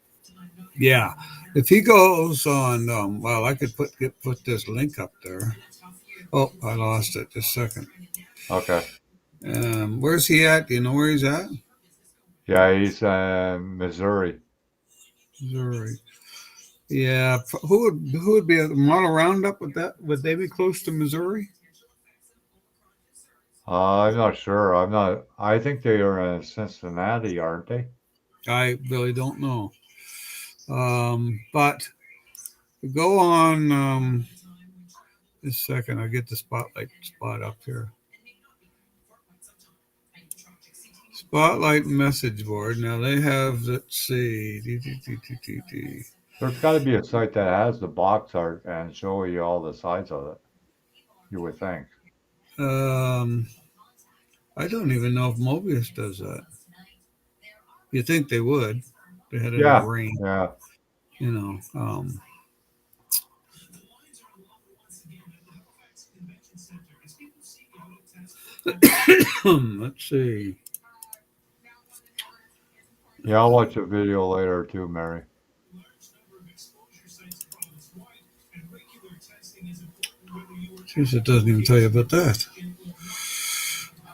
Speaker 4: Yeah, if he goes on, well, I could put this link up there. Oh, I lost it. Just a second.
Speaker 1: Okay.
Speaker 4: Where's he at? Do you know where he's at?
Speaker 1: Yeah, he's Missouri.
Speaker 4: Missouri. Yeah, who would be a model roundup with that? Would they be close to Missouri?
Speaker 1: I'm not sure. I think they are in Cincinnati, aren't they?
Speaker 4: I really don't know. But go on. Just a second. I'll get the spotlight spot up here. Spotlight message board. Now they have, let's see.
Speaker 1: There's got to be a site that has the box art and show you all the sides of it. You would think.
Speaker 4: I don't even know if Mobius does that. You think they would? They had enough
Speaker 1: Yeah,
Speaker 4: rain,
Speaker 1: yeah.
Speaker 4: you know. Let's see.
Speaker 1: Yeah, I'll watch a video later too, Mary.
Speaker 4: Jeez, it doesn't even tell you about that.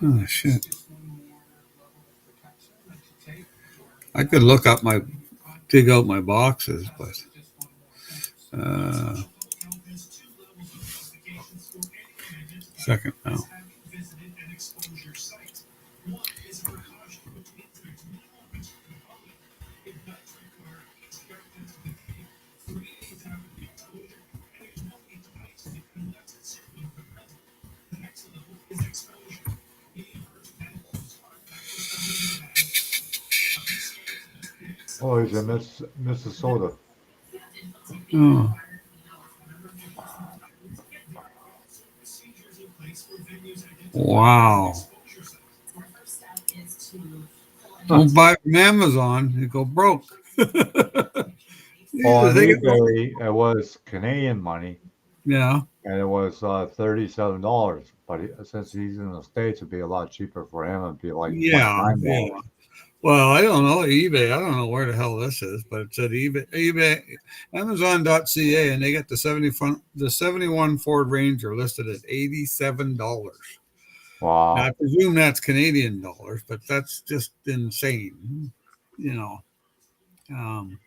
Speaker 4: Oh shit! I could look up my dig out my boxes, but uh, second now.
Speaker 1: Oh, he's in Minnesota.
Speaker 4: Oh, wow! Don't buy it from Amazon; you go broke.
Speaker 1: Well, on
Speaker 4: They get,
Speaker 1: eBay, it was Canadian money,
Speaker 4: yeah,
Speaker 1: and it was $37. But since he's in the States, it'd be a lot cheaper for him. It'd be like
Speaker 4: yeah,
Speaker 1: $29.
Speaker 4: yeah. Well, I don't know eBay. I don't know where the hell this is, but it said eBay, Amazon.ca, and they got the 71 Ford Ranger listed at $87. Now I
Speaker 1: Wow.
Speaker 4: presume that's Canadian dollars, but that's just insane. You know. Um,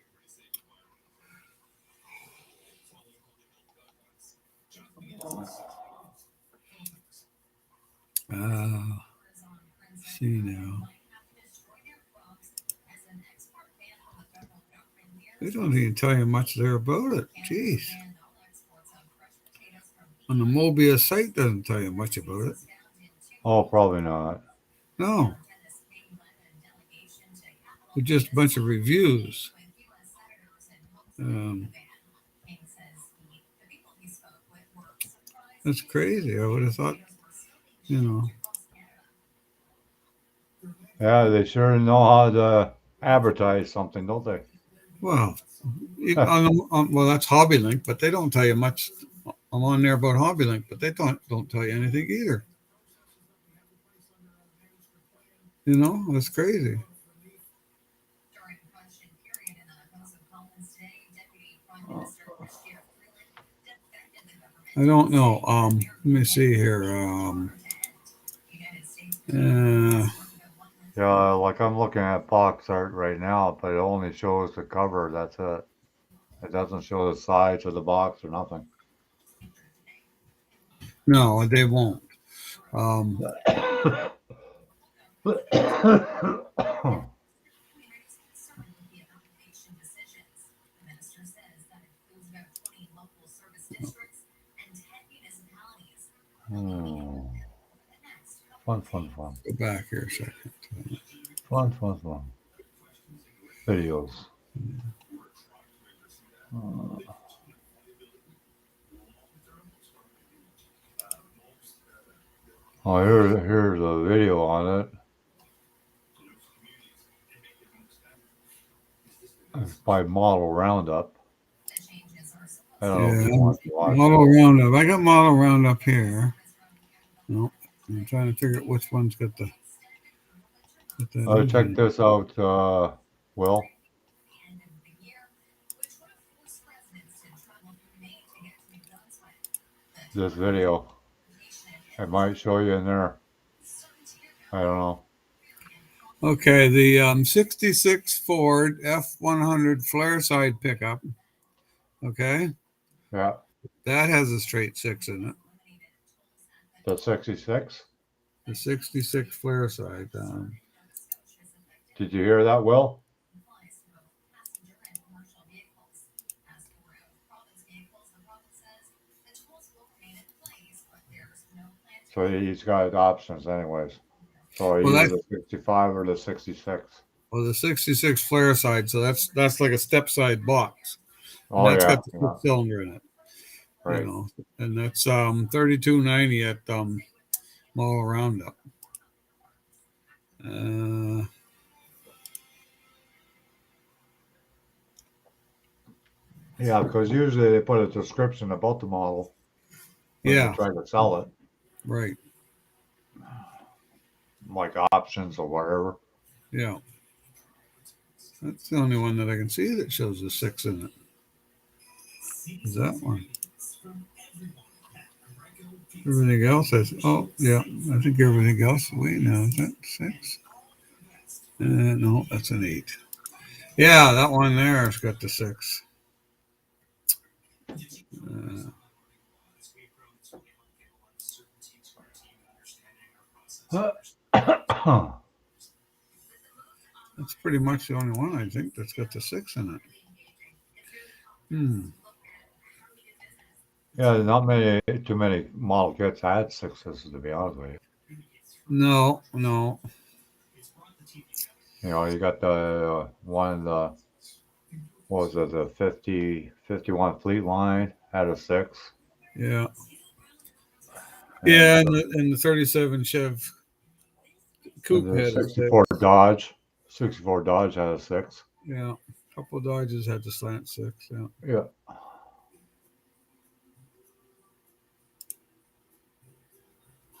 Speaker 4: uh, see now. They don't even tell you much there about it. Jeez. On the Mobius site doesn't tell you much about it.
Speaker 1: Oh, probably not.
Speaker 4: No. It's just a bunch of reviews. Um, that's crazy. I would have thought, you know.
Speaker 1: Yeah, they sure know how to advertise something, don't they?
Speaker 4: Well, well, that's HobbyLink, but they don't tell you much. I'm on there about HobbyLink, but they don't tell you anything either. You know, that's crazy. I don't know. Let me see here. Uh,
Speaker 1: Yeah, like I'm looking at box art right now, but it only shows the cover. That's it. It doesn't show the sides of the box or nothing.
Speaker 4: no, they won't. Um,
Speaker 1: Hmm. Fun, fun, fun.
Speaker 4: go back here a second.
Speaker 1: Fun, fun, fun. Videos. Oh, here's a video on it. It's by Model Roundup. I don't know if
Speaker 4: Yeah,
Speaker 1: you want to watch it.
Speaker 4: model roundup. I got model roundup here. No, I'm trying to figure out which one's got that
Speaker 1: Check
Speaker 4: engine.
Speaker 1: this out, Will. This video. It might show you in there. I don't know.
Speaker 4: Okay, the 66 Ford F100 flare side pickup. Okay,
Speaker 1: Yeah,
Speaker 4: that has a straight six in it.
Speaker 1: the 66.
Speaker 4: The 66 flare side.
Speaker 1: Did you hear that, Will? So he's got options anyways. So
Speaker 4: Well,
Speaker 1: either
Speaker 4: that's
Speaker 1: the 65 or the 66.
Speaker 4: well the 66 flare side. So that's like a step side box, and
Speaker 1: Oh
Speaker 4: that's
Speaker 1: yeah,
Speaker 4: got the
Speaker 1: yeah,
Speaker 4: six cylinder in it. You
Speaker 1: right.
Speaker 4: know, and that's 3290 at model roundup. Uh,
Speaker 1: Yeah, because usually they put a description about the model when they
Speaker 4: Yeah,
Speaker 1: try to sell it,
Speaker 4: right.
Speaker 1: like options or whatever.
Speaker 4: Yeah, that's the only one that I can see that shows a 6 in it. Is that one? Everything else has. Oh, yeah. I think everything else. Wait now, is that 6? No, that's an 8. Yeah, that one there has got the 6. Uh, that's pretty much the only one I think that's got the 6 in it. Hmm.
Speaker 1: Yeah, not many, too many model kits had sixes, to be honest with you.
Speaker 4: No, no.
Speaker 1: You know, you got the one, the what was it, the 51 Fleet Line had a six,
Speaker 4: Yeah.
Speaker 1: and
Speaker 4: Yeah, and the 37 Chev Coupe
Speaker 1: the
Speaker 4: had a
Speaker 1: 64
Speaker 4: 6.
Speaker 1: Dodge, 64 Dodge had a six.
Speaker 4: Yeah. A couple of Dodges had the slant 6. Yeah.
Speaker 1: Yeah,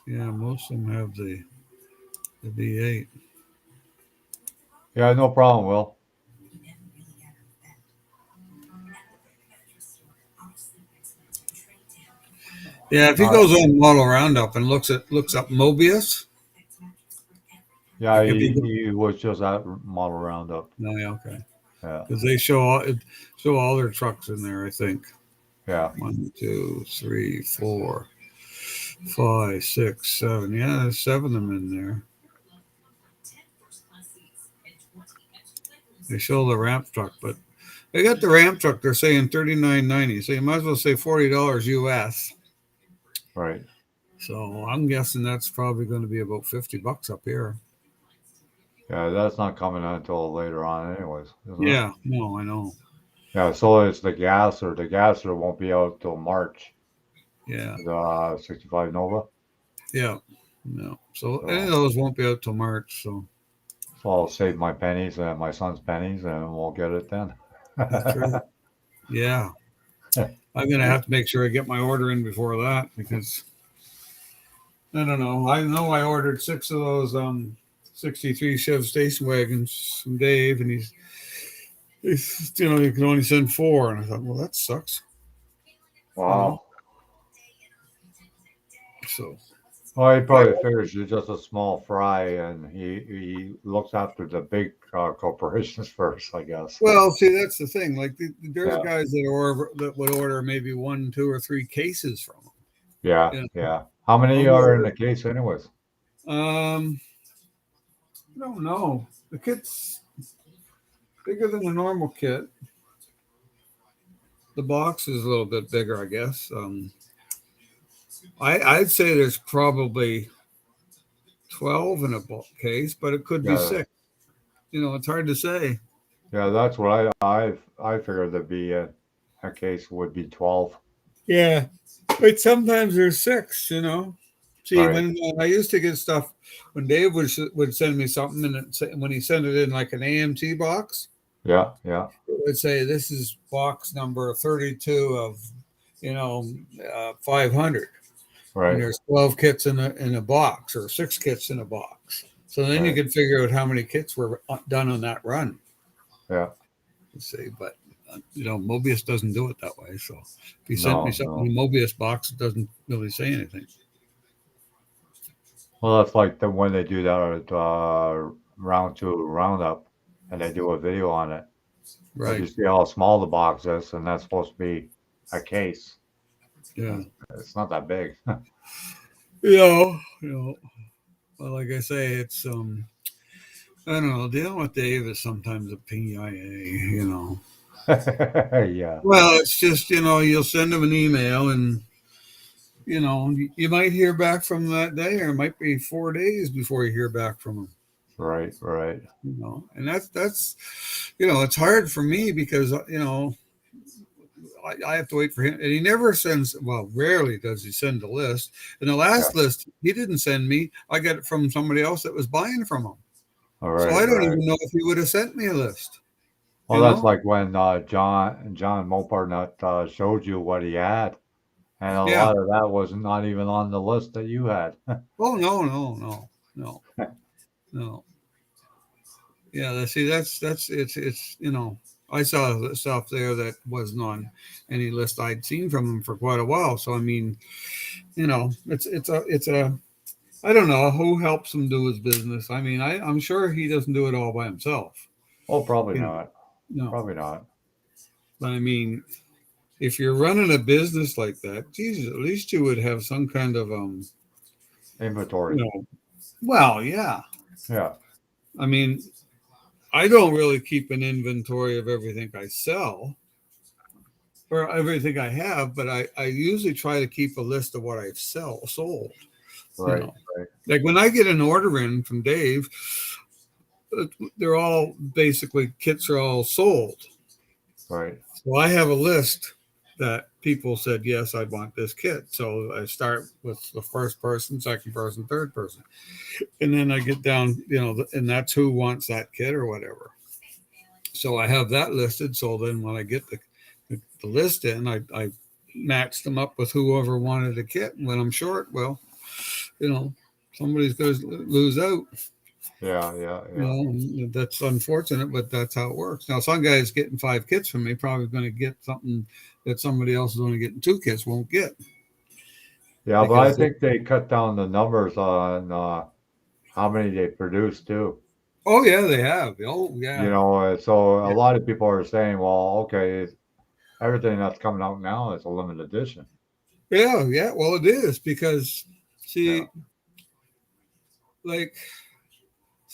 Speaker 4: Yeah, most of them have the V8.
Speaker 1: yeah, no problem, Will.
Speaker 4: Yeah, if he
Speaker 1: Uh,
Speaker 4: goes on Model Roundup and looks up Mobius,
Speaker 1: yeah,
Speaker 4: like if he
Speaker 1: he was just at Model Roundup.
Speaker 4: no, yeah, okay,
Speaker 1: Yeah,
Speaker 4: because they show all their trucks in there. I think
Speaker 1: yeah.
Speaker 4: 1, 2, 3, 4, 5, 6, 7. Yeah, there's 7 of them in there. They show the ramp truck, but they got the ramp truck. They're saying $39.90, so you might as well say $40 US.
Speaker 1: Right.
Speaker 4: So I'm guessing that's probably going to be about $50 up here.
Speaker 1: Yeah, that's not coming out until later on, anyways, isn't it?
Speaker 4: Yeah, no, I know.
Speaker 1: Yeah, so it's the gasser. The gasser won't be out till March.
Speaker 4: Yeah,
Speaker 1: The 65 Nova.
Speaker 4: yeah, no. So any of
Speaker 1: So,
Speaker 4: those won't be out till March. So
Speaker 1: so I'll save my pennies and my son's pennies, and we'll get it then.
Speaker 4: that's right. Yeah, I'm gonna have to make sure I get my order in before that because I don't know. I know I ordered 6 of those 63 Chev station wagons from Dave, and he's you can only send 4, and I thought, well, that sucks, you know.
Speaker 1: Wow.
Speaker 4: So
Speaker 1: Well, he
Speaker 4: I
Speaker 1: probably figures you're just a small fry, and he looks after the big corporations first, I guess.
Speaker 4: well, see, that's the thing. Like there's
Speaker 1: Yeah,
Speaker 4: guys that would order maybe 1, 2, or 3 cases from them.
Speaker 1: yeah,
Speaker 4: You know,
Speaker 1: yeah. How many
Speaker 4: I'll
Speaker 1: are in
Speaker 4: order.
Speaker 1: the case, anyways?
Speaker 4: I don't know. The kit's bigger than the normal kit. The box is a little bit bigger, I guess. I'd say there's probably 12 in a case, but it could be
Speaker 1: Yeah,
Speaker 4: 6. It's hard to say.
Speaker 1: yeah. That's what I figured there'd be a case would be 12.
Speaker 4: Yeah, but sometimes there's 6. See,
Speaker 1: Right.
Speaker 4: when I used to get stuff, when Dave would send me something, and when he sent it in like an AMT box,
Speaker 1: Yeah, yeah.
Speaker 4: it would say this is box number 32 of, 500, and
Speaker 1: Right.
Speaker 4: there's 12 kits in a box or 6 kits in a box. So then you
Speaker 1: Right.
Speaker 4: could figure out how many kits were done on that run.
Speaker 1: Yeah.
Speaker 4: You see, but Mobius doesn't do it that way. So if he sent me
Speaker 1: No,
Speaker 4: something in
Speaker 1: no.
Speaker 4: a Mobius box, it doesn't really say anything.
Speaker 1: Well, that's like the when they do that at round two roundup, and they do a video on it. But you
Speaker 4: Right.
Speaker 1: see how small the box is, and that's supposed to be a case.
Speaker 4: Yeah.
Speaker 1: It's not that big.
Speaker 4: Well, like I say, it's I don't know, dealing with Dave is sometimes a PIA.
Speaker 1: Yeah.
Speaker 4: Well, it's just, you'll send him an email and you might hear back from him that day, or it might be 4 days before you hear back from him.
Speaker 1: Right. Right.
Speaker 4: And that's it's hard for me because I have to wait for him, and he never sends. Well, rarely does he send a list. And the
Speaker 1: Yeah.
Speaker 4: last list he didn't send me. I got it from somebody else that was buying from him.
Speaker 1: All
Speaker 4: So
Speaker 1: right.
Speaker 4: I don't
Speaker 1: Right.
Speaker 4: even know if he would have sent me a list.
Speaker 1: Well,
Speaker 4: You
Speaker 1: that's
Speaker 4: know?
Speaker 1: like when John Moparnut showed you what he had, and a
Speaker 4: Yeah.
Speaker 1: lot of that was not even on the list that you had.
Speaker 4: Oh no, no, no, no, no. Yeah, see, that's it's I saw the stuff there that wasn't on any list I'd seen from him for quite a while. So I mean, it's a I don't know who helps him do his business. I mean, I'm sure he doesn't do it all by himself.
Speaker 1: Oh, probably
Speaker 4: You know,
Speaker 1: not.
Speaker 4: no,
Speaker 1: Probably not.
Speaker 4: but I mean, if you're running a business like that, Jesus, at least you would have some kind of you
Speaker 1: Inventory.
Speaker 4: know, well, yeah.
Speaker 1: Yeah.
Speaker 4: I mean, I don't really keep an inventory of everything I sell or everything I have, but I usually try to keep a list of what I've sold. You
Speaker 1: Right.
Speaker 4: know,
Speaker 1: Right.
Speaker 4: like when I get an order in from Dave, they're all basically kits are all sold.
Speaker 1: Right.
Speaker 4: So I have a list that people said yes, I want this kit. So I start with the first person, second person, third person, and then I get down, and that's who wants that kit or whatever. So I have that listed. So then when I get the list in, I match them up with whoever wanted a kit. And when I'm short, well, you know, somebody's going to lose out.
Speaker 1: Yeah. Yeah.
Speaker 4: You
Speaker 1: Yeah.
Speaker 4: know, and that's unfortunate, but that's how it works. Now, some guy's getting 5 kits from me, probably going to get something that somebody else is only getting 2 kits won't get
Speaker 1: Yeah. But I
Speaker 4: because,
Speaker 1: think they cut down the numbers on how many they produce too.
Speaker 4: oh, yeah, they have. Oh, yeah.
Speaker 1: So a lot of people are saying, well, okay, everything that's coming out now is a limited edition.
Speaker 4: Yeah, yeah. Well, it is because,
Speaker 1: Yeah.
Speaker 4: see, like,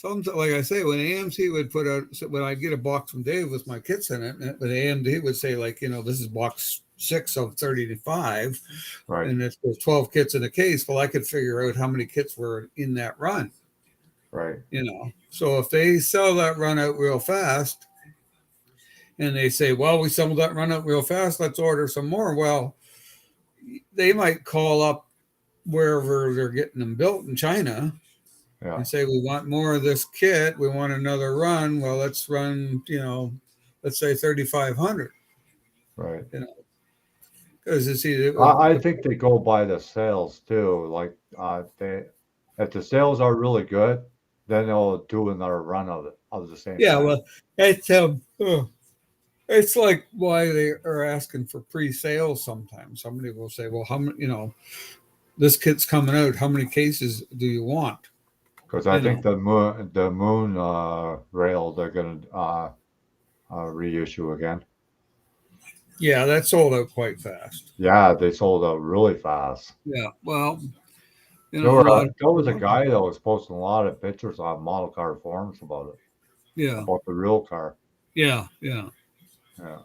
Speaker 4: like I say, when AMC would put out, so when I'd get a box from Dave with my kits in it, and but AMD would say, like, this is box 6 of 35,
Speaker 1: Right.
Speaker 4: and there's 12 kits in a case. Well, I could figure out how many kits were in that run,
Speaker 1: Right.
Speaker 4: So if they sell that run out real fast, and they say, well, we sold that run out real fast, let's order some more. Well, they might call up wherever they're getting them built in China
Speaker 1: Yeah.
Speaker 4: and say, we want more of this kit. We want another run. Well, let's run, let's say 3,500,
Speaker 1: Right.
Speaker 4: because you see,
Speaker 1: I think they go by the sales too. Like they, if the sales are really good, then they'll do another run of it of the same
Speaker 4: yeah,
Speaker 1: kind.
Speaker 4: well, it's like why they are asking for pre-sales sometimes. Somebody will say, well, how many, this kit's coming out. How many cases do you want?
Speaker 1: Because I think the moon rail they're gonna reissue again.
Speaker 4: Yeah, that sold out quite fast.
Speaker 1: Yeah, they sold out really fast.
Speaker 4: Yeah, well,
Speaker 1: There
Speaker 4: a
Speaker 1: were
Speaker 4: lot of
Speaker 1: there was a
Speaker 4: people.
Speaker 1: guy that was posting a lot of pictures on model car forums about it,
Speaker 4: Yeah,
Speaker 1: about the real car.
Speaker 4: yeah, yeah.
Speaker 1: Yeah.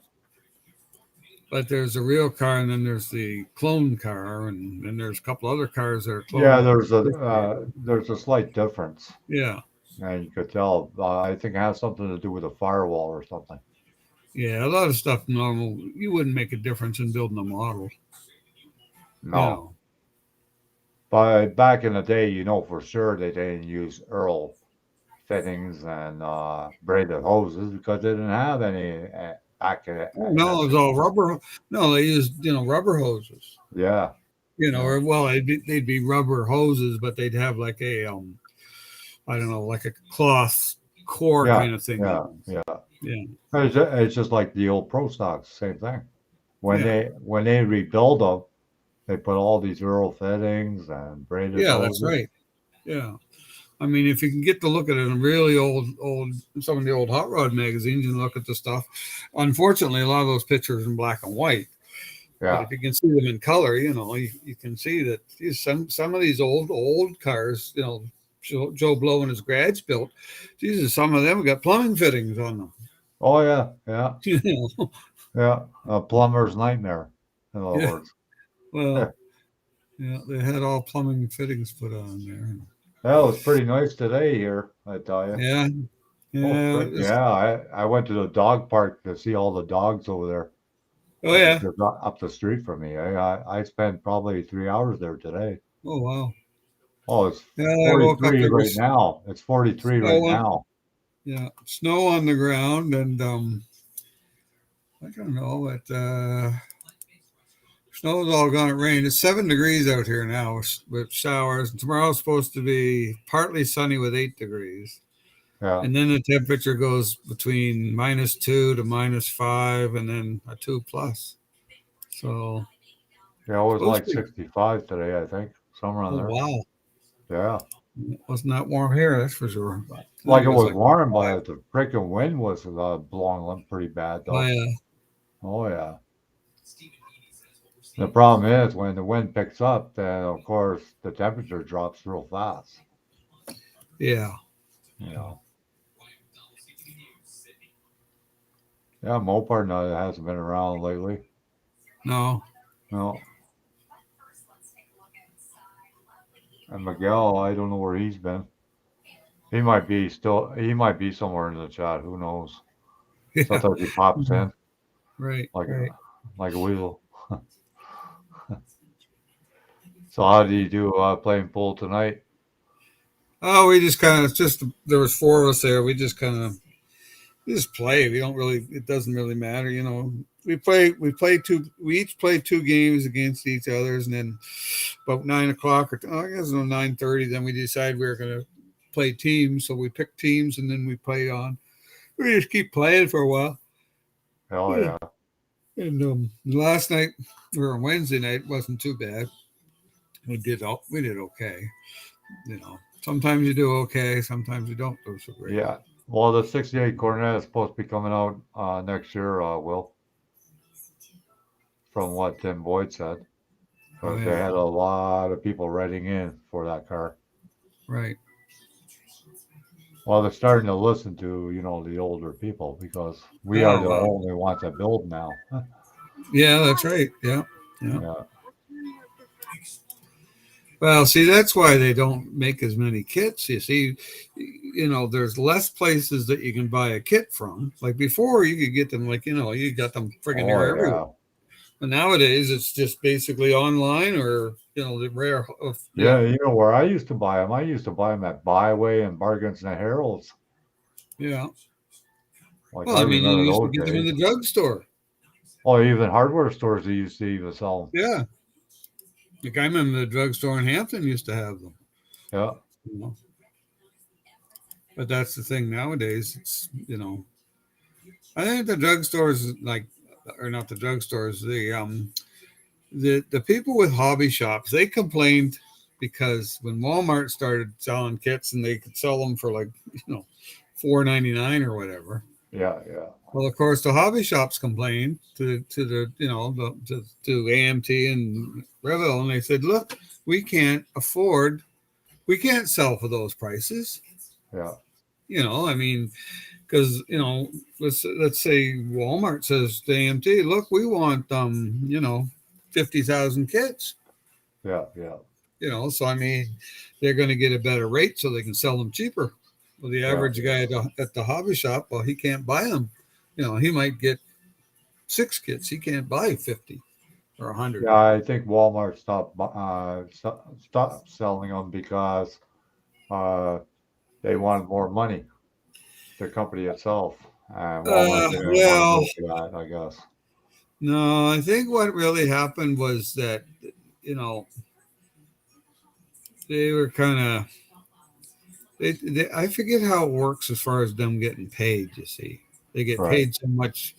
Speaker 4: But there's a real car, and then there's the clone car, and then there's a couple other cars that are
Speaker 1: Yeah,
Speaker 4: cloned.
Speaker 1: there's a slight difference,
Speaker 4: Yeah,
Speaker 1: and you could tell. I think it has something to do with a firewall or something.
Speaker 4: yeah. A lot of stuff normal. You wouldn't make a difference in building a model. You
Speaker 1: No,
Speaker 4: know.
Speaker 1: but back in the day, for sure they didn't use Earl fittings and braided hoses because they didn't have any back
Speaker 4: Oh,
Speaker 1: in
Speaker 4: no,
Speaker 1: that.
Speaker 4: it was all rubber. No, they used rubber hoses.
Speaker 1: Yeah, yeah,
Speaker 4: Or well, they'd be rubber hoses, but they'd have like a I don't know, like a cloth core
Speaker 1: yeah,
Speaker 4: kind of thing
Speaker 1: yeah,
Speaker 4: on them.
Speaker 1: yeah.
Speaker 4: Yeah,
Speaker 1: It's just like the old Pro Stocks, same thing. When
Speaker 4: yeah,
Speaker 1: they rebuild them, they put all these Earl fittings and braided
Speaker 4: yeah. That's
Speaker 1: hoses.
Speaker 4: right. Yeah. I mean, if you can get to look at it in really old, some of the old hot rod magazines and look at the stuff, unfortunately, a lot of those pictures are in black and white. But
Speaker 1: Yeah.
Speaker 4: if you can see them in color, you can see that some of these old cars, Joe Blow and his grads built, Jesus, some of them got plumbing fittings on them.
Speaker 1: Oh yeah, yeah,
Speaker 4: You know,
Speaker 1: yeah. A plumber's nightmare, in other
Speaker 4: yeah.
Speaker 1: words.
Speaker 4: Well, yeah, they had all plumbing fittings put on there.
Speaker 1: That was pretty nice today here, I tell you.
Speaker 4: Yeah,
Speaker 1: Oh,
Speaker 4: yeah.
Speaker 1: yeah. I went to the dog park to see all the dogs over there.
Speaker 4: Oh
Speaker 1: Up
Speaker 4: yeah.
Speaker 1: the, up the street from me. I spent probably 3 hours there today.
Speaker 4: Oh wow.
Speaker 1: Oh, it's
Speaker 4: Yeah, I woke up.
Speaker 1: 43
Speaker 4: There
Speaker 1: right
Speaker 4: was
Speaker 1: now. It's 43 right
Speaker 4: snow on,
Speaker 1: now.
Speaker 4: yeah, snow on the ground, and I don't know, but snow's all gone. It rained. It's 7 degrees out here now with showers. Tomorrow's supposed to be partly sunny with 8 degrees.
Speaker 1: Yeah.
Speaker 4: And then the temperature goes between -2 to -5 and then a 2 plus. So
Speaker 1: Yeah, it was
Speaker 4: supposed
Speaker 1: like
Speaker 4: to be,
Speaker 1: 65 today, I think. Somewhere on
Speaker 4: oh
Speaker 1: there.
Speaker 4: wow.
Speaker 1: Yeah.
Speaker 4: It wasn't that warm here, that's for sure. But I
Speaker 1: Like
Speaker 4: think
Speaker 1: it
Speaker 4: it was
Speaker 1: was
Speaker 4: like
Speaker 1: warm,
Speaker 4: 5.
Speaker 1: but the freaking wind was blowing pretty bad
Speaker 4: Oh
Speaker 1: though.
Speaker 4: yeah.
Speaker 1: Oh yeah. The problem is when the wind picks up, then of course the temperature drops real fast.
Speaker 4: Yeah.
Speaker 1: You know. Yeah, Mopar hasn't been around lately.
Speaker 4: No.
Speaker 1: No. And Miguel, I don't know where he's been. He might be somewhere in the chat. Who knows?
Speaker 4: Yeah.
Speaker 1: Sometimes he pops in
Speaker 4: Right.
Speaker 1: like
Speaker 4: Right.
Speaker 1: like a weasel. So how do you do playing pool tonight?
Speaker 4: Oh, we just kind of just there was 4 of us there. We just play. We don't really. It doesn't really matter, you know. We play two. We each play 2 games against each others, and then about 9 o'clock or I guess it was 9:30. Then we decided we were going to play teams. So we picked teams, and then we played on. We just keep playing for a while.
Speaker 1: Hell yeah.
Speaker 4: And last night or Wednesday night wasn't too bad. We did okay. You know, sometimes you do okay, sometimes you don't do so great.
Speaker 1: Yeah. Well, the 68 Cornet is supposed to be coming out next year, Will, from what Tim Boyd said,
Speaker 4: Oh
Speaker 1: because they
Speaker 4: yeah,
Speaker 1: had a lot of people writing in for that car.
Speaker 4: right.
Speaker 1: Well, they're starting to listen to, the older people because we are
Speaker 4: Oh
Speaker 1: the
Speaker 4: well,
Speaker 1: only ones that build now.
Speaker 4: yeah, that's right. Yeah, yeah.
Speaker 1: Yeah.
Speaker 4: Well, see, that's why they don't make as many kits. You see, there's less places that you can buy a kit from. Like before, you could get them, like you got them friggin'
Speaker 1: Oh,
Speaker 4: near everywhere.
Speaker 1: yeah.
Speaker 4: But nowadays, it's just basically online or the rare.
Speaker 1: Yeah,
Speaker 4: Yeah,
Speaker 1: where I used to buy them? I used to buy them at Byway and Bargains and Heralds.
Speaker 4: yeah.
Speaker 1: Like,
Speaker 4: Well,
Speaker 1: I
Speaker 4: I mean, you
Speaker 1: remember
Speaker 4: used to
Speaker 1: those
Speaker 4: get them in
Speaker 1: days.
Speaker 4: the drugstore.
Speaker 1: Oh, even hardware stores, they used to even sell them.
Speaker 4: Yeah, like I remember the drugstore in Hampton used to have them.
Speaker 1: Yeah.
Speaker 4: You know? But that's the thing nowadays. It's I think the drugstores or not the drugstores, the people with hobby shops, they complained because when Walmart started selling kits and they could sell them for like $4.99 or whatever.
Speaker 1: Yeah, yeah.
Speaker 4: Well, of course, the hobby shops complained to the to AMT and Revell, and they said, "Look, we can't afford, we can't sell for those prices."
Speaker 1: Yeah.
Speaker 4: I mean, because let's say Walmart says to AMT, "Look, we want 50,000 kits."
Speaker 1: Yeah, yeah,
Speaker 4: So I mean, they're going to get a better rate so they can sell them cheaper. Well, the
Speaker 1: yeah,
Speaker 4: average guy
Speaker 1: yeah.
Speaker 4: at the hobby shop, well, he can't buy them. He might get 6 kits. He can't buy 50 or 100.
Speaker 1: Yeah, I think Walmart stopped selling them because uh, they wanted more money, the company itself. And Walmart didn't want to
Speaker 4: Well,
Speaker 1: go for that, I guess.
Speaker 4: no, I think what really happened was that, you know, they were kind of, I forget how it works as far as them getting paid, you see. They get
Speaker 1: Right.
Speaker 4: paid so much.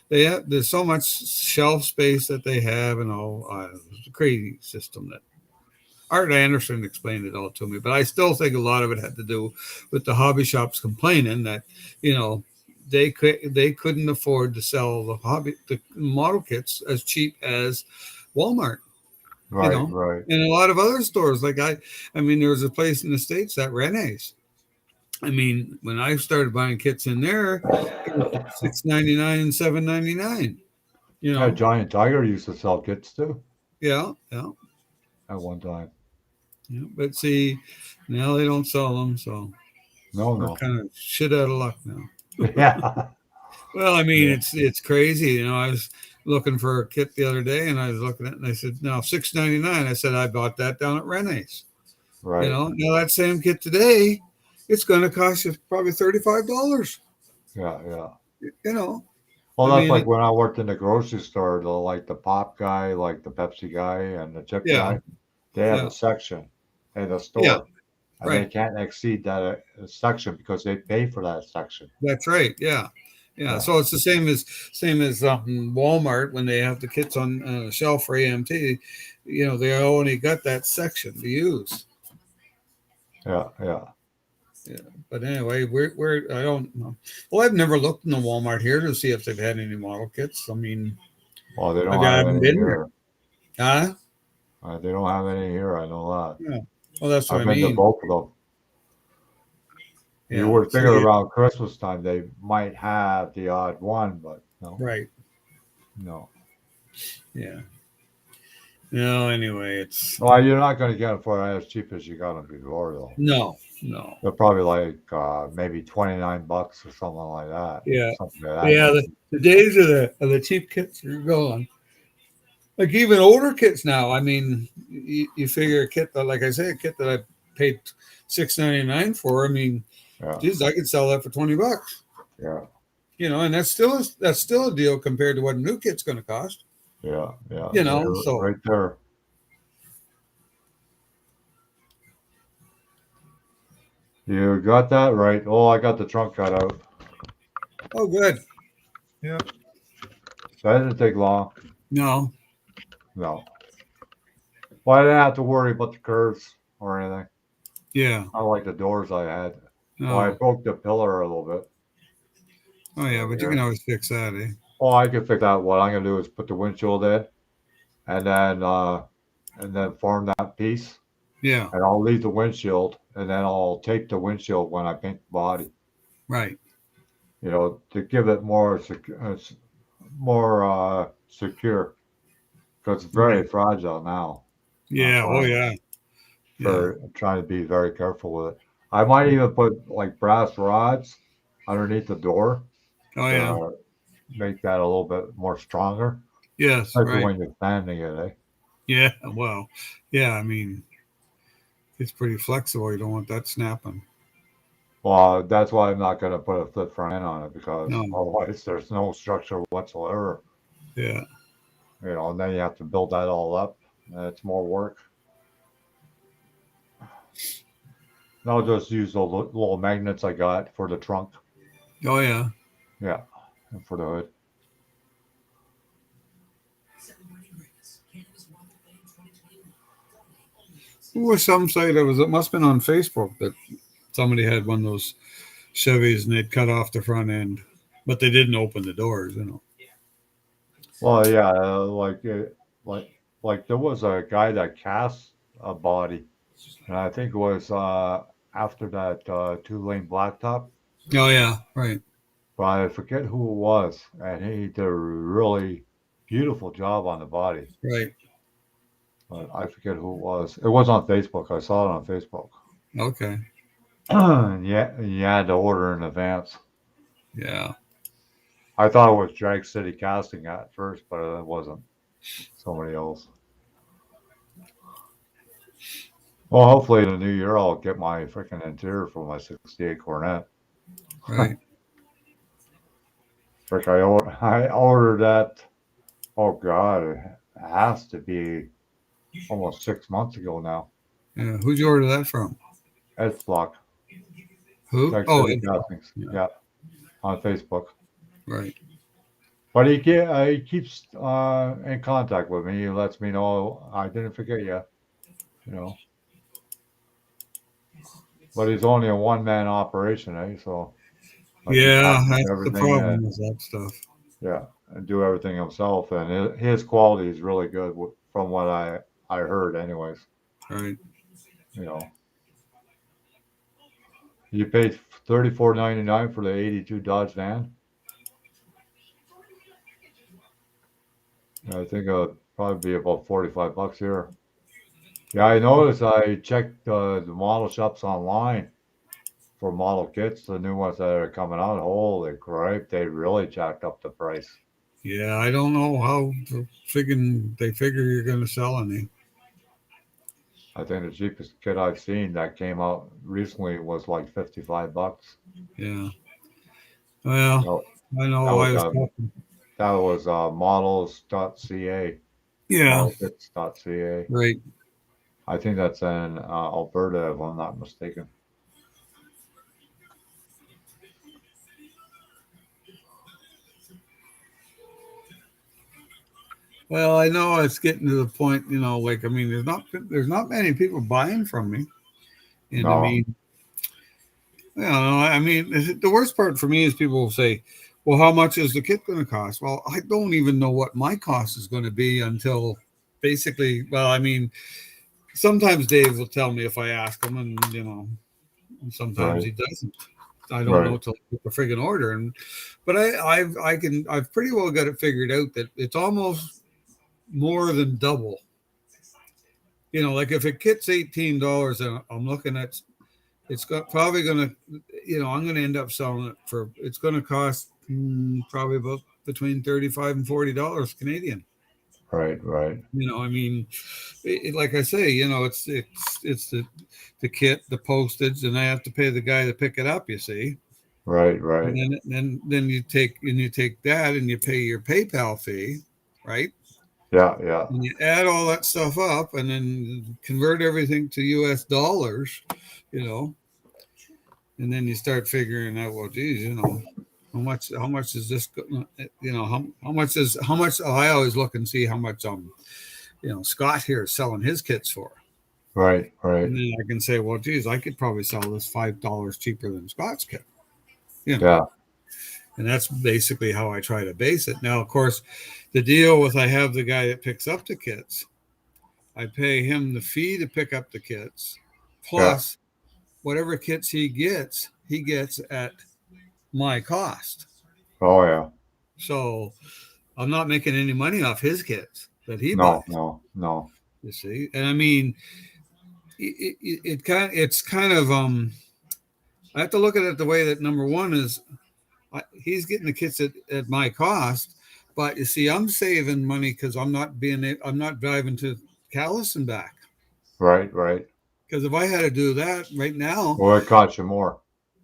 Speaker 4: There's so much shelf space that they have and all. It's a crazy system that Art Anderson explained it all to me, but I still think a lot of it had to do with the hobby shops complaining that, you know, they couldn't afford to sell the model kits as cheap as Walmart,
Speaker 1: Right, right.
Speaker 4: and a lot of other stores. I mean, there was a place in the States that Rene's. I mean, when I started buying kits in there, it was $6.99 and $7.99. You
Speaker 1: Yeah,
Speaker 4: know,
Speaker 1: Giant Tiger used to sell kits too
Speaker 4: yeah, yeah,
Speaker 1: at one time.
Speaker 4: yeah. But see, now they don't sell them, so
Speaker 1: No,
Speaker 4: we're
Speaker 1: no.
Speaker 4: kind of shit out of luck now.
Speaker 1: Yeah,
Speaker 4: Well, I mean,
Speaker 1: yeah,
Speaker 4: it's crazy. I was looking for a kit the other day, and I was looking at it, and I said, "No, $6.99." I said, "I bought that down at Rene's."
Speaker 1: right.
Speaker 4: Now that same kit today, it's going to cost you probably $35.
Speaker 1: Yeah, yeah.
Speaker 4: You know,
Speaker 1: Well,
Speaker 4: I
Speaker 1: that's
Speaker 4: mean,
Speaker 1: like when I worked in the grocery store, the pop guy, like the Pepsi guy and the chip
Speaker 4: yeah,
Speaker 1: guy, they have
Speaker 4: yeah,
Speaker 1: a section in the
Speaker 4: yeah,
Speaker 1: store, and they
Speaker 4: right.
Speaker 1: can't exceed that section because they pay for that section.
Speaker 4: That's right. Yeah. Yeah.
Speaker 1: Yeah,
Speaker 4: So it's the same as Walmart when they have the kits on the shelf for AMT. They only got that section to use.
Speaker 1: yeah, yeah.
Speaker 4: Yeah. But anyway, we're I don't know. Well, I've never looked in the Walmart here to see if they've had any model kits. I mean,
Speaker 1: Well, they
Speaker 4: I
Speaker 1: don't have
Speaker 4: haven't
Speaker 1: any
Speaker 4: been there.
Speaker 1: here.
Speaker 4: Huh?
Speaker 1: They don't have any here. I know that.
Speaker 4: Yeah. Well, that's what
Speaker 1: I've
Speaker 4: I
Speaker 1: been to
Speaker 4: mean.
Speaker 1: both of them. You
Speaker 4: Yeah.
Speaker 1: would
Speaker 4: So
Speaker 1: figure
Speaker 4: you
Speaker 1: around Christmas time they might have the odd one, but no,
Speaker 4: right.
Speaker 1: no.
Speaker 4: Yeah. No. Anyway, it's
Speaker 1: Well, you're not going to get them for as cheap as you got them before, though.
Speaker 4: no, no.
Speaker 1: They're probably like maybe $29 or something like that.
Speaker 4: Yeah.
Speaker 1: Something of that
Speaker 4: Yeah.
Speaker 1: nature.
Speaker 4: The days of the cheap kits are gone. Like even older kits now. I mean, you figure a kit that, like I say, a kit that I paid $6.99 for. I mean,
Speaker 1: Yeah,
Speaker 4: geez, I could sell that for $20.
Speaker 1: yeah,
Speaker 4: And that's still a deal compared to what a new kit's going to cost.
Speaker 1: yeah, yeah. You're
Speaker 4: So
Speaker 1: right there. You got that right. Oh, I got the trunk cut out.
Speaker 4: oh, good. Yeah.
Speaker 1: That didn't take long.
Speaker 4: No.
Speaker 1: No. Well, I didn't have to worry about the curves or anything.
Speaker 4: Yeah.
Speaker 1: Not like the doors I had. Well, I
Speaker 4: No.
Speaker 1: broke the pillar a little bit
Speaker 4: Oh yeah,
Speaker 1: over
Speaker 4: but you can
Speaker 1: here.
Speaker 4: always fix that, eh?
Speaker 1: Oh, I can fix that. What I'm gonna do is put the windshield in, and then form that piece,
Speaker 4: Yeah.
Speaker 1: and I'll leave the windshield, and then I'll tape the windshield when I paint the body.
Speaker 4: Right.
Speaker 1: To give it more secure, because it's very
Speaker 4: Right.
Speaker 1: fragile now.
Speaker 4: Yeah.
Speaker 1: So
Speaker 4: Oh
Speaker 1: I'm
Speaker 4: yeah. Yeah.
Speaker 1: trying to be very careful with it. I might even put like brass rods underneath the door
Speaker 4: Oh yeah.
Speaker 1: to make that a little bit more stronger,
Speaker 4: Yes.
Speaker 1: especially
Speaker 4: Right.
Speaker 1: when you're sanding it, eh?
Speaker 4: Yeah. Well. Yeah. I mean, it's pretty flexible. You don't want that snapping.
Speaker 1: Well, that's why I'm not going to put a flip front end on it because
Speaker 4: No.
Speaker 1: otherwise there's no structure whatsoever.
Speaker 4: Yeah.
Speaker 1: And then you have to build that all up. And it's more work. And I'll just use the little magnets I got for the trunk.
Speaker 4: Oh yeah.
Speaker 1: Yeah, and for the hood.
Speaker 4: There was some site that was. It must have been on Facebook that somebody had one of those Chevys and they'd cut off the front end, but they didn't open the doors.
Speaker 1: Well, yeah, like there was a guy that cast a body, and I think it was after that two-lane blacktop,
Speaker 4: Oh yeah. Right.
Speaker 1: but I forget who it was, and he did a really beautiful job on the body.
Speaker 4: Right.
Speaker 1: But I forget who it was. It was on Facebook. I saw it on Facebook.
Speaker 4: Okay.
Speaker 1: And yeah, you had to order in advance.
Speaker 4: Yeah.
Speaker 1: I thought it was Drag City Casting at first, but it wasn't. Somebody else. Well, hopefully in the new year I'll get my freaking interior for my '68 Cornet.
Speaker 4: Right.
Speaker 1: Frick, I ordered that. Oh God, it has to be almost 6 months ago now.
Speaker 4: Yeah. Who'd you order that from?
Speaker 1: Ed's block,
Speaker 4: Who?
Speaker 1: Drag
Speaker 4: Oh,
Speaker 1: City
Speaker 4: Info.
Speaker 1: Castings.
Speaker 4: Yeah.
Speaker 1: Yeah, on Facebook.
Speaker 4: Right.
Speaker 1: But he keeps in contact with me. He lets me know I didn't forget you. You know. But he's only a one-man operation, eh? So like he
Speaker 4: Yeah,
Speaker 1: packages
Speaker 4: that's the
Speaker 1: everything
Speaker 4: problem
Speaker 1: in,
Speaker 4: with that stuff.
Speaker 1: yeah, and do everything himself. And his quality is really good from what I heard, anyways.
Speaker 4: Right.
Speaker 1: You know, you paid $34.99 for the '82 Dodge van. I think it'll probably be about $45 here. Yeah, I noticed. I checked the model shops online for model kits, the new ones that are coming out. Holy crap, they really jacked up the price.
Speaker 4: Yeah, I don't know how they figure you're going to sell any.
Speaker 1: I think the cheapest kit I've seen that came out recently was like $55.
Speaker 4: Yeah. Well,
Speaker 1: No,
Speaker 4: I
Speaker 1: that
Speaker 4: know I
Speaker 1: was
Speaker 4: was talking.
Speaker 1: That was models.ca,
Speaker 4: Yeah,
Speaker 1: modelkits.ca.
Speaker 4: right.
Speaker 1: I think that's in Alberta, if I'm not mistaken.
Speaker 4: Well, I know it's getting to the point, like I mean, there's not many people buying from me, and I
Speaker 1: No,
Speaker 4: mean, I mean, the worst part for me is people will say, "Well, how much is the kit going to cost?" Well, I don't even know what my cost is going to be until basically. Well, I mean, sometimes Dave will tell me if I ask him, and and sometimes
Speaker 1: right,
Speaker 4: he doesn't. I don't know
Speaker 1: right,
Speaker 4: till I get the friggin' order, but I've pretty well got it figured out that it's almost more than double. Like if a kit's $18, and I'm looking at it's got probably gonna, I'm gonna end up selling it for. It's gonna cost probably about between $35 and $40 Canadian.
Speaker 1: right, right,
Speaker 4: I mean, like I say, it's the kit, the postage, and I have to pay the guy to pick it up. You see,
Speaker 1: right,
Speaker 4: and
Speaker 1: right.
Speaker 4: then you take that and you pay your PayPal fee, right?
Speaker 1: Yeah, yeah,
Speaker 4: And you add all that stuff up, and then convert everything to U.S. dollars, you know, and then you start figuring out, well, geez, how much is this, how much. Oh, I always look and see how much Scott here is selling his kits for.
Speaker 1: right, right.
Speaker 4: And then I can say, well, geez, I could probably sell this $5 cheaper than Scott's kit, you know.
Speaker 1: Yeah,
Speaker 4: And that's basically how I try to base it. Now, of course, the deal with I have the guy that picks up the kits, I pay him the fee to pick up the kits,
Speaker 1: yeah.
Speaker 4: plus whatever kits he gets at my cost.
Speaker 1: Oh, yeah.
Speaker 4: So I'm not making any money off his kits that he
Speaker 1: No,
Speaker 4: buys.
Speaker 1: no, no.
Speaker 4: You see, and I mean, it's kind of I have to look at it the way that number one is he's getting the kits at my cost, but you see, I'm saving money because I'm not driving to Calais and back.
Speaker 1: Right, right.
Speaker 4: Because if I had to do that right now,
Speaker 1: Well, it cost you more.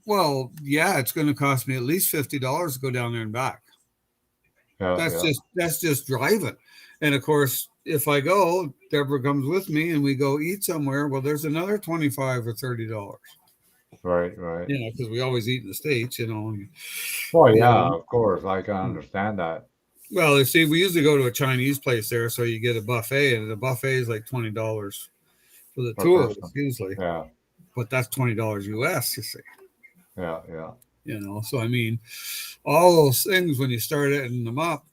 Speaker 4: well, yeah, it's going to cost me at least $50 to go down there and back.
Speaker 1: Yeah,
Speaker 4: That's
Speaker 1: yeah.
Speaker 4: just driving. And of course, if I go, Deborah comes with me and we go eat somewhere. Well, there's another 25 or $30.
Speaker 1: Right, right.
Speaker 4: Because we always eat in the States, and,
Speaker 1: Well,
Speaker 4: you
Speaker 1: yeah,
Speaker 4: know.
Speaker 1: of course. I can understand that
Speaker 4: Well, you see, we usually go to a Chinese place there, so you get a buffet, and the buffet is like $20 for the
Speaker 1: per
Speaker 4: tour
Speaker 1: person.
Speaker 4: usually,
Speaker 1: Yeah,
Speaker 4: but that's $20 US. You see,
Speaker 1: yeah, yeah.
Speaker 4: So I mean, all those things when you start adding them up,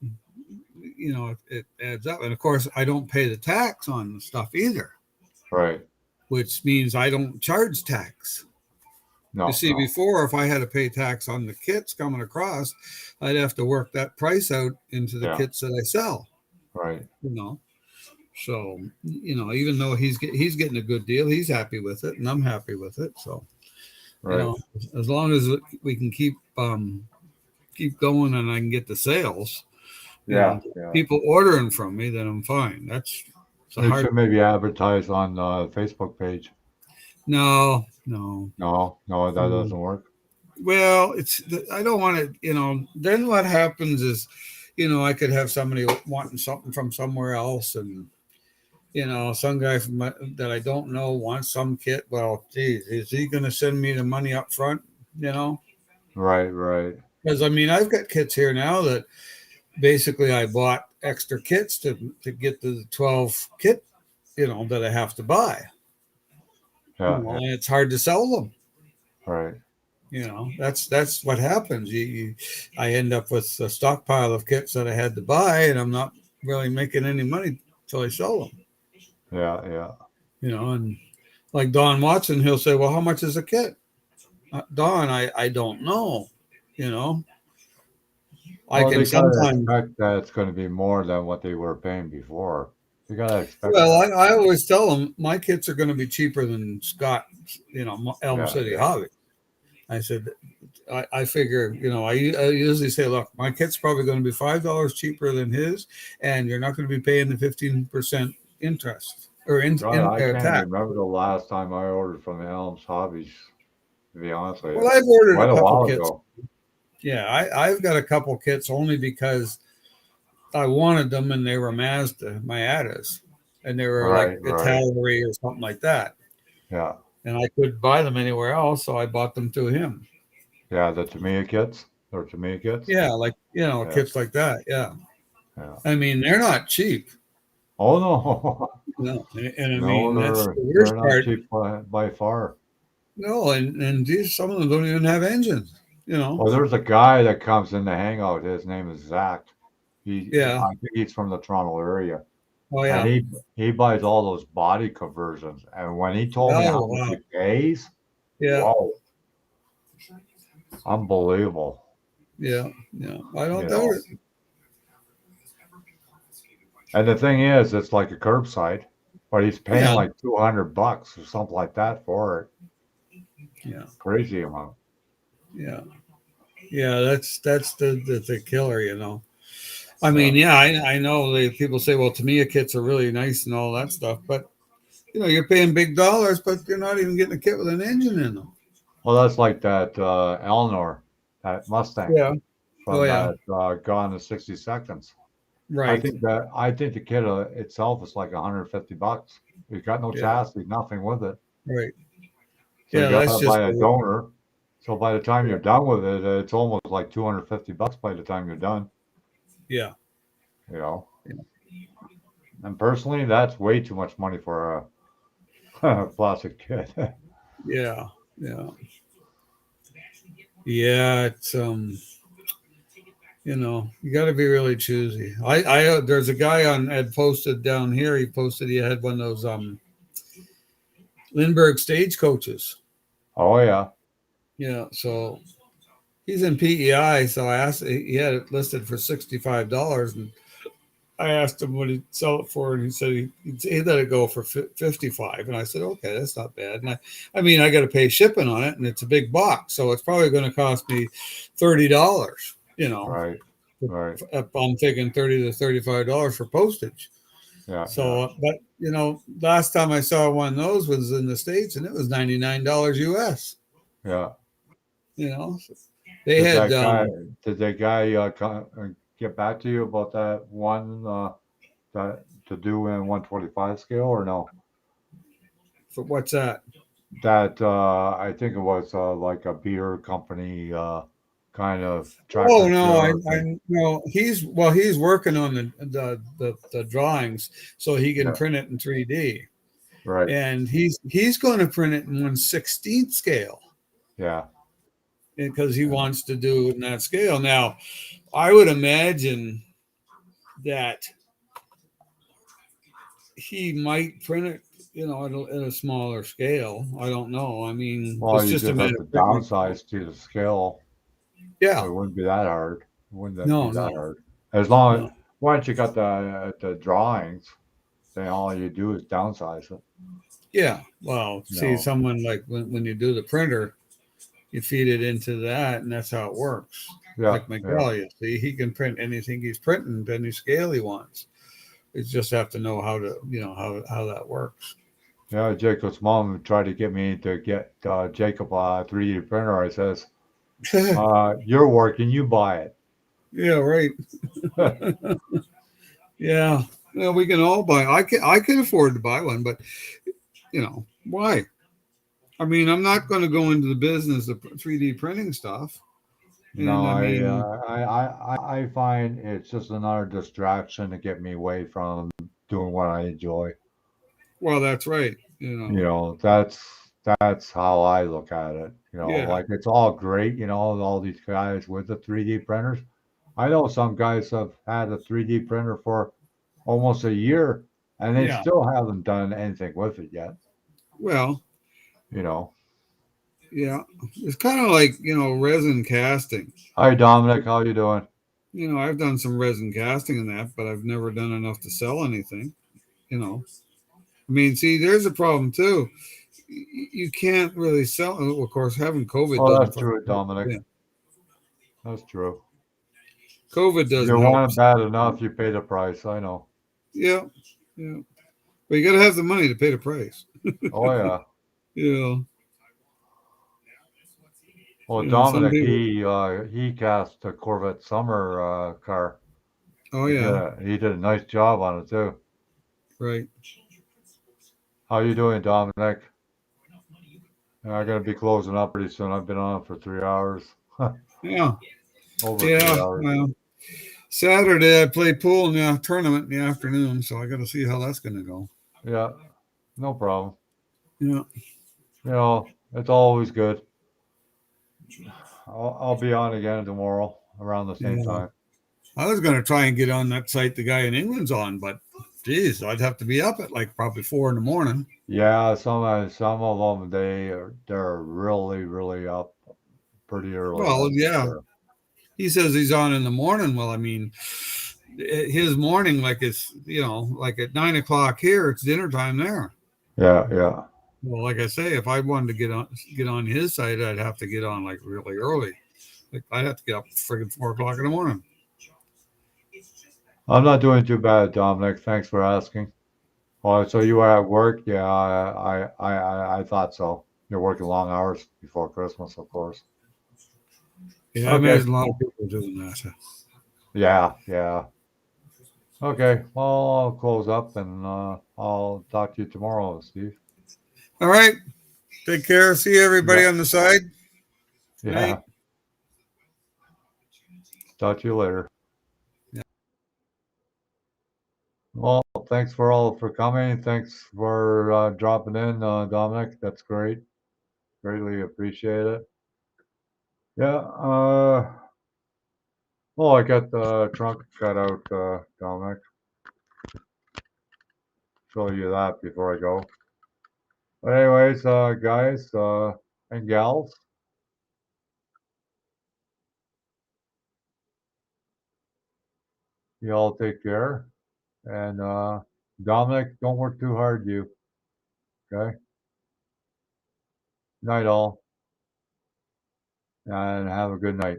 Speaker 4: it adds up. And of course, I don't pay the tax on the stuff either,
Speaker 1: Right.
Speaker 4: which means I don't charge tax. You
Speaker 1: No,
Speaker 4: see,
Speaker 1: no.
Speaker 4: before, if I had to pay tax on the kits coming across, I'd have to work that price out into the
Speaker 1: Yeah,
Speaker 4: kits that I sell.
Speaker 1: right,
Speaker 4: You know, so even though he's getting a good deal, he's happy with it, and I'm happy with it. So
Speaker 1: right.
Speaker 4: as long as we can keep going, and I can get the sales,
Speaker 1: Yeah, yeah.
Speaker 4: people ordering from me, then I'm fine. It's a
Speaker 1: You
Speaker 4: hard.
Speaker 1: should maybe advertise on the Facebook page.
Speaker 4: No, no.
Speaker 1: No, no, that doesn't work.
Speaker 4: Well, I don't want to. Then what happens is, I could have somebody wanting something from somewhere else, and some guy that I don't know wants some kit. Well, geez, is he going to send me the money up front? You know,
Speaker 1: Right, right,
Speaker 4: because I mean, I've got kits here now that basically I bought extra kits to get the 12 kit, that I have to buy.
Speaker 1: yeah, yeah,
Speaker 4: And it's hard to sell them.
Speaker 1: right,
Speaker 4: That's what happens. I end up with a stockpile of kits that I had to buy, and I'm not really making any money till I sell them.
Speaker 1: yeah, yeah.
Speaker 4: And like Don Watson, he'll say, "Well, how much is a kit?" Don, I don't know. You know, I
Speaker 1: Well,
Speaker 4: can
Speaker 1: they gotta
Speaker 4: sometimes.
Speaker 1: expect that it's going to be more than what they were paying before. You gotta expect
Speaker 4: Well,
Speaker 1: that.
Speaker 4: I always tell them my kits are going to be cheaper than Scott, Elm
Speaker 1: Yeah,
Speaker 4: City
Speaker 1: yeah,
Speaker 4: Hobby. I said, I figure, I usually say, look, my kit's probably going to be $5 cheaper than his, and you're not going to be paying the 15% interest or
Speaker 1: God, I can't
Speaker 4: tax.
Speaker 1: remember the last time I ordered from Elm's Hobbies. To be honest with
Speaker 4: Well,
Speaker 1: you,
Speaker 4: I've ordered a
Speaker 1: quite a
Speaker 4: couple
Speaker 1: while
Speaker 4: kits.
Speaker 1: ago.
Speaker 4: Yeah, I've got a couple kits only because I wanted them, and they were Mazda Miatas, and they were like
Speaker 1: Right,
Speaker 4: a
Speaker 1: right.
Speaker 4: Tallery or something like that.
Speaker 1: Yeah.
Speaker 4: And I couldn't buy them anywhere else, so I bought them to him.
Speaker 1: Yeah, the Tamiya kits or Tamiya kits.
Speaker 4: Yeah, like
Speaker 1: Yeah,
Speaker 4: kits like that. Yeah,
Speaker 1: yeah.
Speaker 4: I mean they're not cheap.
Speaker 1: Oh no,
Speaker 4: No, and I
Speaker 1: no,
Speaker 4: mean that's the
Speaker 1: they're
Speaker 4: worst
Speaker 1: not
Speaker 4: part.
Speaker 1: cheap by far.
Speaker 4: No, and these some of them don't even have engines. You know.
Speaker 1: Well, there's a guy that comes in the hangout. His name is Zach.
Speaker 4: Yeah.
Speaker 1: I think he's from the Toronto area,
Speaker 4: Oh
Speaker 1: and
Speaker 4: yeah.
Speaker 1: he buys all those body conversions. And when he told me how
Speaker 4: Oh
Speaker 1: much he
Speaker 4: wow.
Speaker 1: pays,
Speaker 4: Yeah.
Speaker 1: whoa, unbelievable.
Speaker 4: Yeah. Yeah. I don't
Speaker 1: You
Speaker 4: doubt
Speaker 1: know,
Speaker 4: it.
Speaker 1: and the thing is, it's like a curbside, but he's paying
Speaker 4: Yeah.
Speaker 1: like $200 or something like that for it.
Speaker 4: Yeah.
Speaker 1: Crazy amount.
Speaker 4: Yeah. Yeah. That's the killer. You know. I
Speaker 1: Yeah.
Speaker 4: mean, yeah, I know people say, well, Tamiya kits are really nice and all that stuff, but you're paying big dollars, but you're not even getting a kit with an engine in them.
Speaker 1: Well, that's like that Eleanor, that Mustang
Speaker 4: Yeah. Oh
Speaker 1: from
Speaker 4: yeah.
Speaker 1: that Gone in 60 Seconds.
Speaker 4: Right.
Speaker 1: I think the kit itself is like $150. You got no
Speaker 4: Yeah.
Speaker 1: chassis, nothing with it.
Speaker 4: Right.
Speaker 1: So you
Speaker 4: Yeah.
Speaker 1: got
Speaker 4: That's
Speaker 1: to
Speaker 4: just
Speaker 1: buy a donor. So by the time
Speaker 4: yeah.
Speaker 1: you're done with it, it's almost like $250 by the time you're done.
Speaker 4: Yeah.
Speaker 1: You know,
Speaker 4: Yeah.
Speaker 1: and personally, that's way too much money for a plastic kit.
Speaker 4: Yeah. Yeah. Yeah. It's you got to be really choosy. There's a guy on had posted down here. He posted he had one of those Lindbergh stagecoaches.
Speaker 1: Oh yeah,
Speaker 4: Yeah. So he's in PEI. So I asked. He had it listed for $65, and I asked him what he'd sell it for, and he said he'd let it go for 55. And I said, okay, that's not bad. And I mean, I got to pay shipping on it, and it's a big box, so it's probably going to cost me $30.
Speaker 1: right, right.
Speaker 4: I'm thinking $30 to $35 for postage.
Speaker 1: Yeah, yeah,
Speaker 4: So, but last time I saw one of those was in the States, and it was $99 US.
Speaker 1: yeah.
Speaker 4: You know, they
Speaker 1: Did
Speaker 4: had
Speaker 1: that guy did that guy get back to you about that one that to do in 125 scale or no?
Speaker 4: for what's that?
Speaker 1: That I think it was like a beer company kind of
Speaker 4: Oh
Speaker 1: tractor
Speaker 4: no,
Speaker 1: trailer thing.
Speaker 4: I no. He's working on the drawings so he can
Speaker 1: Yeah,
Speaker 4: print it in 3D,
Speaker 1: right.
Speaker 4: and he's going to print it in 1/16 scale
Speaker 1: Yeah,
Speaker 4: because he
Speaker 1: yeah.
Speaker 4: wants to do it in that scale. Now, I would imagine that he might print it, at a smaller scale. I don't know. I mean,
Speaker 1: Well,
Speaker 4: it's
Speaker 1: you
Speaker 4: just a
Speaker 1: just have
Speaker 4: matter
Speaker 1: to
Speaker 4: of printing.
Speaker 1: downsize to the scale.
Speaker 4: Yeah.
Speaker 1: It wouldn't be that hard. It wouldn't that be
Speaker 4: No.
Speaker 1: that
Speaker 4: No.
Speaker 1: hard? As long
Speaker 4: No.
Speaker 1: as once you got the drawings, then all you do is downsize it.
Speaker 4: Yeah. Well,
Speaker 1: You
Speaker 4: see,
Speaker 1: know.
Speaker 4: someone like when you do the printer, you feed it into that, and that's how it works.
Speaker 1: Yeah,
Speaker 4: Like
Speaker 1: yeah.
Speaker 4: Miguel, you see, he can print anything he's printing, any scale he wants. You just have to know how to, how that works.
Speaker 1: Yeah, Jacob's mom tried to get me to get Jacob a 3D printer. I says, "You're working, you buy
Speaker 4: Yeah, right.
Speaker 1: it."
Speaker 4: Yeah, we can all buy. I can afford to buy one, but why? I mean, I'm not going to go into the business of 3D printing stuff, and
Speaker 1: No,
Speaker 4: I mean,
Speaker 1: I find it's just another distraction to get me away from doing what I enjoy.
Speaker 4: well, that's right.
Speaker 1: You know, that's how I look at it. You know,
Speaker 4: Yeah,
Speaker 1: like it's all great, all these guys with the 3D printers. I know some guys have had a 3D printer for almost a year and they
Speaker 4: yeah.
Speaker 1: still haven't done anything with it yet,
Speaker 4: Well,
Speaker 1: you know.
Speaker 4: yeah. It's kind of like resin casting.
Speaker 1: Hi Dominic, how you doing?
Speaker 4: I've done some resin casting in that, but I've never done enough to sell anything. I mean, see, there's a problem too. You can't really sell. Of course, having COVID
Speaker 1: Oh,
Speaker 4: doesn't
Speaker 1: that's
Speaker 4: fucking
Speaker 1: true,
Speaker 4: help.
Speaker 1: Dominic.
Speaker 4: Yeah,
Speaker 1: That's true.
Speaker 4: COVID doesn't
Speaker 1: You
Speaker 4: help.
Speaker 1: want it bad enough, you pay the price. I know.
Speaker 4: Yeah, yeah. But you got to have the money to pay the price.
Speaker 1: Oh yeah.
Speaker 4: Yeah,
Speaker 1: Well,
Speaker 4: some
Speaker 1: Dominic,
Speaker 4: people.
Speaker 1: he cast a Corvette Summer car.
Speaker 4: Oh yeah,
Speaker 1: He did a nice job on it too.
Speaker 4: right.
Speaker 1: How you doing, Dominic? I gotta be closing up pretty soon. I've been on for 3 hours.
Speaker 4: Yeah,
Speaker 1: Over three
Speaker 4: yeah.
Speaker 1: hours.
Speaker 4: Well, Saturday I play pool in the tournament in the afternoon, so I got to see how that's going to go.
Speaker 1: Yeah, no problem.
Speaker 4: Yeah,
Speaker 1: It's always good. I'll be on again tomorrow around the same
Speaker 4: yeah.
Speaker 1: time.
Speaker 4: I was going to try and get on that site the guy in England's on, but geez, I'd have to be up at like probably 4 in the morning.
Speaker 1: Yeah, some of them they're really up pretty early.
Speaker 4: Well,
Speaker 1: That's for
Speaker 4: yeah.
Speaker 1: sure.
Speaker 4: He says he's on in the morning. Well, I mean, his morning, like it's like at 9 o'clock here, it's dinner time there.
Speaker 1: Yeah, yeah.
Speaker 4: Well, like I say, if I wanted to get on his site, I'd have to get on like really early. Like I'd have to get up friggin' 4 o'clock in the morning.
Speaker 1: I'm not doing too bad, Dominic. Thanks for asking. Oh, so you were at work? Yeah, I thought so. You're working long hours before Christmas, of course.
Speaker 4: Yeah, I
Speaker 1: Okay.
Speaker 4: imagine a lot of people are doing that.
Speaker 1: Yeah, yeah. Okay. Well, I'll close up and I'll talk to you tomorrow, Steve.
Speaker 4: All right. Take care. See everybody
Speaker 1: Yeah,
Speaker 4: on the side. Good
Speaker 1: yeah.
Speaker 4: night.
Speaker 1: Talk to you later.
Speaker 4: Yeah.
Speaker 1: Well, thanks for coming. Thanks for dropping in, Dominic. That's great. Greatly appreciate it. Yeah. Well, I got the trunk cut out, Dominic. Show you that before I go. But anyways, guys and gals, you all take care. And Dominic, don't work too hard, you. Okay. Night all, and have a good night.